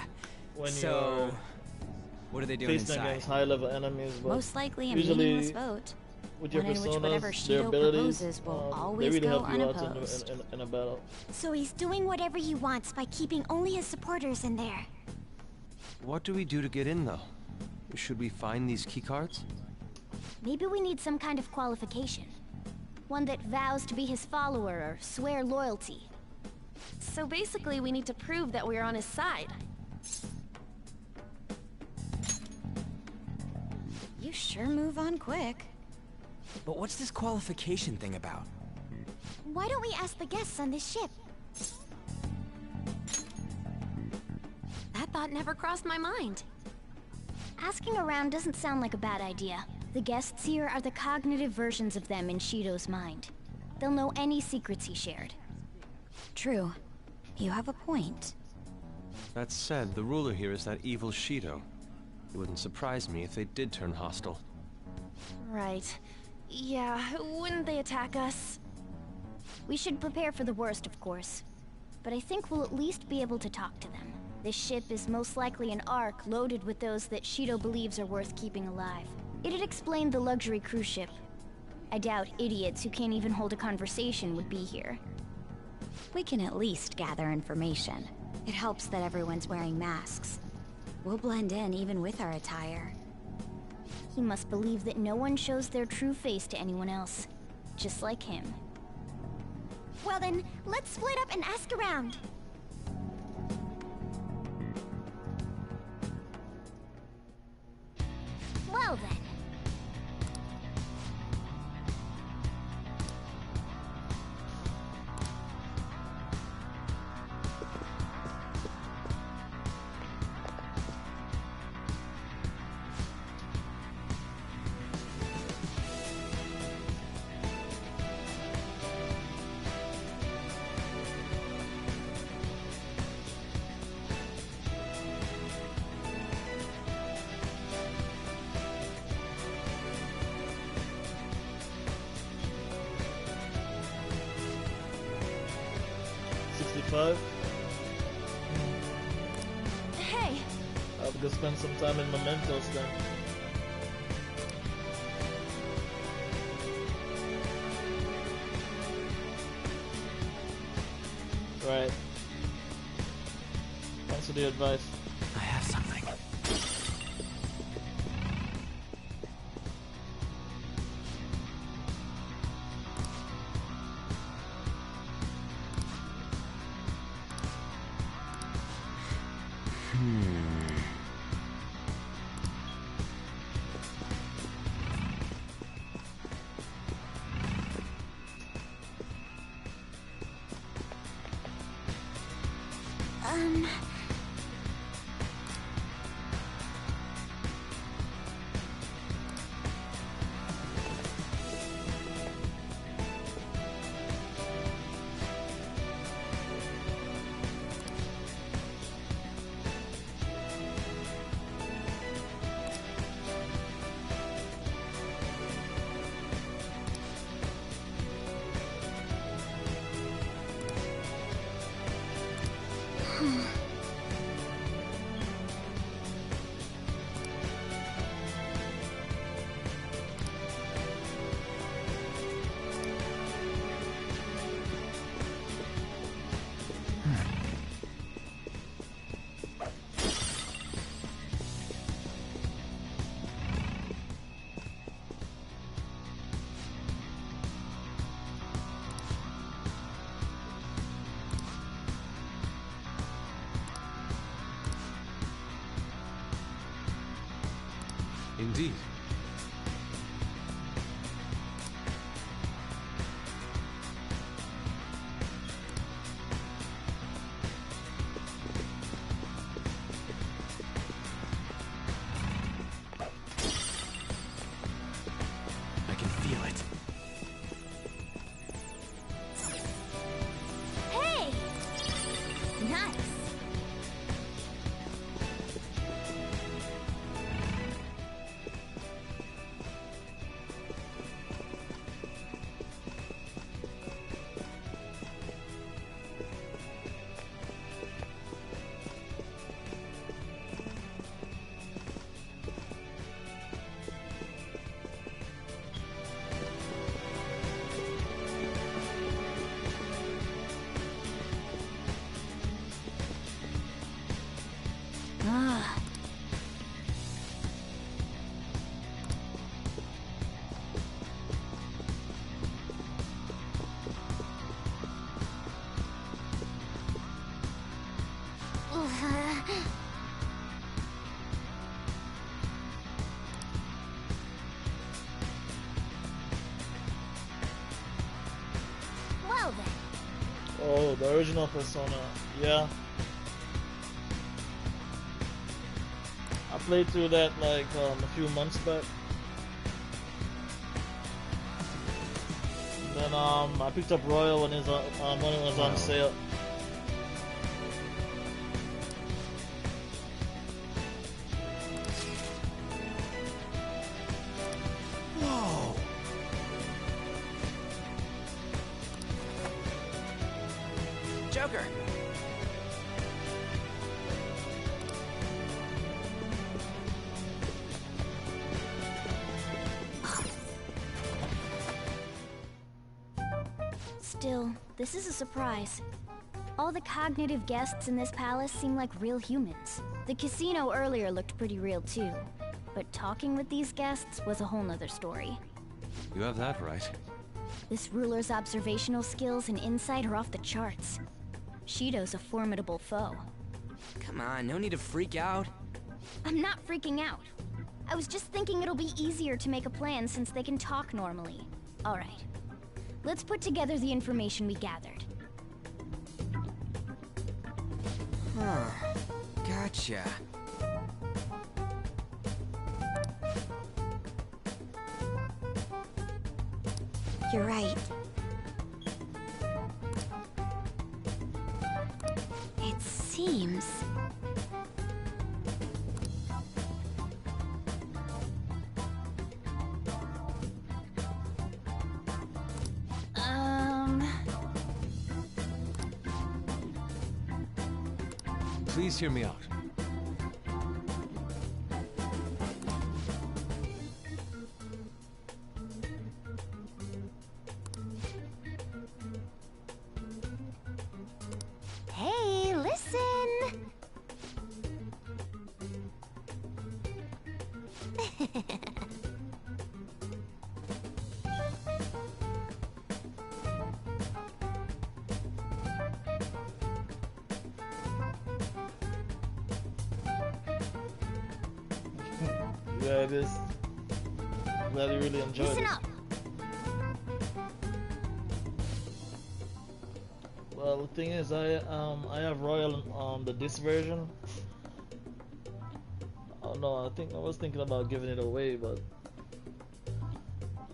Speaker 16: when
Speaker 6: So,
Speaker 16: you're
Speaker 6: what are they doing
Speaker 16: facing
Speaker 6: inside?
Speaker 16: against high level enemies. But
Speaker 2: Most likely a
Speaker 16: usually
Speaker 2: meaningless vote.
Speaker 16: with your
Speaker 2: One in which whatever
Speaker 16: personas, their
Speaker 2: Shido
Speaker 16: abilities,
Speaker 2: proposes will
Speaker 16: they
Speaker 2: always
Speaker 16: really
Speaker 2: go
Speaker 16: help you out
Speaker 2: unopposed.
Speaker 16: in a battle.
Speaker 13: So he's doing whatever he wants by keeping only his supporters in there.
Speaker 5: What do we do to get in, though? Should we find these keycards?
Speaker 2: Maybe we need some kind of qualification. One that vows to be his follower or swear loyalty.
Speaker 8: So basically, we need to prove that we're on his side.
Speaker 2: You sure move on quick.
Speaker 6: But what's this qualification thing about?
Speaker 13: Why don't we ask the guests on this ship?
Speaker 3: That thought never crossed my mind.
Speaker 2: Asking around doesn't sound like a bad idea. The guests here are the cognitive versions of them in Shido's mind. They'll know any secrets he shared. True. You have a point.
Speaker 5: That said, the ruler here is that evil Shido. It wouldn't surprise me if they did turn hostile.
Speaker 8: Right. Yeah, wouldn't they attack us?
Speaker 2: We should prepare for the worst, of course. But I think we'll at least be able to talk to them. This ship is most likely an Ark loaded with those that Shido believes are worth keeping alive. It'd explain the luxury cruise ship. I doubt idiots who can't even hold a conversation would be here. We can at least gather information. It helps that everyone's wearing masks. We'll blend in even with our attire. He must believe that no one shows their true face to anyone else. Just like him.
Speaker 13: Well then, let's split up and ask around.
Speaker 2: Well then.
Speaker 8: Hey!
Speaker 16: I'll go spend some time in Mementos then. Right. Thanks for the advice.
Speaker 6: I have something.
Speaker 5: Indeed.
Speaker 6: I can feel it.
Speaker 2: Hey! Nice. Ah. Well then.
Speaker 16: Oh, the original Persona. Yeah. I played through that like a few months back. Then I picked up Royal when it was on sale.
Speaker 6: Whoa!
Speaker 7: Joker!
Speaker 2: Still, this is a surprise. All the cognitive guests in this palace seem like real humans. The casino earlier looked pretty real too, but talking with these guests was a whole nother story.
Speaker 5: You have that right.
Speaker 2: This ruler's observational skills and insight are off the charts. Shido's a formidable foe.
Speaker 6: Come on, no need to freak out.
Speaker 2: I'm not freaking out. I was just thinking it'll be easier to make a plan since they can talk normally. All right. Let's put together the information we gathered.
Speaker 6: Huh. Gotcha.
Speaker 13: You're right. It seems...
Speaker 5: Please hear me out.
Speaker 13: Hey, listen!
Speaker 16: Yeah, it is. Glad you really enjoyed
Speaker 2: Listen
Speaker 16: it.
Speaker 2: up.
Speaker 16: Well, the thing is, I have Royal on the disc version. Oh no, I was thinking about giving it away, but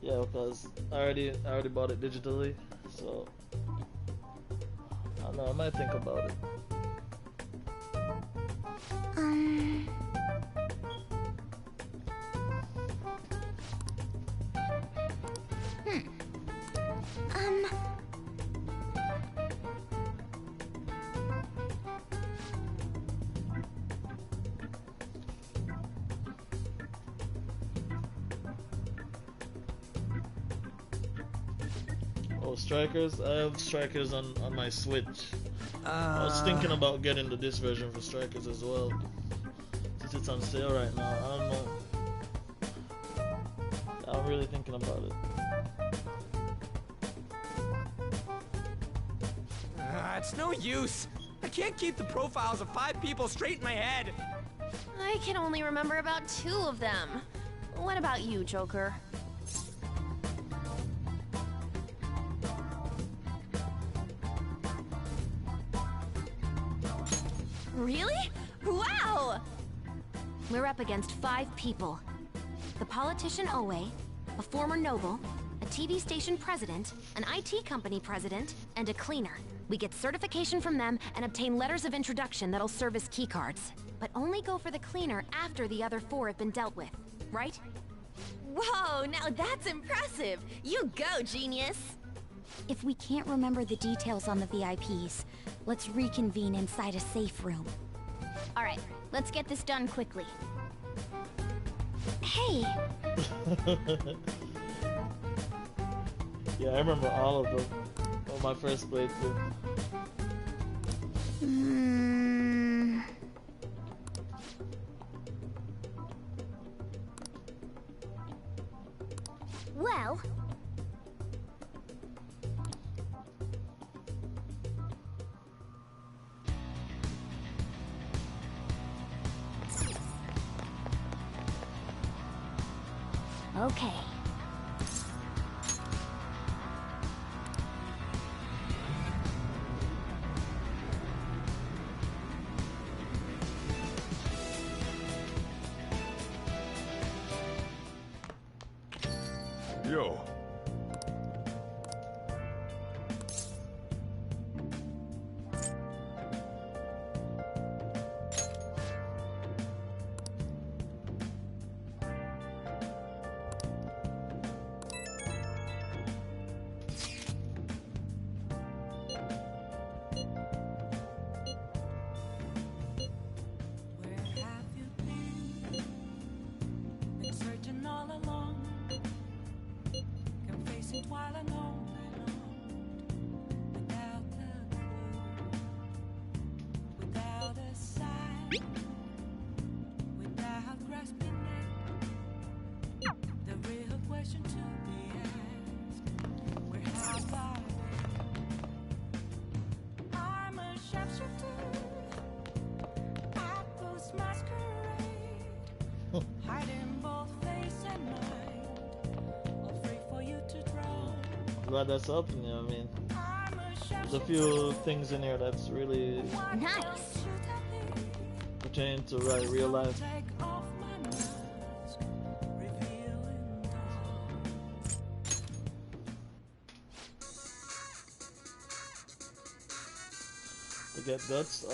Speaker 16: yeah, because I already bought it digitally, so I don't know, I might think about it. Oh, Strikers? I have Strikers on my Switch. I was thinking about getting the disc version for Strikers as well, since it's on sale right now. I don't know. I'm really thinking about it.
Speaker 7: It's no use. I can't keep the profiles of 5 people straight in my head.
Speaker 8: I can only remember about 2 of them. What about you, Joker?
Speaker 3: Really? Wow! We're up against 5 people. The politician Owe, a former noble, a TV station president, an IT company president, and a cleaner. We get certification from them and obtain letters of introduction that'll serve as keycards. But only go for the cleaner after the other 4 have been dealt with, right?
Speaker 2: Whoa, now that's impressive! You go, genius! If we can't remember the details on the VIPs, let's reconvene inside a safe room. Alright, let's get this done quickly. Hey!
Speaker 16: Yeah, I remember all of them on my first playthrough.
Speaker 2: Well... Okay.
Speaker 10: Yo.
Speaker 17: Been searching all along, confessing while I know without a clue, without a sign, without grasping it. The real question to be asked: where have I been? I'm a sharpshooter at this masquerade. Hiding both face and mind, afraid for you to drown.
Speaker 16: Glad that's helping you. I mean, there's a few things in here that's really
Speaker 2: nice.
Speaker 16: pertaining to real life. To get guts,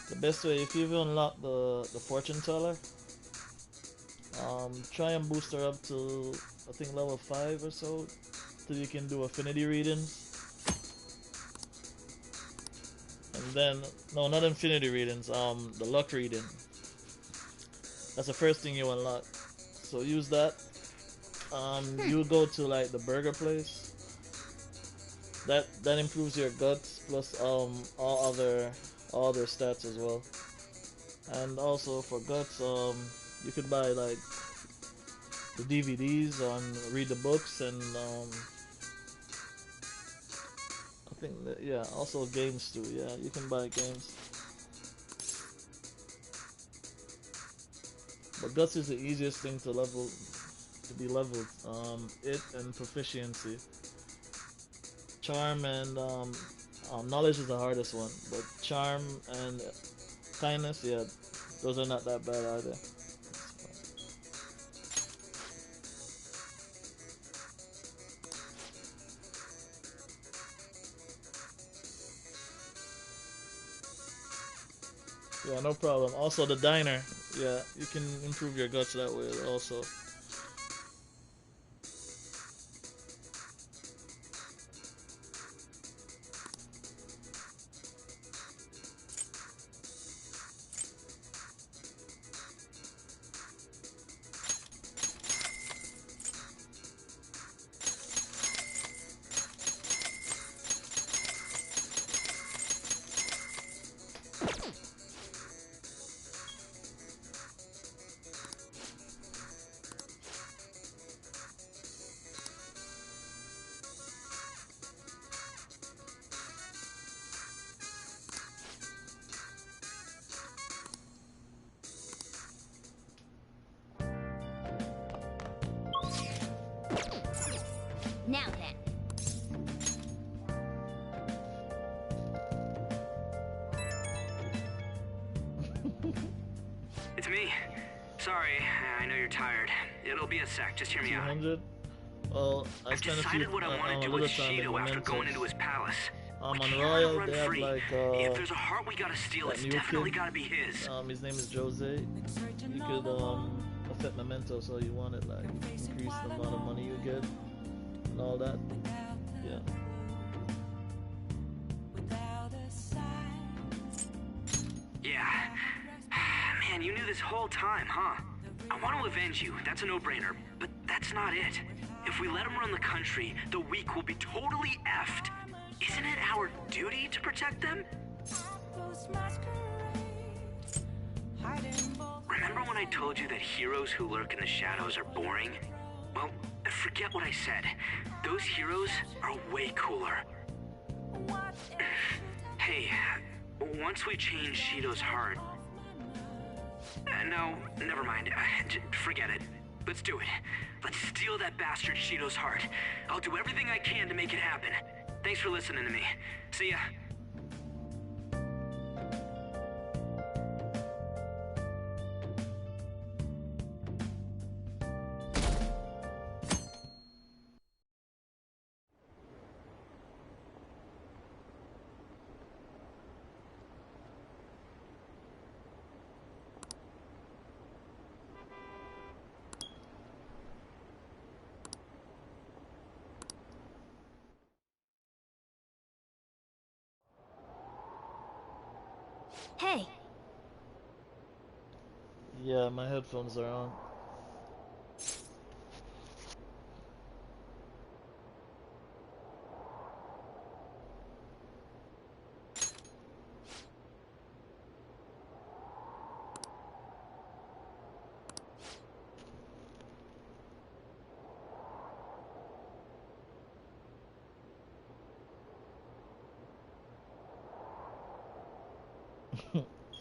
Speaker 16: the best way, if you've unlocked the fortune teller, try and boost her up to I think level 5 or so, so you can do affinity readings. And then, no, not infinity readings, the luck reading. That's the first thing you unlock. So use that. You go to like the burger place. That improves your guts plus all other stats as well. And also for guts, you could buy like the DVDs read the books, and I think that, yeah, also games too. Yeah, you can buy games. But guts is the easiest thing to be leveled. It and proficiency. Charm and knowledge is the hardest one, but charm and kindness, yeah, those are not that bad either. Yeah, no problem. Also the diner, yeah, you can improve your guts that way also.
Speaker 12: Sorry, I know you're tired. It'll be a sec, just hear me out.
Speaker 16: 200. Well,
Speaker 12: I've decided what I want to do with Shido after going into his palace.
Speaker 16: On
Speaker 12: We can't
Speaker 16: Royal,
Speaker 12: run
Speaker 16: they have
Speaker 12: free.
Speaker 16: like
Speaker 12: If there's a heart we gotta steal,
Speaker 16: that
Speaker 12: it's
Speaker 16: new
Speaker 12: definitely
Speaker 16: kid.
Speaker 12: gotta be his.
Speaker 16: His name is Jose. You could affect Memento, so you want it like increase the amount of money you get and all that. Yeah.
Speaker 12: Yeah. Man, you knew this whole time, huh? I want to avenge you, that's a no-brainer, but that's not it. If we let him run the country, the weak will be totally effed. Isn't it our duty to protect them? Remember when I told you that heroes who lurk in the shadows are boring? Well, forget what I said. Those heroes are way cooler. Hey, once we change Shido's heart... no, never mind. Forget it. Let's do it. Let's steal that bastard Shido's heart. I'll do everything I can to make it happen. Thanks for listening to me. See ya.
Speaker 2: Hey.
Speaker 16: Yeah, my headphones are on.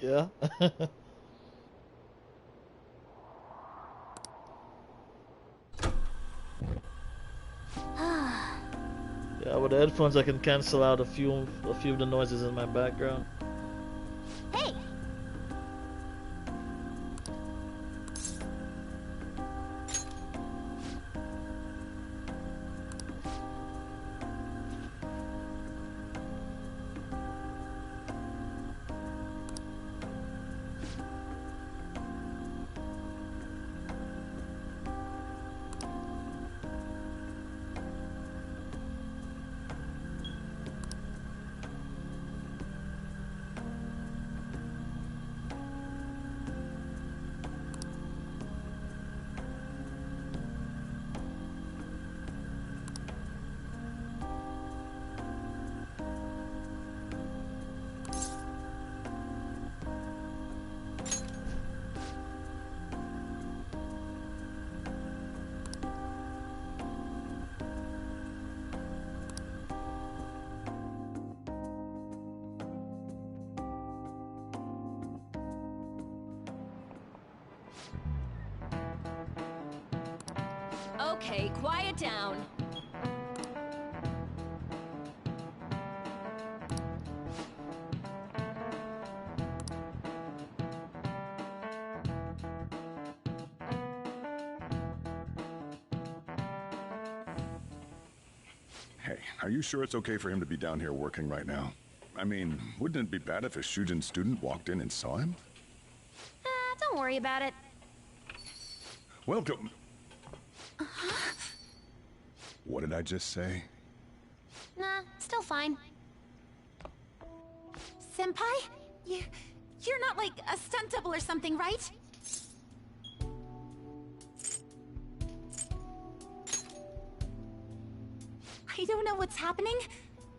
Speaker 16: Yeah. Yeah, with the headphones I can cancel out a few of the noises in my background.
Speaker 2: Hey.
Speaker 4: Okay, quiet down.
Speaker 10: Hey, are you sure it's okay for him to be down here working right now? I mean, wouldn't it be bad if a Shujin student walked in and saw him?
Speaker 3: Don't worry about it.
Speaker 10: Welcome. What did I just say?
Speaker 3: Nah, still fine.
Speaker 2: Senpai? You're not like a stunt double or something, right? I don't know what's happening,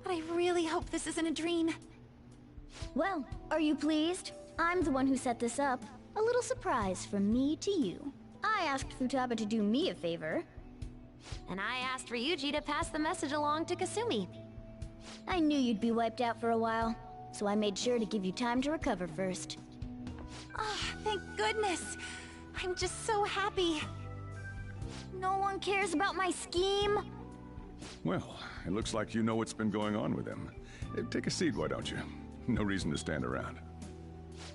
Speaker 2: but I really hope this isn't a dream.
Speaker 13: Well, are you pleased? I'm the one who set this up. A little surprise from me to you. I asked Futaba to do me a favor.
Speaker 3: And I asked Ryuji to pass the message along to Kasumi.
Speaker 13: I knew you'd be wiped out for a while, so I made sure to give you time to recover first.
Speaker 2: Oh, thank goodness. I'm just so happy.
Speaker 13: No one cares about my scheme.
Speaker 10: Well, it looks like you know what's been going on with him. Take a seat, why don't you? No reason to stand around.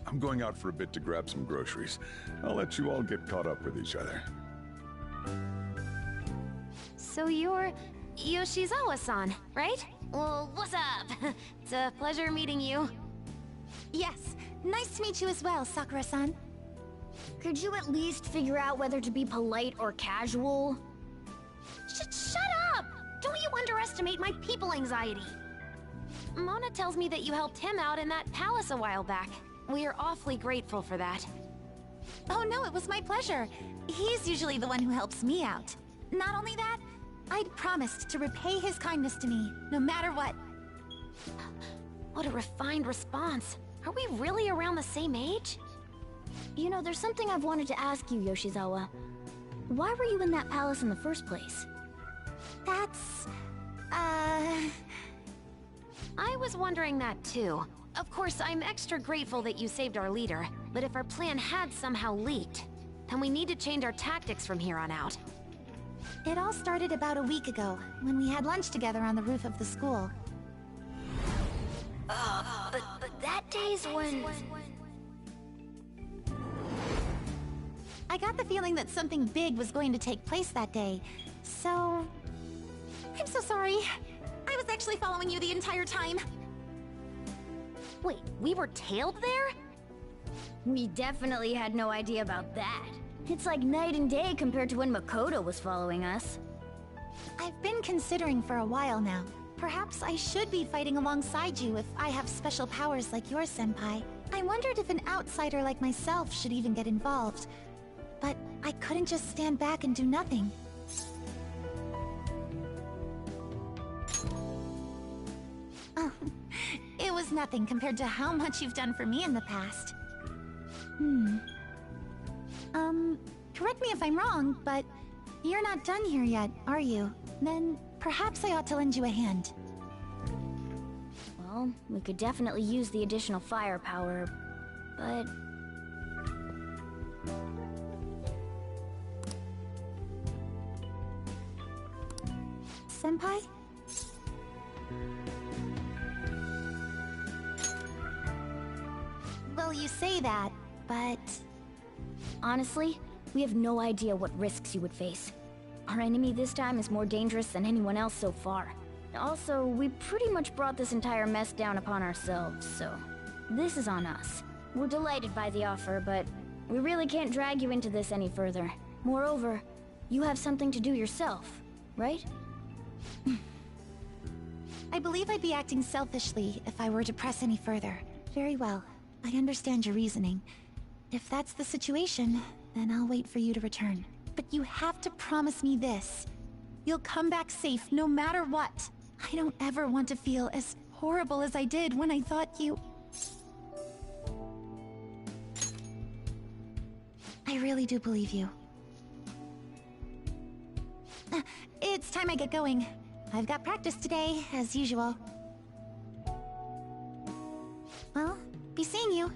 Speaker 10: I'm going out for a bit to grab some groceries. I'll let you all get caught up with each other.
Speaker 3: So you're Yoshizawa-san, right? Well, what's up? It's a pleasure meeting you.
Speaker 2: Yes, nice to meet you as well, Sakura-san.
Speaker 13: Could you at least figure out whether to be polite or casual?
Speaker 3: Shut up! Don't you underestimate my people anxiety. Mona tells me that you helped him out in that palace a while back. We are awfully grateful for that.
Speaker 2: Oh no, it was my pleasure. He's usually the one who helps me out. Not only that, I'd promised to repay his kindness to me, no matter what.
Speaker 3: What a refined response. Are we really around the same age?
Speaker 13: You know, there's something I've wanted to ask you, Yoshizawa. Why were you in that palace in the first place?
Speaker 2: That's...
Speaker 3: I was wondering that too. Of course, I'm extra grateful that you saved our leader, but if our plan had somehow leaked, then we need to change our tactics from here on out.
Speaker 2: It all started about a week ago, when we had lunch together on the roof of the school.
Speaker 13: But that day's when...
Speaker 2: I got the feeling that something big was going to take place that day, so... I'm so sorry. I was actually following you the entire time.
Speaker 3: Wait, we were tailed there?
Speaker 13: We definitely had no idea about that. It's like night and day compared to when Makoto was following us.
Speaker 2: I've been considering for a while now. Perhaps I should be fighting alongside you if I have special powers like yours, Senpai. I wondered if an outsider like myself should even get involved. But I couldn't just stand back and do nothing. Oh, it was nothing compared to how much you've done for me in the past. Correct me if I'm wrong, but you're not done here yet, are you? Then perhaps I ought to lend you a hand.
Speaker 13: Well, we could definitely use the additional firepower, but...
Speaker 2: Senpai? Well, you say that, but...
Speaker 13: Honestly, we have no idea what risks you would face. Our enemy this time is more dangerous than anyone else so far. Also, we pretty much brought this entire mess down upon ourselves, so... This is on us. We're delighted by the offer, but we really can't drag you into this any further. Moreover, you have something to do yourself, right?
Speaker 2: I believe I'd be acting selfishly if I were to press any further. Very well. I understand your reasoning. If that's the situation, then I'll wait for you to return. But you have to promise me this. You'll come back safe no matter what. I don't ever want to feel as horrible as I did when I thought you... I really do believe you. It's time I get going. I've got practice today, as usual. Well, be seeing you.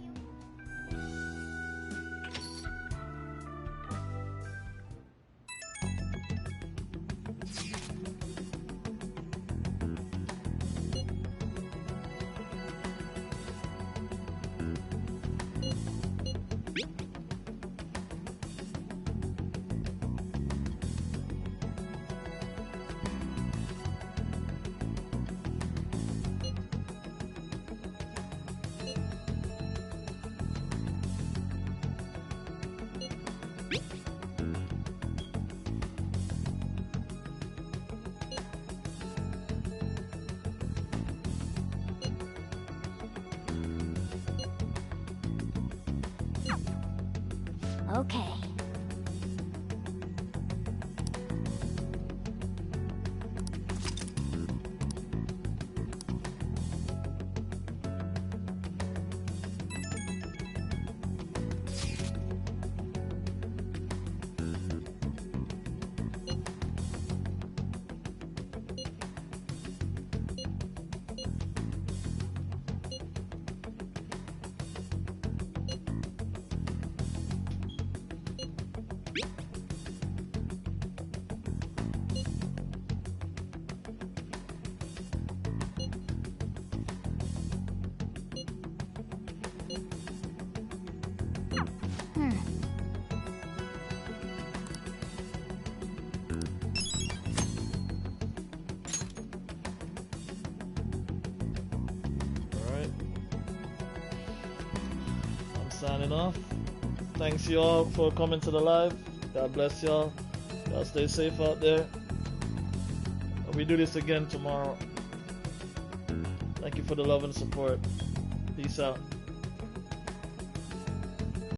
Speaker 13: Okay.
Speaker 16: signing off. Thanks y'all for coming to the live. God bless y'all. Y'all stay safe out there. We do this again tomorrow. Thank you for the love and support. Peace out.